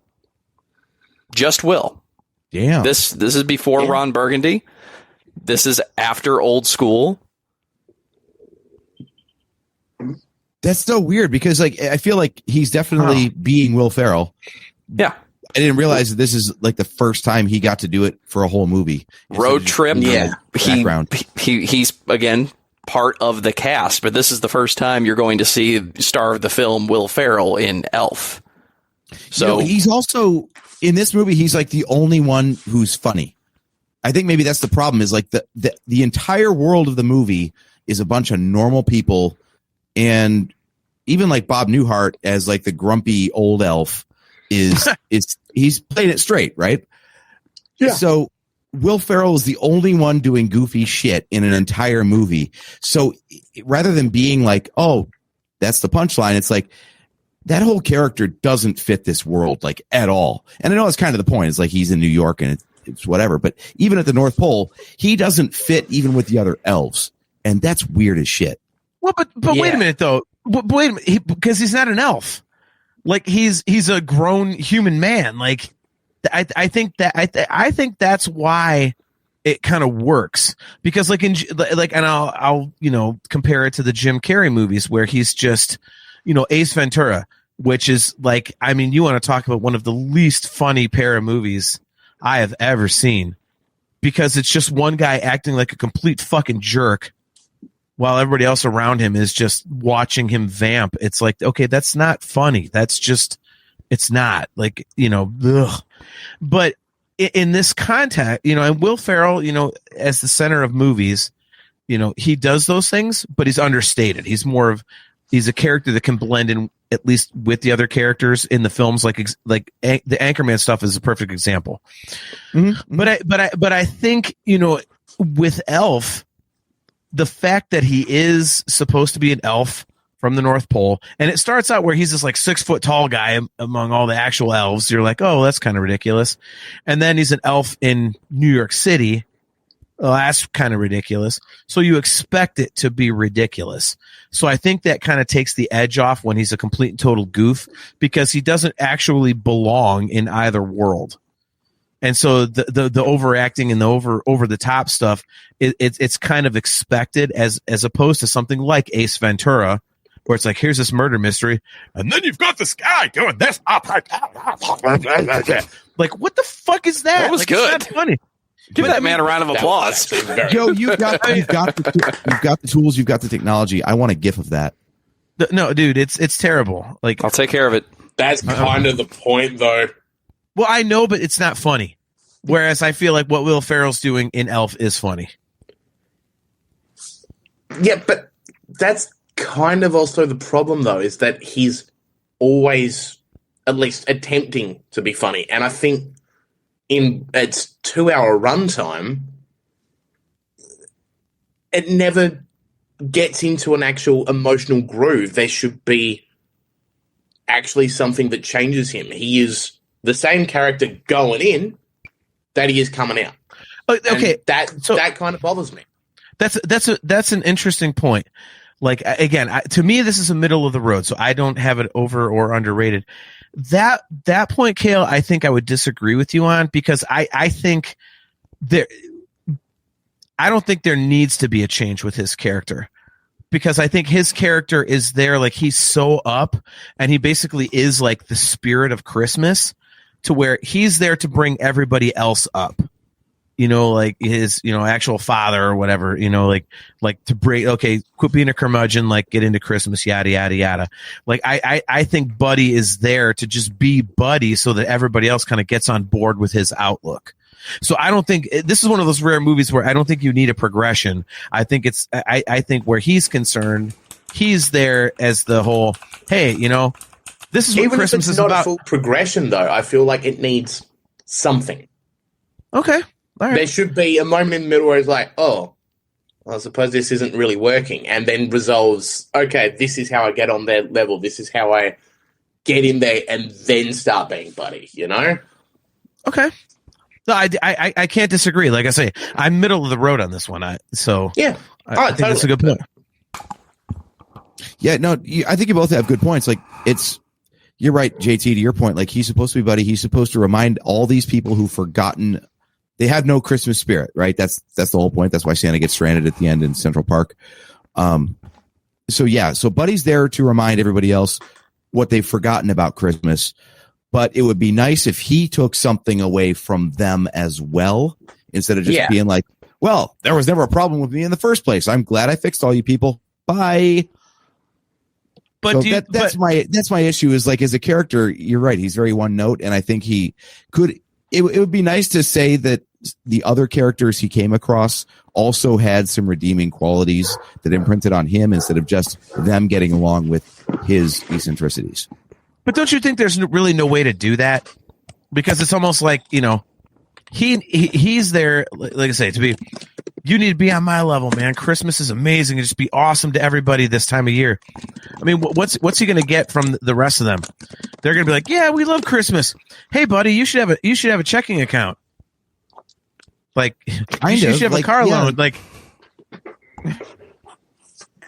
Just Will. Damn. This is before Ron Burgundy. This is after Old School. That's so weird because like I feel like he's definitely being Will Ferrell. Yeah. I didn't realize that this is like the first time he got to do it for a whole movie. Road Trip. Yeah. He's again part of the cast, but this is the first time you're going to see star of the film Will Ferrell in Elf. So he's also in this movie. He's like the only one who's funny. I think maybe that's the problem is like the entire world of the movie is a bunch of normal people. And even like Bob Newhart as like the grumpy old elf is he's playing it straight, right? Yeah. So Will Ferrell is the only one doing goofy shit in an entire movie. So rather than being like, oh, that's the punchline, it's like that whole character doesn't fit this world like at all. And I know that's kind of the point. It's like he's in New York and it's whatever. But even at the North Pole, he doesn't fit even with the other elves. And that's weird as shit. Well, but wait a minute though. Wait a minute, because he's not an elf. Like he's a grown human man. Like I think that's why it kind of works, because like and I'll compare it to the Jim Carrey movies where he's just, Ace Ventura, which is like, I mean, you want to talk about one of the least funny pair of movies I have ever seen, because it's just one guy acting like a complete fucking jerk while everybody else around him is just watching him vamp. It's like, okay, that's not funny. That's just, it's not like, ugh. But in this context, and Will Ferrell, as the center of movies, he does those things, but he's understated. He's a character that can blend in at least with the other characters in the films. Like the Anchorman stuff is a perfect example. Mm-hmm. But I think, with Elf, the fact that he is supposed to be an elf from the North Pole, and it starts out where he's this like 6 foot tall guy among all the actual elves. You're like, oh, that's kind of ridiculous. And then he's an elf in New York City. Oh, that's kind of ridiculous. So you expect it to be ridiculous. So I think that kind of takes the edge off when he's a complete and total goof, because he doesn't actually belong in either world. And so the overacting and the over the top stuff, it's kind of expected as opposed to something like Ace Ventura, where it's like, here's this murder mystery, and then you've got this guy doing this. Like, what the fuck is that? That was good. It's not funny. Give that man a round of applause. Joe, you've got the tools, you've got the technology. I want a GIF of that. No, dude, it's terrible. Like, I'll take care of it. That's kind of the point, though. Well, I know, but it's not funny. Whereas I feel like what Will Ferrell's doing in Elf is funny. Yeah, but that's kind of also the problem, though, is that he's always at least attempting to be funny. And I think in its 2-hour runtime, it never gets into an actual emotional groove. There should be actually something that changes him. He is the same character going in that he is coming out. Okay, and that kind of bothers me. That's an interesting point. Like, again, to me, this is a middle of the road, so I don't have it over or underrated. That point, Cale, I think I would disagree with you on, because I think I don't think there needs to be a change with his character, because I think his character is there, like, he's so up, and he basically is like the spirit of Christmas, to where he's there to bring everybody else up. Like his, actual father or whatever, like to break, okay, quit being a curmudgeon, like get into Christmas, yada, yada, yada. Like, I think Buddy is there to just be Buddy so that everybody else kind of gets on board with his outlook. So I don't think this is one of those rare movies where I don't think you need a progression. I think I think where he's concerned, he's there as the whole, hey, this is what Even Christmas if it's is not about. a full progression, though, I feel like it needs something. Okay. All right. There should be a moment in the middle where it's like, oh, I suppose this isn't really working, and then resolves, okay, this is how I get on their level, this is how I get in there, and then start being Buddy, Okay. No, I can't disagree. Like I say, I'm middle of the road on this one. I think that's a good point. Yeah, no, I think you both have good points. Like, you're right, JT, to your point. Like, he's supposed to be Buddy. He's supposed to remind all these people who've forgotten. They have no Christmas spirit, right? That's the whole point. That's why Santa gets stranded at the end in Central Park. So Buddy's there to remind everybody else what they've forgotten about Christmas. But it would be nice if he took something away from them as well, instead of just being like, well, there was never a problem with me in the first place. I'm glad I fixed all you people. Bye. But so that's my issue, is like, as a character, you're right. He's very one note. And I think he could, it would be nice to say that the other characters he came across also had some redeeming qualities that imprinted on him, instead of just them getting along with his eccentricities. But don't you think there's really no way to do that? Because it's almost like, he's there, like I say, you need to be on my level, man. Christmas is amazing. Just be awesome to everybody this time of year. I mean, what's he going to get from the rest of them? They're going to be like, yeah, we love Christmas. Hey, buddy, you should have a checking account. Like, you should have a car loan. Like,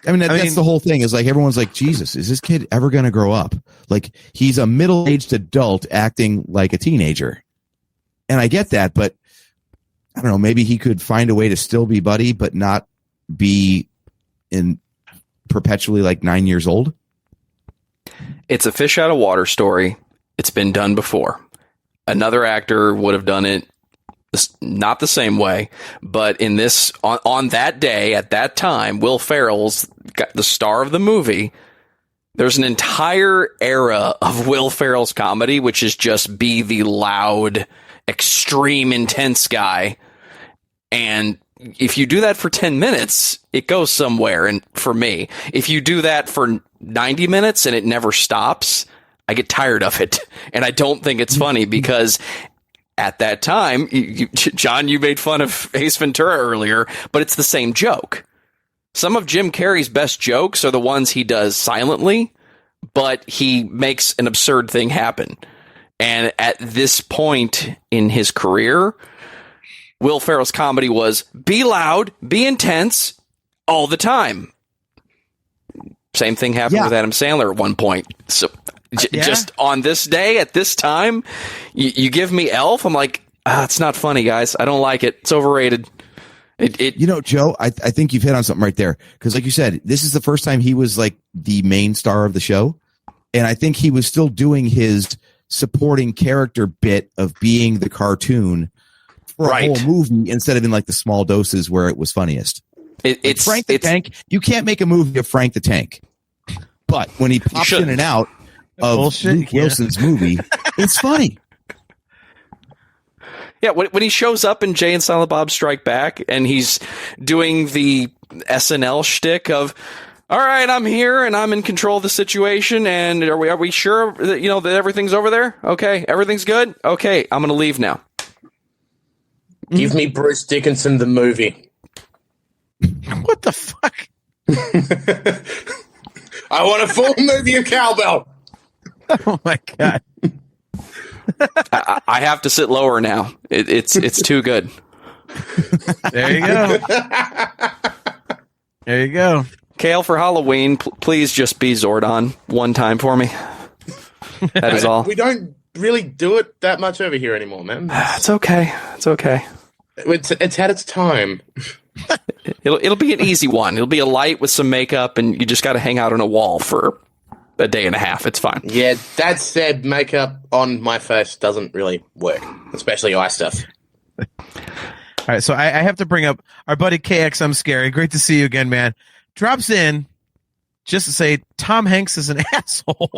I mean, that's the whole thing is like, everyone's like, Jesus, is this kid ever going to grow up? Like, he's a middle-aged adult acting like a teenager. And I get that, but I don't know, maybe he could find a way to still be Buddy, but not be in perpetually like 9 years old. It's a fish out of water story. It's been done before. Another actor would have done it not the same way, but in this, on that day, at that time, Will Ferrell's the star of the movie. There's an entire era of Will Ferrell's comedy, which is just be the loud, extreme, intense guy. And if you do that for 10 minutes, it goes somewhere. And for me, if you do that for 90 minutes and it never stops, I get tired of it. And I don't think it's funny because at that time, John, you made fun of Ace Ventura earlier, but it's the same joke. Some of Jim Carrey's best jokes are the ones he does silently, but he makes an absurd thing happen. And at this point in his career, Will Ferrell's comedy was be loud, be intense all the time. Same thing happened with Adam Sandler at one point. So just on this day, at this time, you give me Elf, I'm like, it's not funny, guys. I don't like it. It's overrated. Joe, I think you've hit on something right there. Because like you said, this is the first time he was like the main star of the show. And I think he was still doing his supporting character bit of being the cartoon for a whole movie instead of in like the small doses where it was funniest. It's Frank the Tank. You can't make a movie of Frank the Tank. But when he pops in and out of Luke Wilson's movie, it's funny. Yeah, when he shows up in Jay and Silent Bob Strike Back and he's doing the SNL shtick of, all right, I'm here and I'm in control of the situation, and are we sure that that everything's over there? Okay, everything's good? Okay, I'm going to leave now. Give me Bruce Dickinson the movie. What the fuck? I want a full movie of cowbell. Oh my God. I have to sit lower now. It's too good. There you go. There you go. Kale, for Halloween, please just be Zordon one time for me. That is all. We don't really do it that much over here anymore, man. It's okay. It's okay. It's had its time. It'll be an easy one. It'll be a light with some makeup, and you just got to hang out on a wall for a day and a half. It's fine. Yeah, that said, makeup on my face doesn't really work, especially eye stuff. All right, so I have to bring up our buddy KXM Scary. Great to see you again, man. Drops in just to say Tom Hanks is an asshole.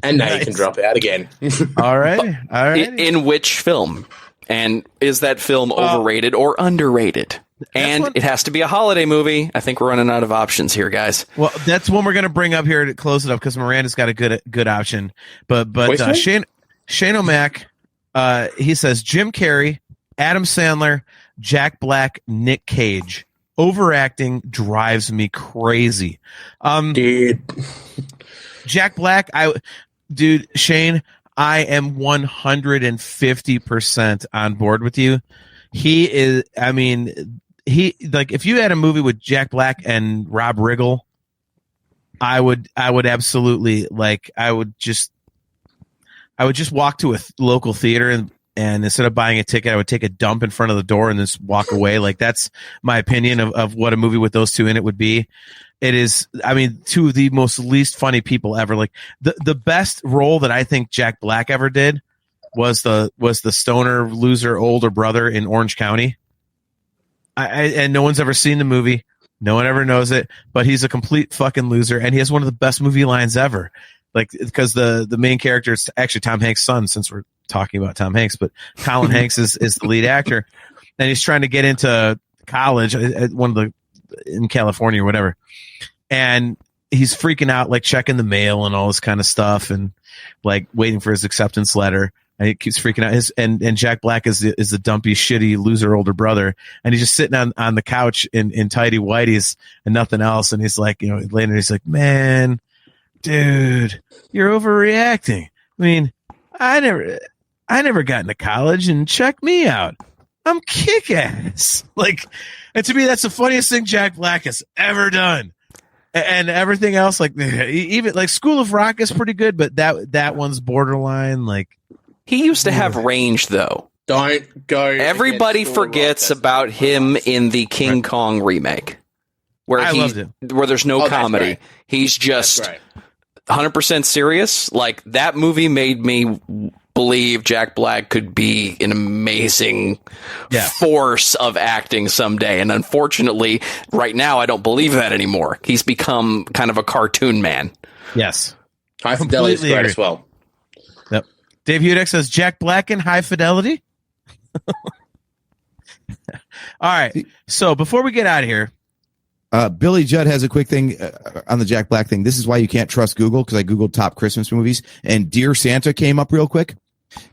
And now you can drop out again. All right. In which film? And is that film overrated or underrated? And it has to be a holiday movie. I think we're running out of options here, guys. Well, that's one we're going to bring up here to close it up because Miranda's got a good option. But Shane O'Mac, he says Jim Carrey, Adam Sandler, Jack Black, Nick Cage. Overacting drives me crazy. Dude. Jack Black, Shane, I am 150% on board with you. He is, if you had a movie with Jack Black and Rob Riggle, I would absolutely I would just walk to a local theater and instead of buying a ticket, I would take a dump in front of the door and just walk away. That's my opinion of what a movie with those two in it would be. It is, two of the most least funny people ever. The best role that I think Jack Black ever did was the stoner loser older brother in Orange County. And no one's ever seen the movie. No one ever knows it, but he's a complete fucking loser. And he has one of the best movie lines ever. Because the main character is actually Tom Hanks' son, since we're talking about Tom Hanks, but Colin Hanks is the lead actor, and he's trying to get into college at in California or whatever. And he's freaking out, checking the mail and all this kind of stuff and waiting for his acceptance letter. And he keeps freaking out. And Jack Black is the dumpy, shitty, loser older brother. And he's just sitting on the couch in tidy whities and nothing else. And he's later he's like, man, dude, you're overreacting. I never got into college, and check me out. I'm kick-ass. And to me, that's the funniest thing Jack Black has ever done. And everything else, like even like School of Rock is pretty good, but that one's borderline. Like He used to have range, though. Don't go. Everybody against School of Rock. forgets That's about him class. in the King Kong remake, where I loved it. where there's no that's comedy. great. He's That's just great. 100% serious. Like, that movie made me believe Jack Black could be an amazing force of acting someday. And unfortunately, right now, I don't believe that anymore. He's become kind of a cartoon man. yes. High Fidelity is Completely great agree. as well. Yep. Dave Hudek says Jack Black in High Fidelity. All right. So before we get out of here, Billy Judd has a quick thing on the Jack Black thing. This is why you can't trust Google, because I Googled top Christmas movies and Dear Santa came up real quick.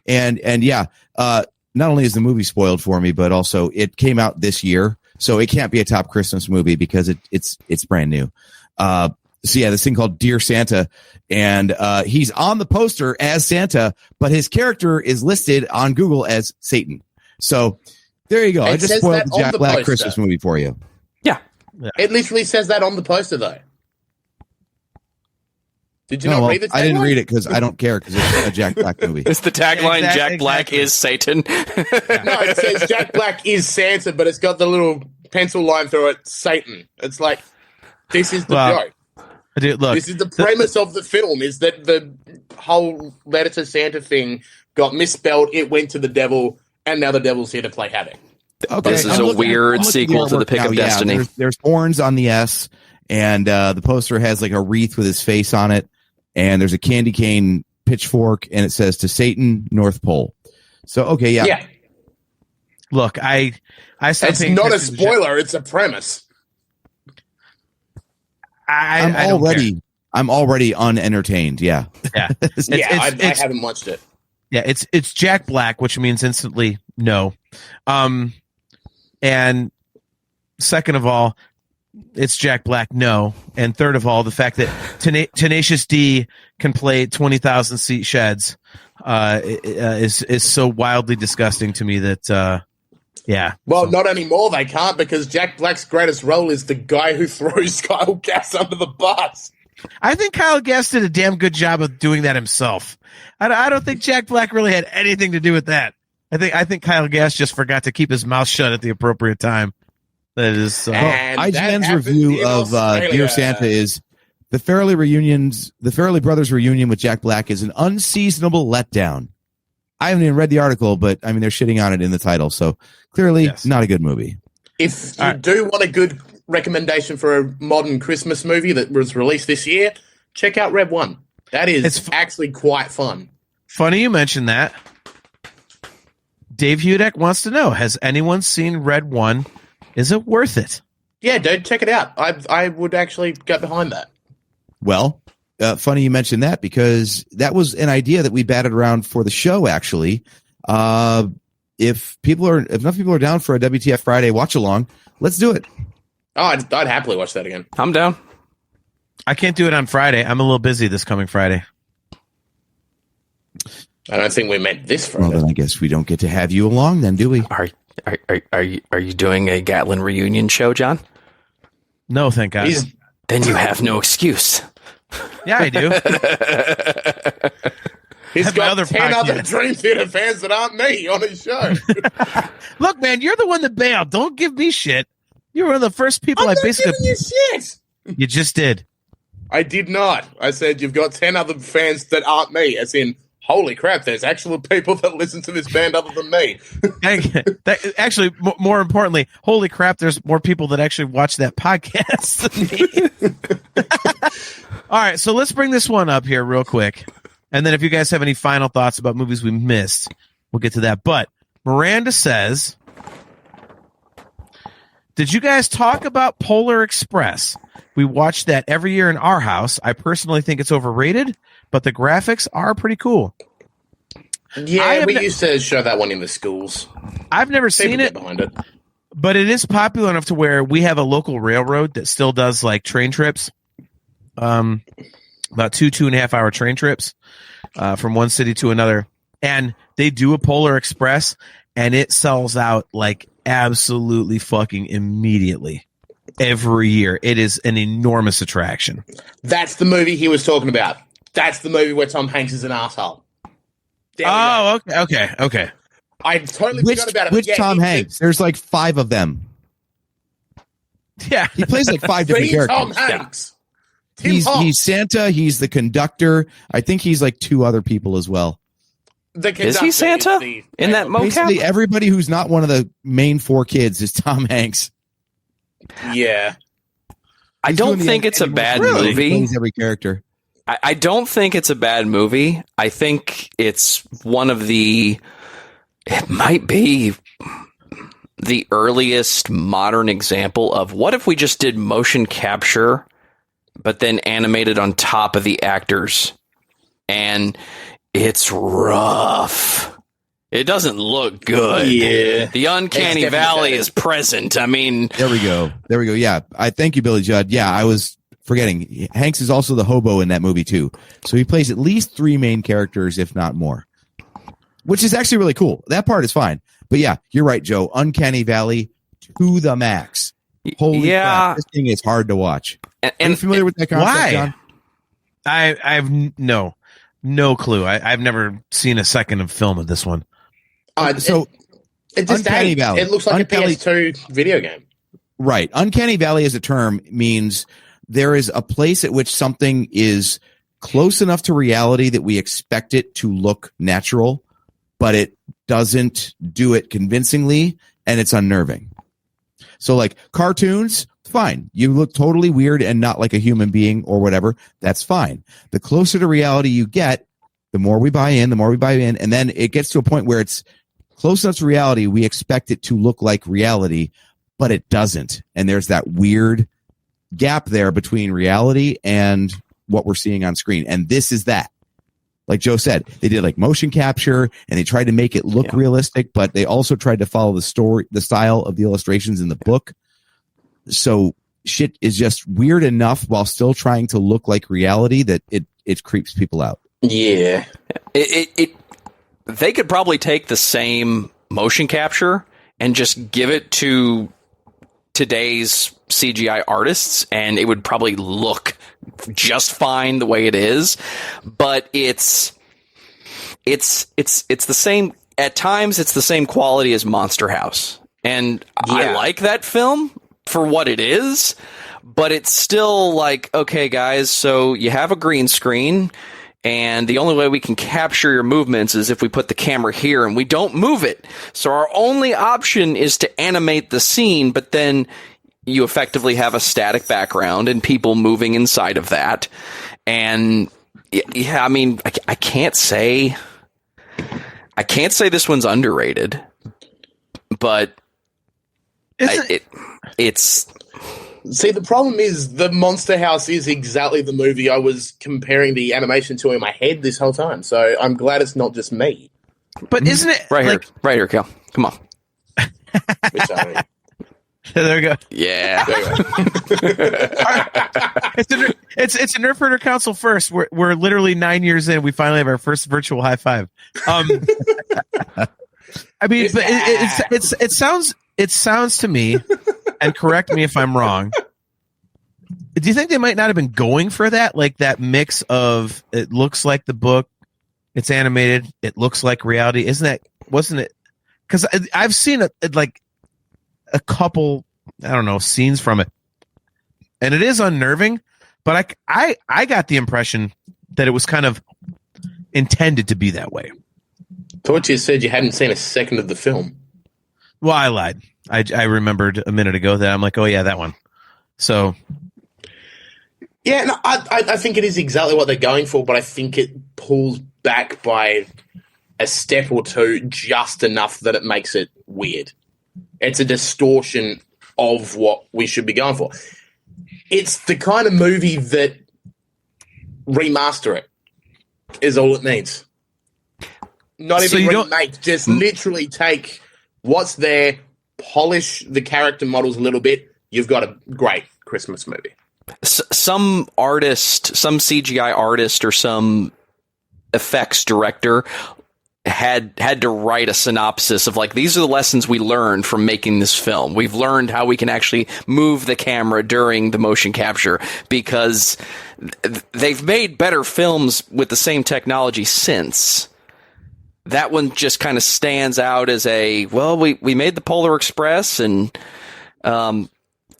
And yeah, not only is the movie spoiled for me, but also it came out this year. So it can't be a top Christmas movie because it's brand new. So yeah, this thing called Dear Santa, and he's on the poster as Santa, but his character is listed on Google as Satan. So there you go. It I just says spoiled that the on Jack the Black poster. Christmas movie for you. It literally says that on the poster, though. Did you No, not well, read the tagline? I didn't read it because I don't care, because it's a Jack Black movie. It's the tagline, Exact- Jack Black exactly. is Satan. No, it says Jack Black is Santa, but it's got the little pencil line through it, Satan. It's like, this is the Well, joke. Dude, look, This is the premise of the film, is that the whole letter to Santa thing got misspelled, it went to the devil, and now the devil's here to play havoc. Okay, This is I'm a looking- weird I'm looking at sequel to The artwork Pick of now. Yeah, Destiny. there's horns on the S, and the poster has like a wreath with his face on it, and there's a candy cane pitchfork, and it says "To Satan, North Pole." So okay, yeah. look, I stopped It's paying not a attention to Jack- spoiler, it's a premise. I don't care. I'm already unentertained. Yeah, Yeah. I it's- haven't watched it. Yeah, it's Jack Black, which means instantly no. And second of all, it's Jack Black, no. And third of all, the fact that Tenacious D can play 20,000 seat sheds is so wildly disgusting to me that yeah. Well, not anymore, they can't, because Jack Black's greatest role is the guy who throws Kyle Gass under the bus. I think Kyle Gass did a damn good job of doing that himself. I don't think Jack Black really had anything to do with that. I think Kyle Gass just forgot to keep his mouth shut at the appropriate time. That is And that IGN's happened review in of Australia. Dear Santa is the Farrelly Brothers reunion with Jack Black is an unseasonable letdown. I haven't even read the article, but I mean they're shitting on it in the title, so clearly Yes. not a good movie. If you do want a good recommendation for a modern Christmas movie that was released this year, check out Red One. That is actually quite fun. funny you mentioned that. Dave Hudek wants to know: has anyone seen Red One? Is it worth it? Yeah, dude, check it out. I would actually get behind that. Well, funny you mentioned that, because that was an idea that we batted around for the show. Actually, if enough people are down for a WTF Friday watch along, let's do it. Oh, I'd happily watch that again. I'm down. I can't do it on Friday. I'm a little busy this coming Friday. I don't think we meant this Well, Friday. then I guess we don't get to have you along, then, do we? Are you doing a Gatlin reunion show, John? No, thank God. Then you have no excuse. Yeah, I do. He's Have my got other 10 other podcast. Dream Theater fans that aren't me on his show. Look, man, you're the one that bailed. Don't give me shit. You're one of the first people I'm I not basically. giving you shit. You just did. I did not. I said you've got 10 other fans that aren't me, as in, holy crap, there's actual people that listen to this band other than me. Actually, more importantly, holy crap, there's more people that actually watch that podcast than me. All right, so let's bring this one up here real quick. And then if you guys have any final thoughts about movies we missed, we'll get to that. But Miranda says, did you guys talk about Polar Express? We watch that every year in our house. I personally think it's overrated, but the graphics are pretty cool. Yeah, we used to show that one in the schools. I've never People seen get it, behind it. but it is popular enough to where we have a local railroad that still does like train trips, about 2.5 hour train trips from one city to another, and they do a Polar Express, and it sells out like absolutely fucking immediately. every year. It is an enormous attraction. That's the movie he was talking about. That's the movie where Tom Hanks is an asshole. Oh, okay. I totally forgot about it. Which Tom Hanks? There's like 5 of them. Yeah, he plays like 5 different characters. Tom Hanks. He's Santa. He's the conductor. I think he's like 2 other people as well. Is he Santa in that mocap? Basically, everybody who's not one of the main 4 kids is Tom Hanks. Yeah, I don't think it's a bad movie. He plays every character. I don't think it's a bad movie. I think it's one of the. It might be the earliest modern example of what if we just did motion capture, but then animated on top of the actors, and it's rough. It doesn't look good. Yeah. The uncanny valley is present. I mean, there we go. Yeah. I thank you, Billy Judd. Yeah. I was forgetting. Hanks is also the hobo in that movie too. So he plays at least 3 main characters, if not more, which is actually really cool. That part is fine. But yeah, you're right, Joe. Uncanny Valley to the max. Holy crap. This thing is hard to watch. Are you familiar with that concept, why? John? I have no clue. I've never seen a second of film of this one. So it just Uncanny Valley. It looks like a PS2 video game. Right. Uncanny Valley as a term means there is a place at which something is close enough to reality that we expect it to look natural, but it doesn't do it convincingly, and it's unnerving. So like cartoons, fine. You look totally weird and not like a human being or whatever. That's fine. The closer to reality you get, the more we buy in, and then it gets to a point where it's close enough to reality. We expect it to look like reality, but it doesn't. And there's that weird gap there between reality and what we're seeing on screen. And this is that. Like Joe said, they did like motion capture and they tried to make it look realistic, but they also tried to follow the style of the illustrations in the book. So shit is just weird enough while still trying to look like reality that it creeps people out. Yeah. They could probably take the same motion capture and just give it to today's CGI artists, and it would probably look just fine the way it is. But it's the same. At times, it's the same quality as Monster House, and I like that film for what it is. But it's still like, okay, guys, so you have a green screen. And the only way we can capture your movements is if we put the camera here and we don't move it. So our only option is to animate the scene, but then you effectively have a static background and people moving inside of that. And yeah, I mean, I can't say this one's underrated, but it's. See, the problem is the Monster House is exactly the movie I was comparing the animation to in my head this whole time. So I'm glad it's not just me. But isn't it right here, Cal? Come on. There we go. Yeah. It's a Nerf Herder Council first. We're literally 9 years in. We finally have our first virtual high five. I mean, but it sounds to me, and correct me if I'm wrong, do you think they might not have been going for that? Like that mix of it looks like the book, it's animated, it looks like reality. Wasn't it? Because I've seen like a couple, I don't know, scenes from it, and it is unnerving, but I got the impression that it was kind of intended to be that way. Thought you said you hadn't seen a second of the film. Well, I lied. I remembered a minute ago that I'm like, oh yeah, that one. So, yeah, no, I think it is exactly what they're going for, but I think it pulls back by a step or two just enough that it makes it weird. It's a distortion of what we should be going for. It's the kind of movie that remaster it is all it needs. Not even remake, just literally take what's there, polish the character models a little bit. You've got a great Christmas movie. Some artist, some CGI artist or some effects director had to write a synopsis of like, these are the lessons we learned from making this film. We've learned how we can actually move the camera during the motion capture, because they've made better films with the same technology since. That one just kind of stands out as we made the Polar Express, and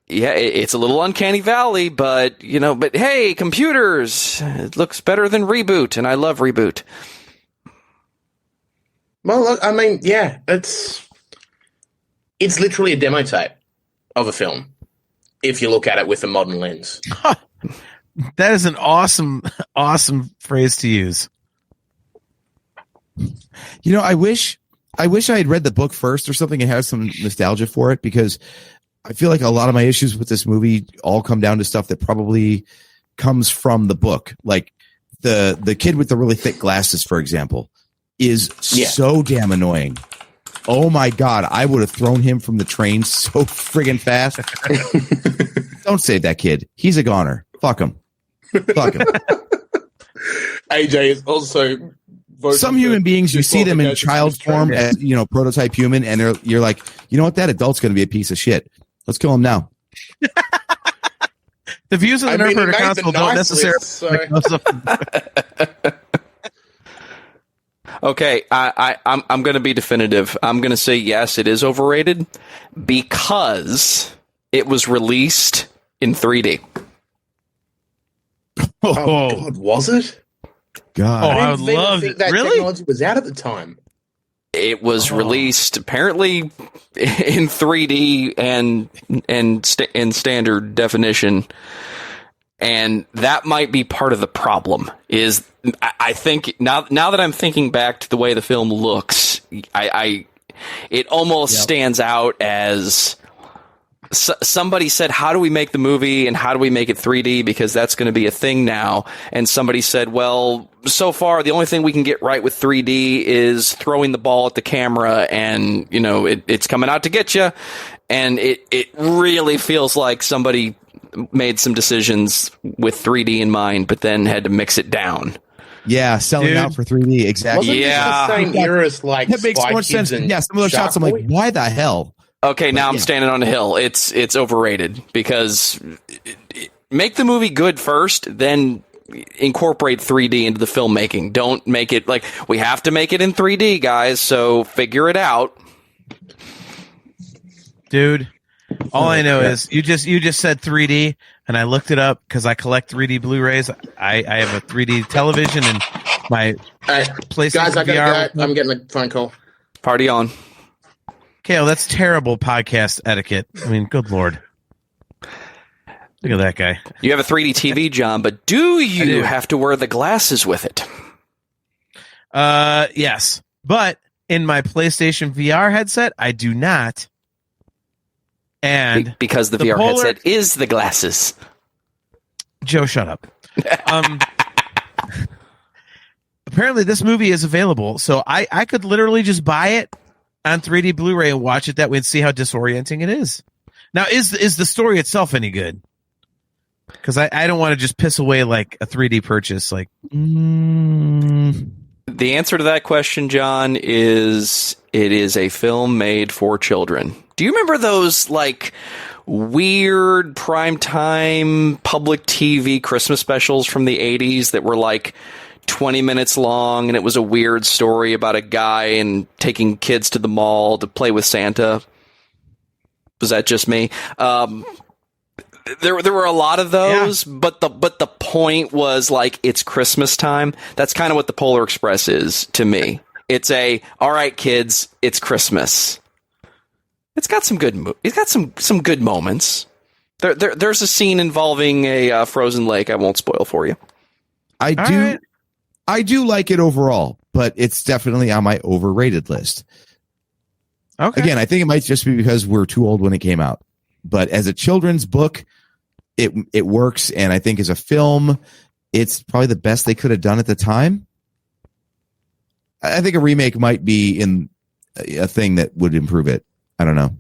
it's a little uncanny valley, but hey, computers, it looks better than Reboot, and I love Reboot. Well, look, I mean, yeah, it's literally a demo tape of a film, if you look at it with a modern lens. That is an awesome phrase to use. I wish I had read the book first or something and had some nostalgia for it, because I feel like a lot of my issues with this movie all come down to stuff that probably comes from the book. Like the kid with the really thick glasses, for example, is so damn annoying. Oh my God, I would have thrown him from the train so friggin' fast. Don't save that kid. He's a goner. Fuck him. AJ is also... Some human beings, you see them in child form as, prototype human, and you're like, you know what? That adult's going to be a piece of shit. Let's kill him now. The views of the Nerf Herder Council don't necessarily... Okay, I'm going to be definitive. I'm going to say yes, it is overrated because it was released in 3D. Oh God, was it? God, I would love think that really? technology was out at the time. It was released apparently in 3D and standard definition, and that might be part of the problem. Is I think now that I'm thinking back to the way the film looks, it almost stands out as somebody said, how do we make the movie and how do we make it 3D, because that's going to be a thing now. And somebody said, well, so far the only thing we can get right with 3D is throwing the ball at the camera, and it's coming out to get you. And it really feels like somebody made some decisions with 3D in mind, but then had to mix it down. Yeah, selling out for 3D, exactly. Wasn't this the same era as like that makes more sense. Yeah, some of those shots, I'm like, why the hell? Okay, now I'm standing on a hill. It's overrated, because make the movie good first, then incorporate 3D into the filmmaking. Don't make it like, we have to make it in 3D, guys, so figure it out. Dude, all I know is you just said 3D, and I looked it up because I collect 3D Blu-rays. I have a 3D television and my PlayStation guys, I gotta VR. go. I'm getting a phone call. Party on. Kale, that's terrible podcast etiquette. I mean, good Lord. Look at that guy. You have a 3D TV, John, but do you have to wear the glasses with it? Yes. But in my PlayStation VR headset, I do not. And because the VR headset is the glasses. Joe, shut up. Apparently this movie is available, so I could literally just buy it on 3D Blu-ray and watch it that way and see how disorienting it is. Now, is the story itself any good? Because I don't want to just piss away like a 3D purchase. Like, The answer to that question, John, is it is a film made for children. Do you remember those like weird primetime public TV Christmas specials from the 80s that were like 20 minutes long, and it was a weird story about a guy and taking kids to the mall to play with Santa? Was that just me? There were a lot of those, but the point was like, it's Christmas time. That's kind of what the Polar Express is to me. It's all right, kids, it's Christmas. It's got some good some good moments. There's a scene involving a frozen lake. I won't spoil for you. I do like it overall, but it's definitely on my overrated list. Okay. Again, I think it might just be because we're too old when it came out. But as a children's book, it works, and I think as a film, it's probably the best they could have done at the time. I think a remake might be in a thing that would improve it. I don't know.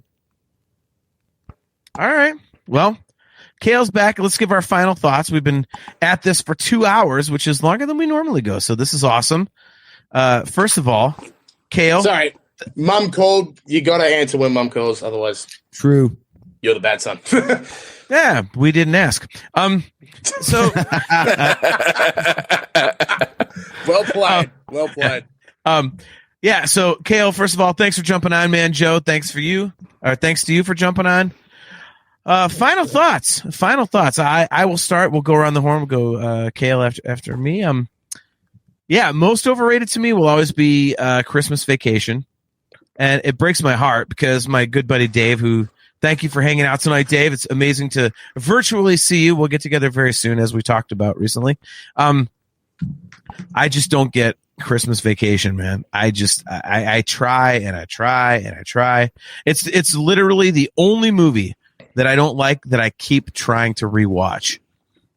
All right. Well, Kale's back. Let's give our final thoughts. We've been at this for 2 hours, which is longer than we normally go, so this is awesome. First of all, Kale. Sorry, Mum called. You got to answer when Mum calls, otherwise, True. you're the bad son. Yeah, we didn't ask. So Well played. Well played. yeah. So Kale, first of all, thanks for jumping on, man. Joe, thanks to you for jumping on. Final thoughts. I will start. We'll go around the horn. We'll go Kale after me. Yeah, most overrated to me will always be Christmas Vacation, and it breaks my heart because my good buddy Dave, who thank you for hanging out tonight, Dave. It's amazing to virtually see you. We'll get together very soon, as we talked about recently. I just don't get Christmas Vacation, man. I try and I try and I try. It's literally the only movie that I don't like that I keep trying to rewatch.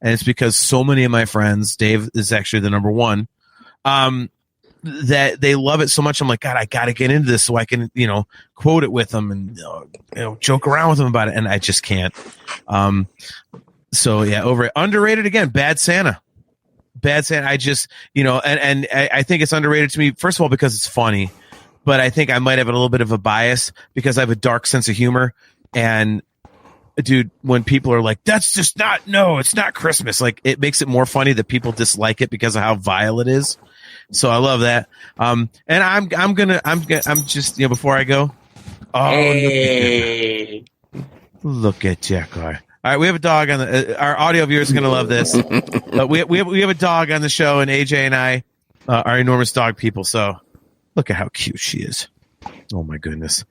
And it's because so many of my friends, Dave is actually the number one, that they love it so much. I'm like, God, I got to get into this so I can, quote it with them and, joke around with them about it. And I just can't. So yeah, underrated again, Bad Santa. I just, and I think it's underrated to me, first of all, because it's funny, but I think I might have a little bit of a bias because I have a dark sense of humor. And dude, when people are like, that's just it's not Christmas. Like, it makes it more funny that people dislike it because of how vile it is. So I love that. And I'm just, before I go, Hey. look at Jack. All right, we have a dog on our audio viewers are going to love this. But we have a dog on the show, and AJ and I are enormous dog people. So look at how cute she is. Oh my goodness.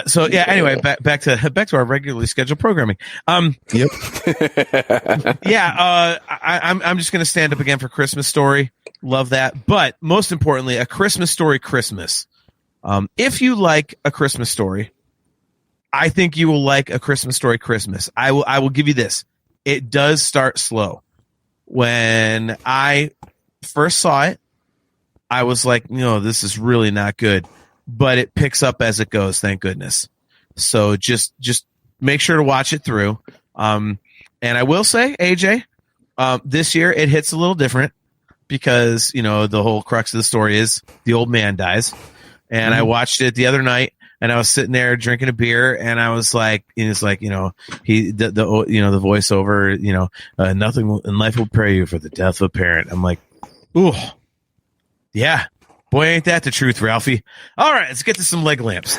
So yeah. Anyway, back to our regularly scheduled programming. Yep. Yeah. I'm just going to stand up again for Christmas Story. Love that. But most importantly, A Christmas Story Christmas. If you like A Christmas Story, I think you will like A Christmas Story Christmas. I will give you this. It does start slow. When I first saw it, I was like, this is really not good. But it picks up as it goes, thank goodness. So just make sure to watch it through. And I will say, AJ, this year it hits a little different because, the whole crux of the story is the old man dies. And I watched it the other night, and I was sitting there drinking a beer, and I was like, the voiceover, nothing in life will prepare you for the death of a parent. I'm like, ooh, yeah. Boy, ain't that the truth, Ralphie. All right, let's get to some leg lamps.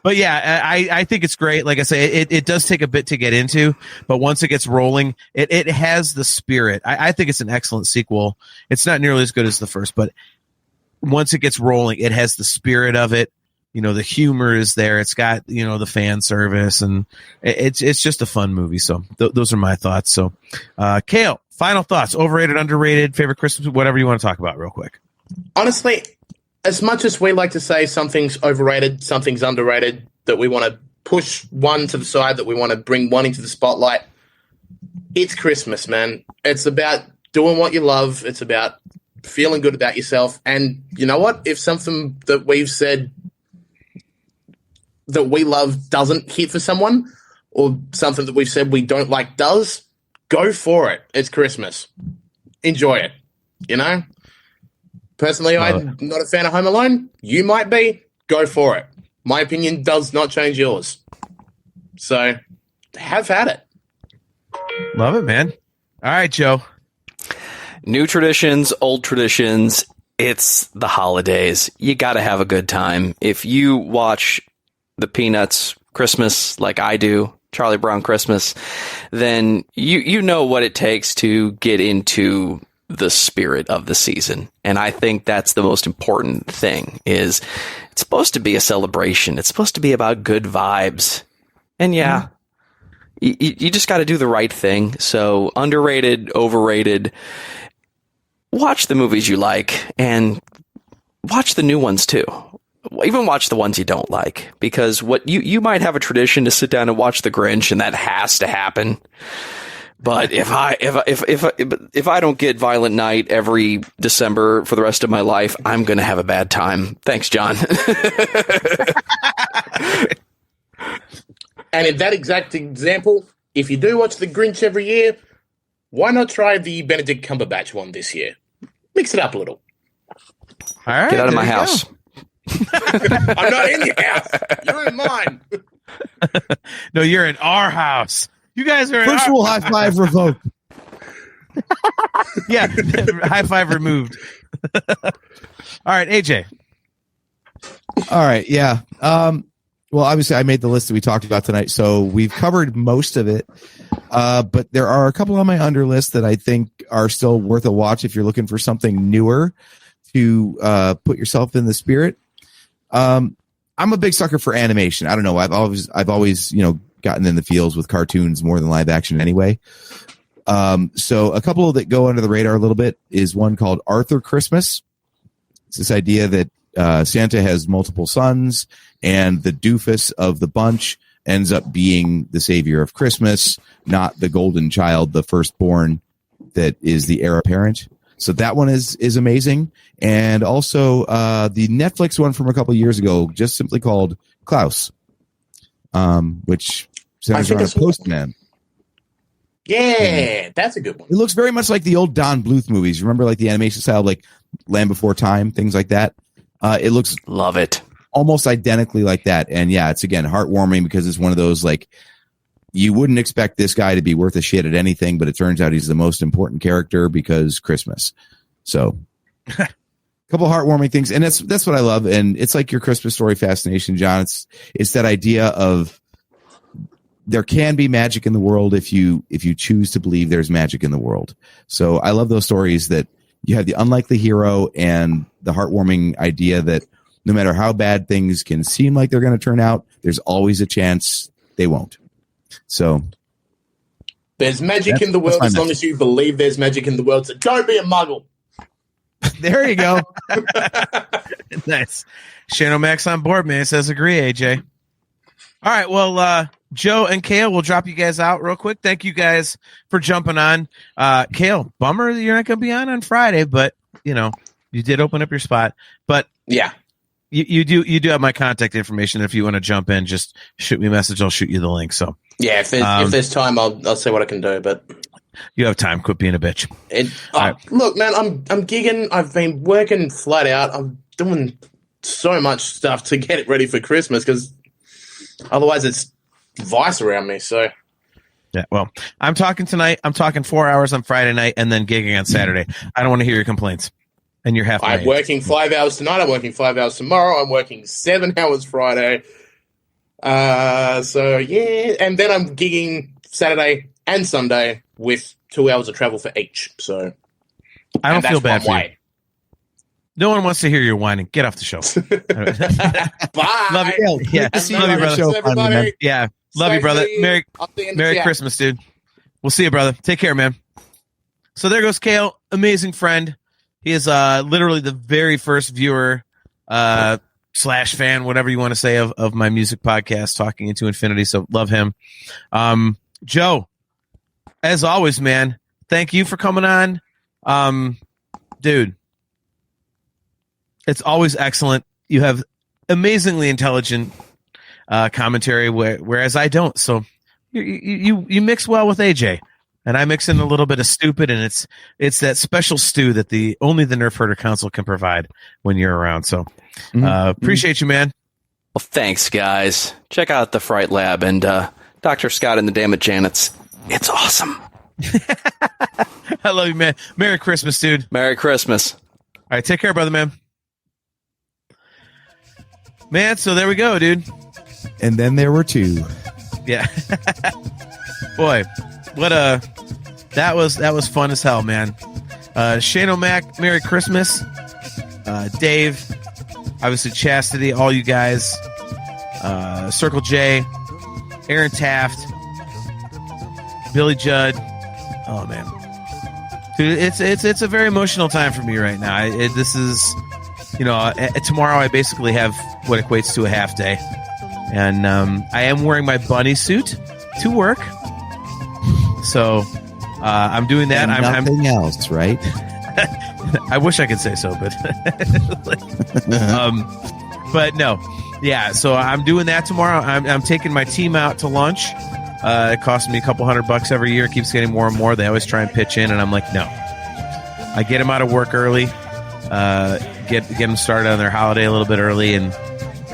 But yeah, I think it's great. Like I say, it does take a bit to get into, but once it gets rolling, it has the spirit. I think it's an excellent sequel. It's not nearly as good as the first, but once it gets rolling, it has the spirit of it. The humor is there. It's got, the fan service, and it's just a fun movie. So those are my thoughts. So, Kale, final thoughts, overrated, underrated, favorite Christmas, whatever you want to talk about real quick. Honestly, as much as we like to say something's overrated, something's underrated, that we want to push one to the side, that we want to bring one into the spotlight, it's Christmas, man. It's about doing what you love. It's about feeling good about yourself. And you know what? If something that we've said that we love doesn't hit for someone, or something that we've said we don't like does, go for it. It's Christmas. Enjoy it. Personally, I'm not a fan of Home Alone. You might be. Go for it. My opinion does not change yours. So have at it. Love it, man. All right, Joe. New traditions, old traditions. It's the holidays. You got to have a good time. If you watch the Peanuts Christmas like I do, Charlie Brown Christmas, then you know what it takes to get into the spirit of the season. And I think that's the most important thing. Is it's supposed to be a celebration. It's supposed to be about good vibes. And yeah, you just got to do the right thing. So underrated, overrated, watch the movies you like and watch the new ones too. Even watch the ones you don't like, because what you might have a tradition to sit down and watch The Grinch, and that has to happen. But if I don't get Violent Night every December for the rest of my life, I'm going to have a bad time. Thanks, John. And in that exact example, if you do watch The Grinch every year, why not try the Benedict Cumberbatch one this year? Mix it up a little. All right, Get out of my there you house. go. I'm not in your house. You're in mine. No, you're in our house. You guys are in First our rule, high five revoked. Yeah, high five removed. All right, AJ. All right, yeah. Well, obviously, I made the list that we talked about tonight, so we've covered most of it. But there are a couple on my under list that I think are still worth a watch if you're looking for something newer to put yourself in the spirit. I'm a big sucker for animation. I don't know. I've always gotten in the feels with cartoons more than live action anyway. So a couple that go under the radar a little bit is one called Arthur Christmas. It's this idea that Santa has multiple sons, and the doofus of the bunch ends up being the savior of Christmas, not the golden child, the firstborn that is the heir apparent. So that one is amazing. And also the Netflix one from a couple of years ago, just simply called Klaus, which centers around a postman. Yeah, that's a good one. It looks very much like the old Don Bluth movies. Remember, like the animation style, like Land Before Time, things like that. It looks Love it. almost identically like that. And yeah, it's again heartwarming because it's one of those like you wouldn't expect this guy to be worth a shit at anything, but it turns out he's the most important character because Christmas. So a couple heartwarming things, and that's what I love. And it's like your Christmas story fascination, John. It's that idea of there can be magic in the world if you choose to believe there's magic in the world. So I love those stories that you have the unlikely hero and the heartwarming idea that no matter how bad things can seem like they're going to turn out, there's always a chance they won't. So there's magic in the world as long as you believe there's magic in the world. So don't be a muggle. There you go. Nice. Shano Max on board, man. Says agree, AJ. All right. Well, Joe and Kale, we'll drop you guys out real quick. Thank you guys for jumping on. Kale, bummer that you're not going to be on Friday, but you did open up your spot. But yeah, you do have my contact information. If you want to jump in, just shoot me a message. I'll shoot you the link. So yeah, if there's time, I'll see what I can do. But you have time. Quit being a bitch. Right. Look, man, I'm gigging. I've been working flat out. I'm doing so much stuff to get it ready for Christmas because otherwise it's vice around me. So yeah, well, I'm talking tonight. I'm talking 4 hours on Friday night and then gigging on Saturday. I don't want to hear your complaints. And you're half. I'm working 5 hours tonight. I'm working 5 hours tomorrow. I'm working 7 hours Friday. So yeah, and then I'm gigging Saturday and Sunday with 2 hours of travel for each. So I don't feel bad for you. No one wants to hear your whining. Get off the show. Bye. Love you. Yeah, love you, brother. Everybody. Yeah, love you, brother. Merry Christmas, dude. We'll see you, brother. Take care, man. So there goes Kale, amazing friend. He is literally the very first viewer / fan, whatever you want to say, of my music podcast, Talking Into Infinity. So love him. Joe, as always, man, thank you for coming on. Dude, it's always excellent. You have amazingly intelligent commentary, whereas I don't. So you mix well with AJ. And I mix in a little bit of stupid, and it's that special stew that only the Nerf Herder Council can provide when you're around. So appreciate you, man. Well, thanks, guys. Check out the Fright Lab and Dr. Scott and the Dammit Janets. It's awesome. I love you, man. Merry Christmas, dude. Merry Christmas. All right, take care, brother, man. Man, so there we go, dude. And then there were two. Yeah. Boy. That was fun as hell, man. Shane O'Mac, Merry Christmas. Dave, obviously Chastity, all you guys. Circle J, Aaron Taft, Billy Judd. Oh man, dude, it's a very emotional time for me right now. This is, tomorrow I basically have what equates to a half day, and I am wearing my bunny suit to work. So I'm doing that. And nothing else, right? I wish I could say so, but but no, yeah. So I'm doing that tomorrow. I'm taking my team out to lunch. It costs me a couple $100 every year. It keeps getting more and more. They always try and pitch in, and I'm like, no, I get them out of work early, get them started on their holiday a little bit early, and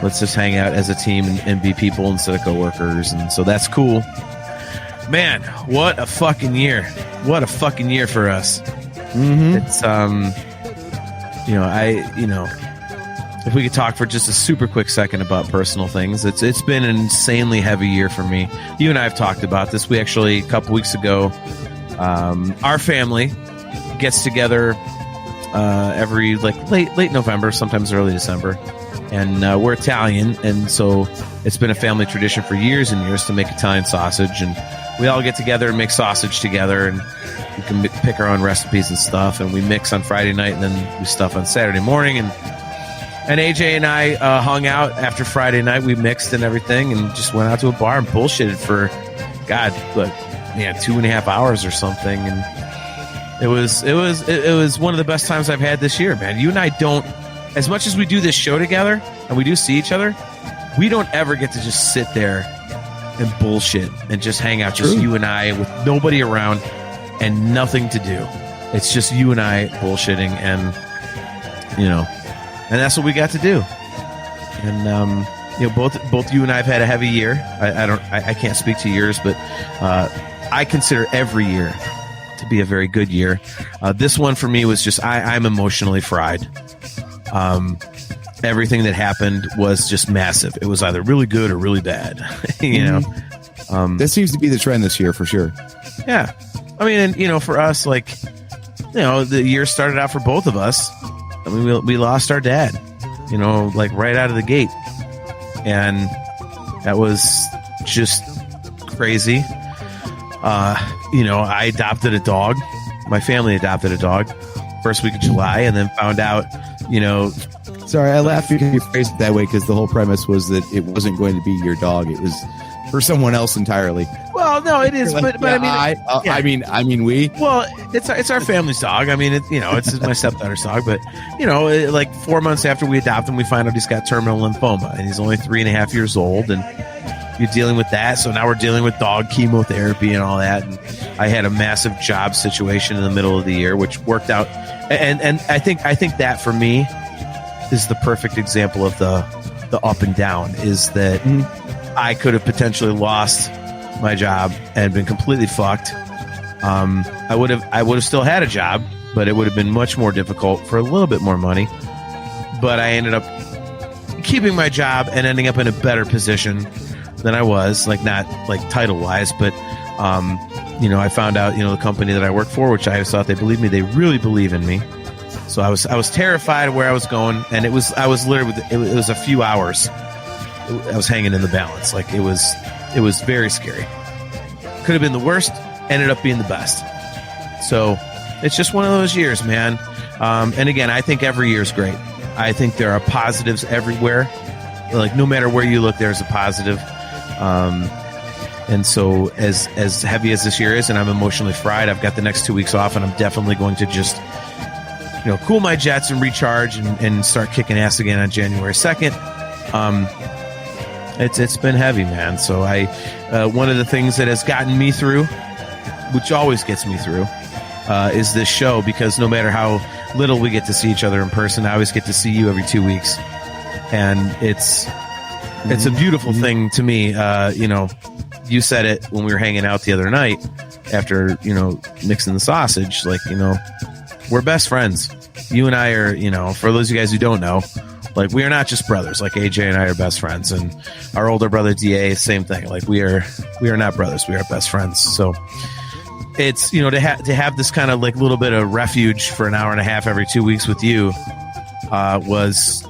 let's just hang out as a team and be people instead of coworkers. And so that's cool. Man, what a fucking year. What a fucking year for us. It's, if we could talk for just a super quick second about personal things, it's been an insanely heavy year for me. You and I have talked about this. We actually, a couple weeks ago, our family gets together every late November, sometimes early December. And we're Italian, and so it's been a family tradition for years and years to make Italian sausage. And we all get together and make sausage together, and we can pick our own recipes and stuff. And we mix on Friday night, and then we stuff on Saturday morning. And AJ and I hung out after Friday night. We mixed and everything, and just went out to a bar and bullshitted for 2.5 hours or something. And it was one of the best times I've had this year, man. You and I don't. As much as we do this show together and we do see each other, we don't ever get to just sit there and bullshit and just hang out, just you and I with nobody around and nothing to do. It's just you and I bullshitting, and that's what we got to do. And both you and I have had a heavy year. I can't speak to yours, but I consider every year to be a very good year. This one for me was just I'm emotionally fried. Everything that happened was just massive. It was either really good or really bad. That seems to be the trend this year for sure. Yeah. I mean, and, for us, the year started out for both of us. I mean, we lost our dad, right out of the gate. And that was just crazy. I adopted a dog. My family adopted a dog first week of July, and then found out, Sorry, I laughed because you phrased it that way, because the whole premise was that it wasn't going to be your dog. It was for someone else entirely. Well, no, it is, but I mean, we. Well, it's our family's dog. I mean, it's my stepdaughter's dog. But 4 months after we adopt him, we find out he's got terminal lymphoma, and he's only 3.5 years old, and you're dealing with that. So now we're dealing with dog chemotherapy and all that. And I had a massive job situation in the middle of the year, which worked out. And I think that for me is the perfect example of the up and down. Is that I could have potentially lost my job and been completely fucked. I would have still had a job, but it would have been much more difficult for a little bit more money. But I ended up keeping my job and ending up in a better position than I was, not title wise, but I found out the company that I work for, which I always thought they believed me, they really believe in me. So I was terrified of where I was going, and it was a few hours. I was hanging in the balance. It was very scary. Could have been the worst, ended up being the best. So it's just one of those years, man. And again, I think every year is great. I think there are positives everywhere. No matter where you look, there's a positive. And so as heavy as this year is, and I'm emotionally fried, I've got the next 2 weeks off, and I'm definitely going to just cool my jets and recharge and start kicking ass again on January 2nd. It's been heavy, man. So one of the things that has gotten me through, which always gets me through, is this show, because no matter how little we get to see each other in person, I always get to see you every 2 weeks. And it's a beautiful thing to me. You said it when we were hanging out the other night after, mixing the sausage, we're best friends. You and I are, for those of you guys who don't know, we are not just brothers. AJ and I are best friends, and our older brother DA, same thing. We are not brothers. We are best friends. So it's, to have this kind of little bit of refuge for an hour and a half every 2 weeks with you was,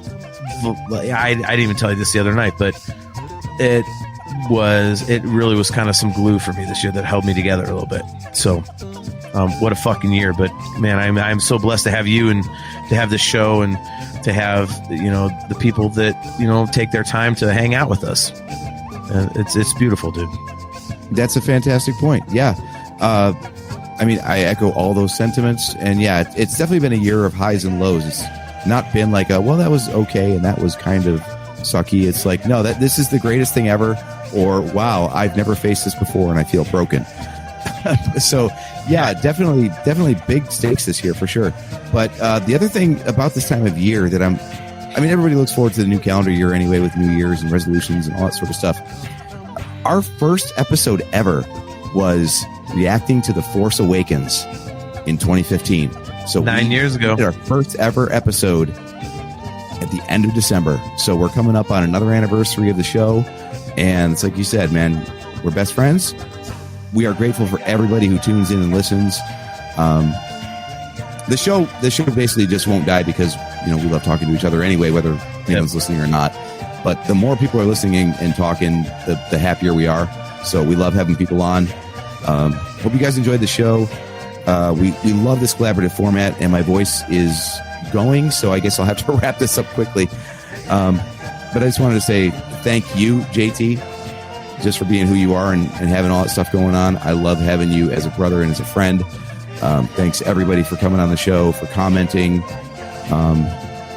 I didn't even tell you this the other night, but it really was kind of some glue for me this year that held me together a little bit. So what a fucking year. But man, I'm so blessed to have you and to have this show and to have, the people that, take their time to hang out with us. It's beautiful, dude. That's a fantastic point. Yeah. I echo all those sentiments, and yeah, it's definitely been a year of highs and lows. It's not been well, that was okay, and that was kind of sucky. It's no, this is the greatest thing ever, or wow, I've never faced this before and I feel broken. So yeah, definitely big stakes this year for sure. But the other thing about this time of year that everybody looks forward to the new calendar year anyway, with New Year's and resolutions and all that sort of stuff. Our first episode ever was reacting to The Force Awakens in 2015. So 9 years ago, did our first ever episode at the end of December. So we're coming up on another anniversary of the show, and it's like you said, man, we're best friends. We are grateful for everybody who tunes in and listens. The show basically just won't die because we love talking to each other anyway, whether anyone's listening or not. But the more people are listening and talking, the happier we are. So we love having people on. Hope you guys enjoyed the show. We love this collaborative format, and my voice is going, so I guess I'll have to wrap this up quickly. But I just wanted to say thank you, JT, just for being who you are and having all that stuff going on. I love having you as a brother and as a friend. Thanks everybody for coming on the show, for commenting.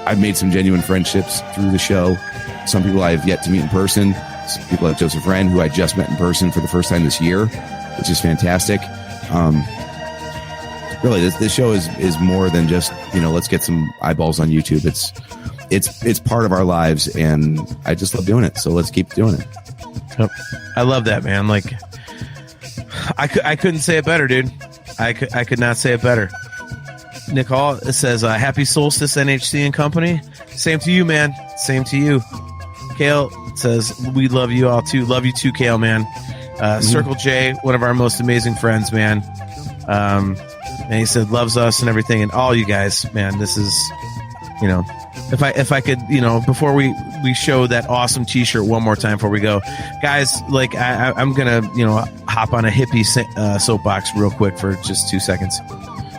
I've made some genuine friendships through the show. Some people I have yet to meet in person. Some people like Joseph Wren, who I just met in person for the first time this year, which is fantastic. Really, this show is more than just, let's get some eyeballs on YouTube. It's part of our lives, and I just love doing it. So let's keep doing it. Yep. I love that, man. Like, I couldn't say it better, dude. I could not say it better. Nick Hall says, happy solstice, NHC and company. Same to you, man. Same to you. Kale says, we love you all too. Love you too, Kale, man. Circle J, one of our most amazing friends, man. And he said, loves us and everything, and all you guys, man. This is, if I could, before we show that awesome T-shirt one more time before we go, guys, like I'm gonna, hop on a hippie soapbox real quick for just 2 seconds.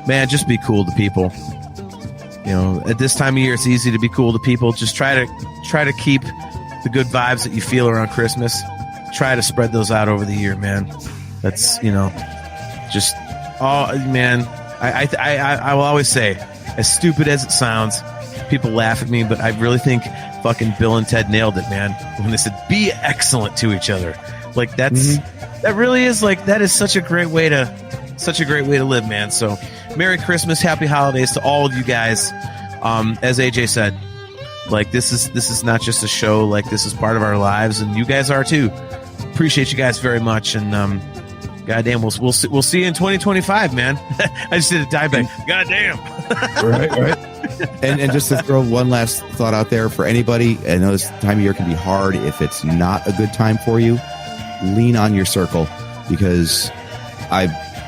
Man, just be cool to people. At this time of year, it's easy to be cool to people. Just try to keep the good vibes that you feel around Christmas. Try to spread those out over the year, man. That's, just, man, I will always say, as stupid as it sounds, people laugh at me, but I really think fucking Bill and Ted nailed it, man, when they said, be excellent to each other. Like, that really is, like, that is such a great way to live, man. So Merry Christmas, Happy Holidays to all of you guys. As AJ said, like, this is not just a show, like, this is part of our lives, and you guys are too. Appreciate you guys very much, and goddamn, we'll see you in 2025, man. I just did a dive back. Goddamn. right. And just to throw one last thought out there for anybody, I know this time of year can be hard. If it's not a good time for you, lean on your circle, because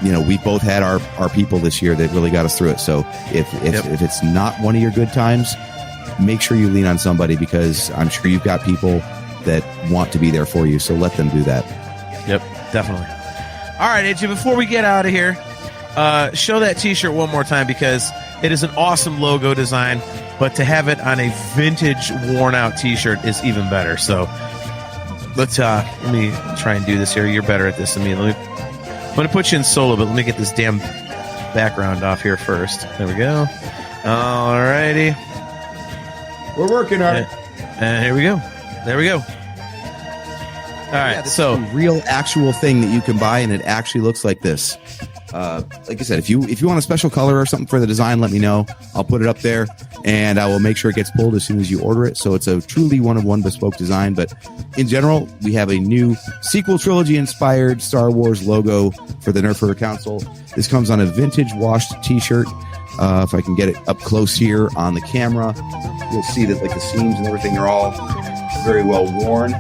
we both had our people this year that really got us through it. So if it's not one of your good times, make sure you lean on somebody, because I'm sure you've got people that want to be there for you. So let them do that. Yep, definitely. All right, AJ, before we get out of here, show that T-shirt one more time, because it is an awesome logo design, but to have it on a vintage, worn-out T-shirt is even better. So let me try and do this here. You're better at this than me. I'm going to put you in solo, but let me get this damn background off here first. There we go. All righty. We're working on it. And here we go. There we go. All right, so real actual thing that you can buy, and it actually looks like this. Like I said, if you want a special color or something for the design, let me know. I'll put it up there, and I will make sure it gets pulled as soon as you order it. So it's a truly one-of-one bespoke design. But in general, we have a new sequel trilogy-inspired Star Wars logo for the Nerf Herder Council. This comes on a vintage washed T-shirt. If I can get it up close here on the camera, you'll see that like the seams and everything are all very well worn.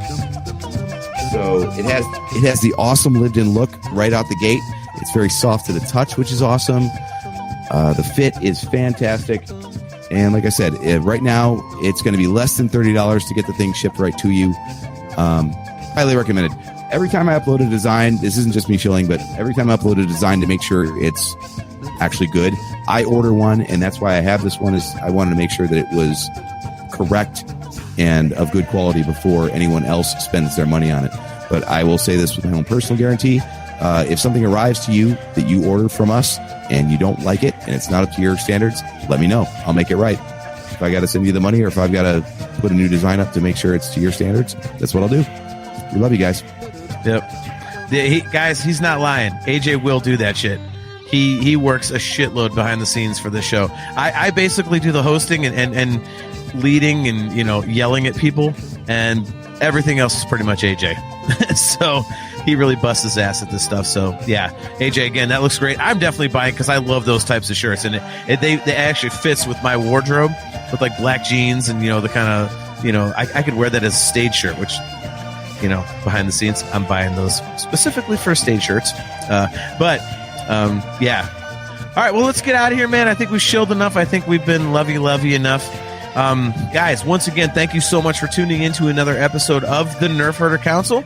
So it has the awesome lived-in look right out the gate. It's very soft to the touch, which is awesome. The fit is fantastic. And like I said, right now, it's going to be less than $30 to get the thing shipped right to you. Highly recommended. Every time I upload a design, this isn't just me shilling, but every time I upload a design to make sure it's actually good, I order one, and that's why I have this one. Is I wanted to make sure that it was correct and of good quality before anyone else spends their money on it. But I will say this with my own personal guarantee. If something arrives to you that you order from us and you don't like it and it's not up to your standards, let me know. I'll make it right. If I got to send you the money, or if I've got to put a new design up to make sure it's to your standards, that's what I'll do. We love you guys. Yep. Guys, he's not lying. AJ will do that shit. He works a shitload behind the scenes for this show. I basically do the hosting and leading and, you know, yelling at people, and everything else is pretty much AJ. So he really busts his ass at this stuff. So yeah, AJ, again, that looks great. I'm definitely buying, because I love those types of shirts, and they actually fits with my wardrobe, with like black jeans and, you know, the kind of, you know, I could wear that as a stage shirt, which, you know, behind the scenes, I'm buying those specifically for stage shirts. Yeah. All right, well, let's get out of here, man. I think we've shilled enough. I think we've been lovey enough. Guys, once again, thank you so much for tuning in to another episode of the Nerf Herder Council.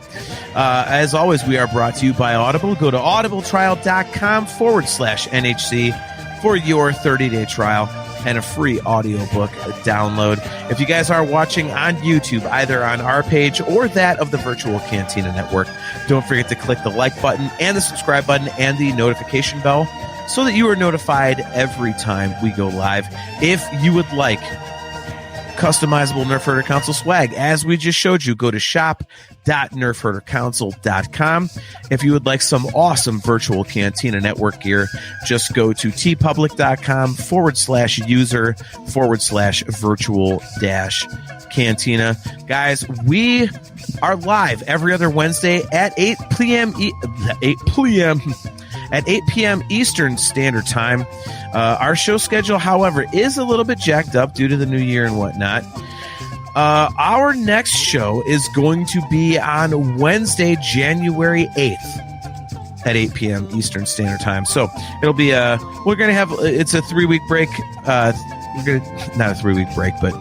As always, we are brought to you by Audible. Go to audibletrial.com/NHC for your 30-day trial and a free audiobook download. If you guys are watching on YouTube, either on our page or that of the Virtual Cantina Network, don't forget to click the like button and the subscribe button and the notification bell so that you are notified every time we go live. If you would like customizable Nerf Herder Council swag, as we just showed you, go to shop.nerfherdercouncil.com. If you would like some awesome Virtual Cantina Network gear, just go to tpublic.com/user/virtual-cantina. Guys, we are live every other Wednesday at 8 p.m. Eastern Standard Time. Our show schedule, however, is a little bit jacked up due to the new year and whatnot. Our next show is going to be on Wednesday, January 8th at 8 p.m. Eastern Standard Time. So it'll be we're going to have, it's a 3-week break. Not a 3-week break, but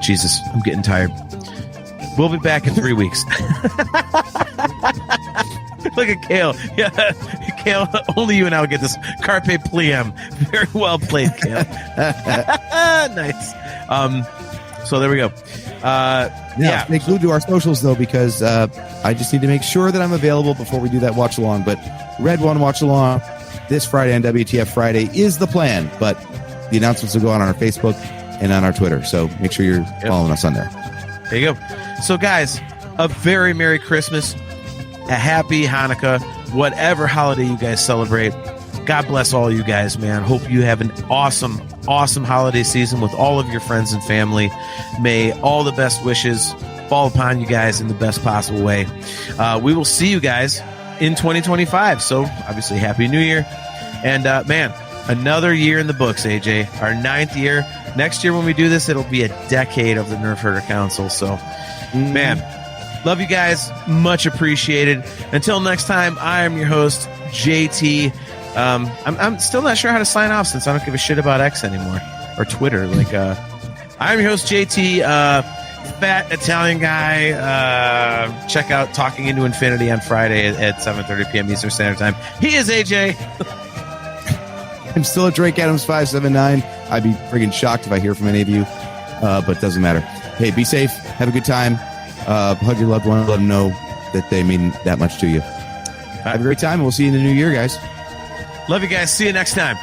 Jesus, I'm getting tired. We'll be back in 3 weeks. Look at Kale. Yeah, Kale, only you and I will get this. Carpe Diem. Very well played, Kale. Nice. So there we go. Yeah. Stay glued to our socials, though, because I just need to make sure that I'm available before we do that watch along. But Red One watch along this Friday on WTF Friday is the plan. But the announcements will go on our Facebook and on our Twitter. So make sure you're following us on there. There you go. So, guys, a very Merry Christmas, a Happy Hanukkah, whatever holiday you guys celebrate. God bless all you guys, man. Hope you have an awesome holiday season with all of your friends and family. May all the best wishes fall upon you guys in the best possible way. We will see you guys in 2025. So, obviously, Happy New Year. And, man, another year in the books, AJ. Our 9th year. Next year when we do this, it'll be a decade of the Nerf Herder Council. So, man, love you guys. Much appreciated. Until next time, I am your host, JT. I'm still not sure how to sign off since I don't give a shit about X anymore. Or Twitter. Like, I'm your host, JT. Fat Italian guy. Check out Talking Into Infinity on Friday at 7:30 p.m. Eastern Standard Time. He is AJ. I'm still at Drake Adams 579. I'd be friggin' shocked if I hear from any of you, but doesn't matter. Hey, be safe. Have a good time. Hug your loved one. Let them know that they mean that much to you. Have a great time, and we'll see you in the new year, guys. Love you guys. See you next time.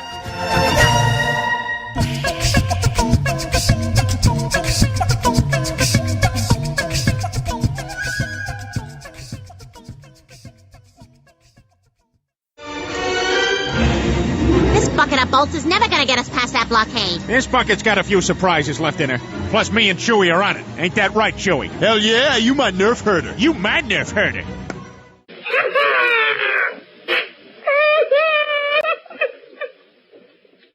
Bucket of bolts is never gonna get us past that blockade. This bucket's got a few surprises left in her. Plus, me and Chewie are on it. Ain't that right, Chewie? Hell yeah, you my Nerf herder. You my Nerf herder.